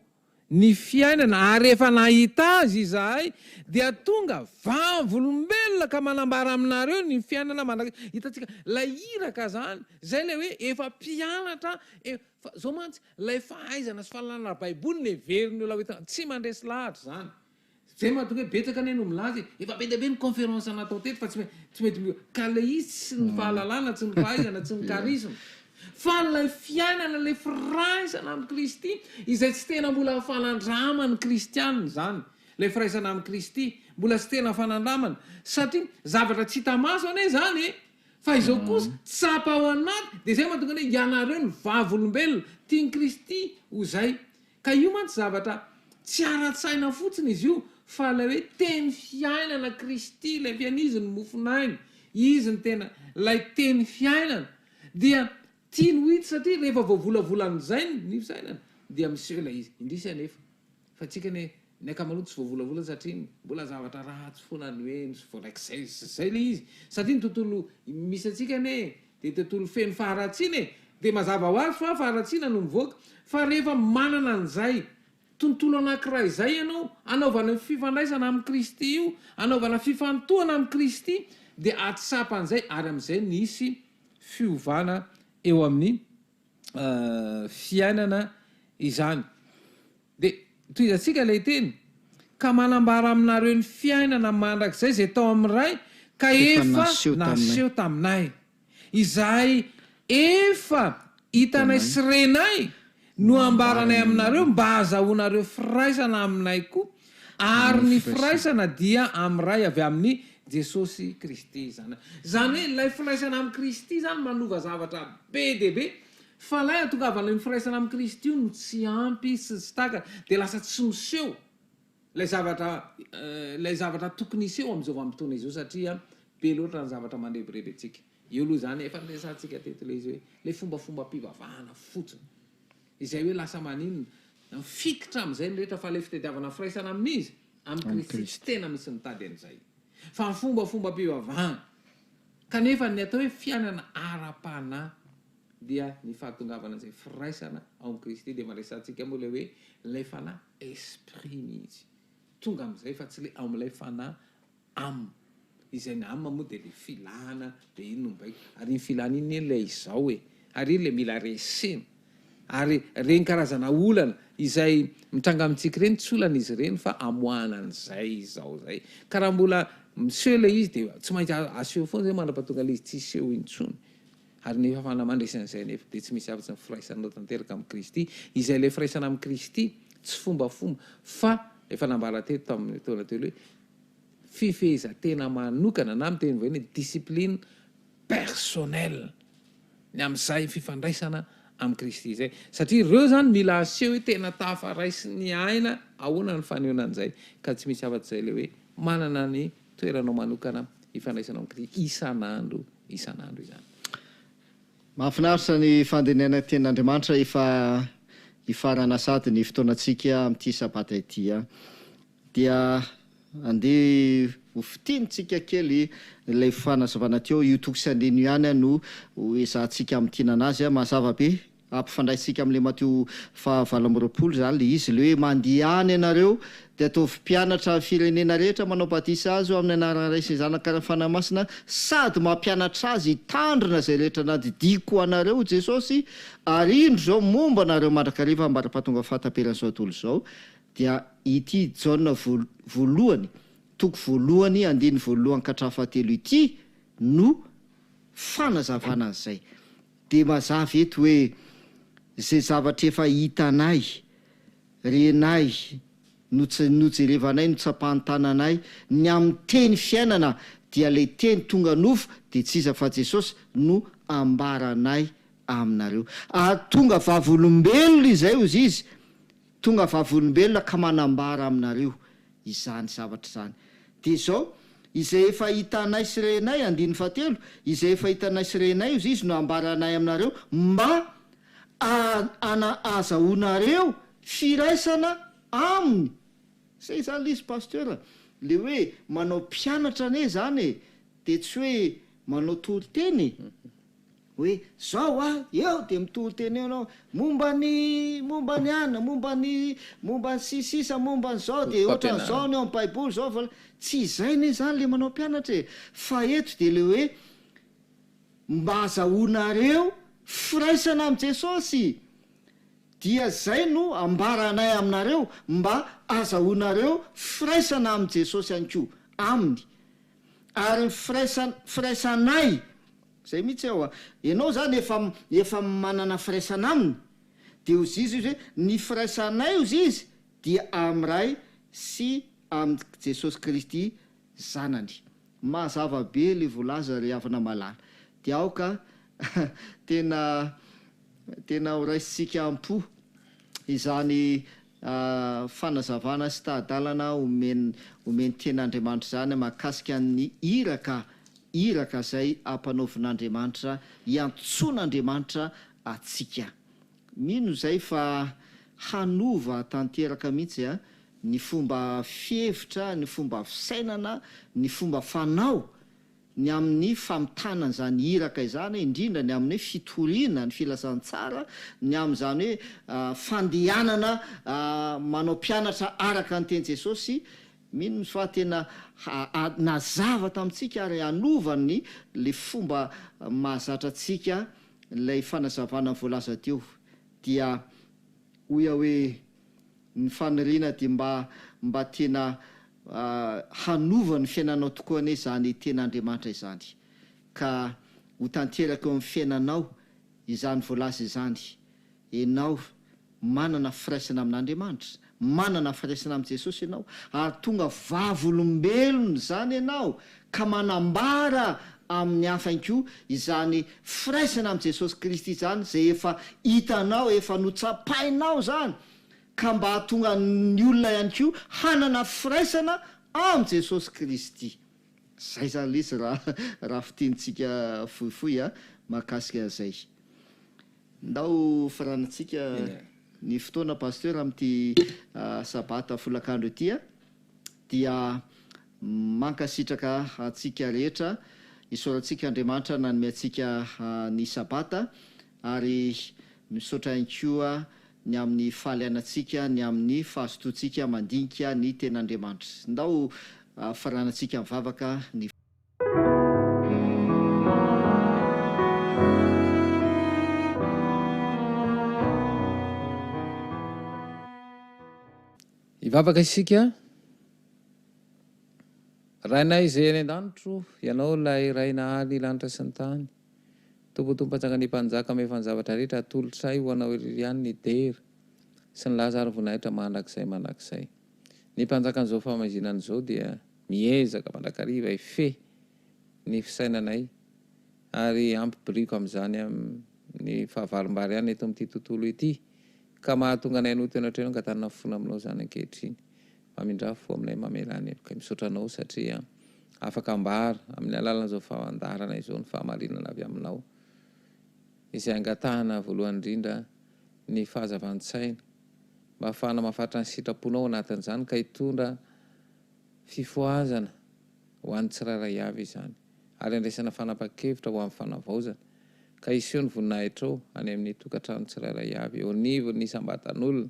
ny fiainana ary efa nahita azy izahay dia tonga vavolombelona ka manambara aminareo ny fiainana hitantsika lay iraka zany zay le hoe efa mpianatra zao mantsy lay fahaizana sy fahalalana baiboly ny heveriny olona hoe tsy mandresy lahatra zany zay mahatonga hoe betsaka any no milazy efa be dia be ny conférence natao teto fa tsy mety ka le izy tsy ny fahalalàna tsy ny fahaizana tsy ny karisma fa lay fiainana le firaisana amin'ny Kristy izay tsy tena mbola fanandramany kristianina zany lay firaisana amin'ny Kristy mbola tsy tena fanandramana satria zavatra tsy hita maso ane zany fa izao kosa tsapa ao anaty dia zay mahatonga hoe ianareo ny vavolombelona tiany Kristy ho zay ka io mantsy zavatra tsy ara-tsaina fotsiny izy io fa lay hoe teny fiainana Kristy lay fianizy ny mofonainy izy ny tena lay teny fiainana dia tia ny hita satria rehefa voavolavolanyzay ny fisainana dia miseho lay izy indrisy anefa fa tsika ny ankamaroa tsy voavolavolana satria mbola zavatra ratsy foana ny hoe voaraikizay zay le izy satria ny tontolo misy atsika ne dia tontolo feno faharatsiana dia mazava ho azy fa faharatsiana no mivoaka fa rehefa manana an'izay tontolo anankiray izay ianao anaovana fifandraisana amin'ny Kristy io anaovana fifantohana amin'ny Kristy dia atsapan'izay ary amin'izay nisy fiovana eo amin'ny fiainana izany dia toy izatsika lay teny ka manambara aminareo ny fiainana mandrakizay zay tao amin'ray ka efa naseho taminay izay efa hitanay sy renay no ambaranay aminareo mba azahoanareo firaisana aminay koa ary ny firaisana dia amin'ray avy amin'ny Jesosy Kristy zany hoe lay firaisana amin'ny Kristy zany manova zavatra be dia be fa lay atongavana ny firaisana amin'ny Kristy io no tsy ampy sy tsy taka dia lasa tsy miseho lay zavatra tokony iseho amin'izao vanim-potoana izao satria be loatra ny zavatra mandrebireby atsika io aloha zany efa niresantsika teto le izy hoe le fombafomba mpivavahana fotsiny izay hoe lasa maninona mifikitra amin'izay ny rehetra fa le fitadiavana firaisana amin'izy amin'ny Kristy tena misy nitady an'izay fa fombafomba mpivavahana kanefa ny atao hoe fiainana ara-panahy dia ny fahatongavana izay firaisana ao amin'ny Kristy dia maresantsika moa le hoe lay fanahy esprit mihitsy tonga amin'izay fa tsy le ao amin'ilay fanahy amy izay ny amina moa dia le filana dia ino no mbaiko ary ny filana iny le izao ary iny le mila resena ary reny karazana olana izay mitranga amintsika reny tsy olana izy reny fa amoanan'izay izao zay ka raha mbola miseho le izy dia tsy maintsy aseho foana zay mandrapatonga le izy tsy seho intsony ary nefa fanamandresan'izay nefa dia tsy misy afa-tsy ny firaisanao tanteraka amin'ny Kristy izay le firaisana amin'ny Kristy tsy fombafomba fa efa nambara teto tamin'ny taona telo hoe fifehezantena manokana na amin'ny teny voany discipline personnelle ny amin'izay fifandraisana amin'ny Kristy zay satria ireo zany mila aseho hoe tena tafaraisy ny aina ahoana ny fanehoanan'izay ka tsy misy afa-tsy zay le hoe manana ny toeranao manokana ifandraisana amin'ny Kristy isan'andro izany mahafinaritra ny fandinihana tenin'Andriamanitra efa ifarana sady ny fotoanantsika amin'ity sabata ity dia andeha ho fitinitsika kely ilay fanazavana teo io tokosandreny ihany no ezahantsika amin'ntinana azy mazava be ampifandraisika amin'le Mateo 7:20 zany le izy le hoe mandehany ianareo dia ataovy mpianatra amin'ny firenena rehetra manao batisa azy amin'ny anarana Ray sy ny Zanaka ary ny fanahy masina sady mampianatra azy hitandrina izay rehetra nadidiko anareo Jesosy ary indro zao momba anareo mandrakariva ambara-pahatonga fahataperan'izao tontolo izao dia ity Jona voalohany toko voalohany andiny voalohany ka hatrafahatelo ity no fanazavana an'izay dia mazava eto hoe zay zavatra efa hitanay renay nojerevanay no tsapahantananay ny amin'ny teny fiainana dia le teny tonga nofo dia tsy iza fa Jesosy no ambaranay aminareo ary tonga vavolombelona izay ozy izy tonga vavolombelona ka manambara aminareo izany zavatra izany dia zao izay efa hitanay sy renay andiny fahatelo izay efa hitanay sy renay ozy izy no ambaranay aminareo mba azahoanareo firaisana aminy zay zany le izy pasteur le hoe manao mpianatra ne zany dia tsy hoe manao toloteny hoe zao eo dia mitoloteny eo anao momba ny ana momba ny sisisa momba ny zao dia ohatra zao ny ao amin'ny baiboly zao fa tsy izay ne zany le manao mpianatra fa eto dia le hoe mba azahoanareo firaisana amin'i Jesosy dia zay no ambaranay aminareo mba azahoanareo firaisana am' jesosy any ko aminy ary firaisanay zay mihitsy eo ianao zany efa manana firaisana aminy de ozy izy hoe ny firaisanay ozy izy dia am'ray sy am' jesosy kristy zanany mazavabe le volaza ry havana malala de aoka tena ho raisitsika ampo izany fanazavana sy tahadalana omeny ten'andriamanitra zany mahakasika ny iraka zay ampanaovin'andriamanitra iantson'andriamanitra atsika mino zay fa hanova tanteraka mihitsy a ny fomba fihevitra ny fomba fisainana ny fomba fanao ny amin'ny famitanan' zany iraka izany indrindra ny amin'ny hoe fitoriana ny filazantsara ny am'izany hoe fandehanana manao mpianatra araka ny teny jesosy mino misy fa tena nazava tamitsika ary anovany le fomba mahazatra atsika lay fanazavana voalaza teo dia hoia hoe ny faniriana de mba tena hanova ny fiainanao tokoa ane zany ten'andriamanitra izany ka ho tanteraka eo amin'ny fiainanao izany voalaza izany ianao manana firaisana amin'andriamanitra manana firaisana am' jesosy ianao ary tonga vavolombelony zany ianao ka manambara amin'ny hafainko izany firaisana am' jesosy kristy zany zay efa hitanao efa notsapainao zany ka mba hatonga ny olona ihany ko hanana firaisana am' jesosy kristy zay zany le izy raha fitenitsika fohifohy a mahakasika zay ndao firanantsika ny fotoana pasteur am'ty sabata folakandro etya dia mankasitraka atsika rehetra isaorantsika andriamanitra nanome atsika ny sabata ary misaotra inkoa ny amin'ny fahalianatsika ny amin'ny fahazotoatsika mandinika ny ten'andriamanitra ndao faranantsika mivavaka ny ivavaka isika rainay zay any an-danitro ianao lay raina aly lanitra sy ny tany tompotompanjaka ny mpanjaka mefa ny zavatra rehetra atolotray ho anao iriany ny dera sy ny lazary voninahitra mandrakizay mandrakizay ny mpanjaka an'izao famazinan'izao dia miezaka mandrakariva ife ny fisainanay ary ampibriko am'izany ny fahavalombary ihany eto am'ty tontolo ity ka mahatonga anay no tena treno ka tanina fona aminao zany ankehitriny mamindrafo aminay mamelany ka misaotranao satria afaka ambara amin'ny alalan'izao fahandaranay zao ny fahamarinana avy aminao izay angatahana voalohany indrindra ny fahazavan-tsaina mba hafahana mahafatra ny sitraponao anatin'izany ka hitondra fifoazana ho an'ny tsiraray avy izany ary andraisana fanapa-kevitra ho amin'ny fanavaozana ka iseo ny voninahitrao any amin'ny tokantrano tsiraray avy eo nivo ny sambatan'olona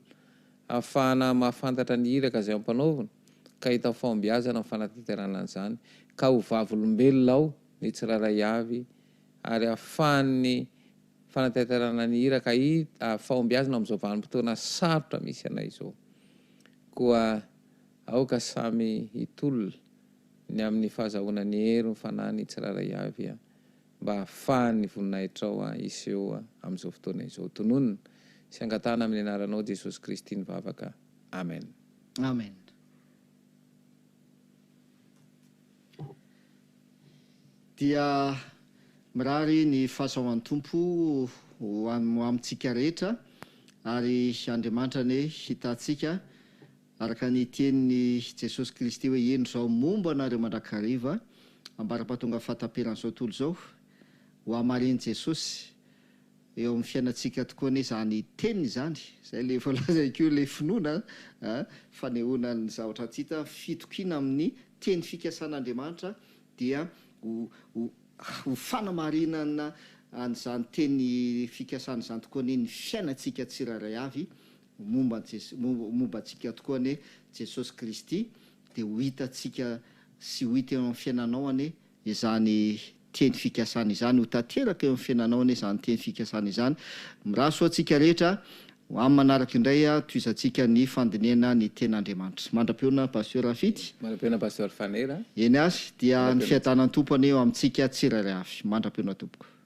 ahafahana mahafantatra ny iraka zay ampanaovina ka hita fahombiazana amin'ny fanatanterana an'izany ka ho vavolombelona ao ny tsiraray avy ary ahafahany fanatanterana ny iraka fahombiazana amin'izao vanim-potoana sarotra misy anay zao koa aoka samy hitolona ny amin'ny fahazahoana ny hery mifanahy ny tsiraray avy mba hahafahany voninahitrao iseo amin'izao fotoana izao tononona sy angatahana amin'ny anaranao jesosy kristy ny vavaka amen amen dia mirary ny fahasahoan'ny tompo amitsika rehetra ary andriamanitra ny hitantsika araka ny teniny jesosy kristy hoe eno zao momba anareo mandrakariva ambara-pahatonga fahataperan'izao tolo zao ho amareny jesosy eo amin'ny fiainatsika tokoa ane zany teniny zany zay le voalaza ko le finoana fanehoana ny zavatra tsita fitokina amin'ny teny fikasan'andriamanitra dia ho fanamarinana an'izany teny fikasana zany tokoa ane ny fiainatsika tsiraray avy momba atsika tokoa ane jesosy kristy de ho hitatsika sy ho hita eo amin'ny fiainanao ane izany teny fikasana izany ho tanteraka eo amin'ny fiainanao ane zany teny fikasana izany miraso atsika rehetra amin'ny manaraka indray a toizantsika ny fandinena ny ten'Andriamanitra. Mandra-peona pasteur Rafity. Mandra-peona pasteur Fanera. Eny azy dia ny fiadanany tompony eo amintsika tsirairay avy. Mandra-peona tompoko.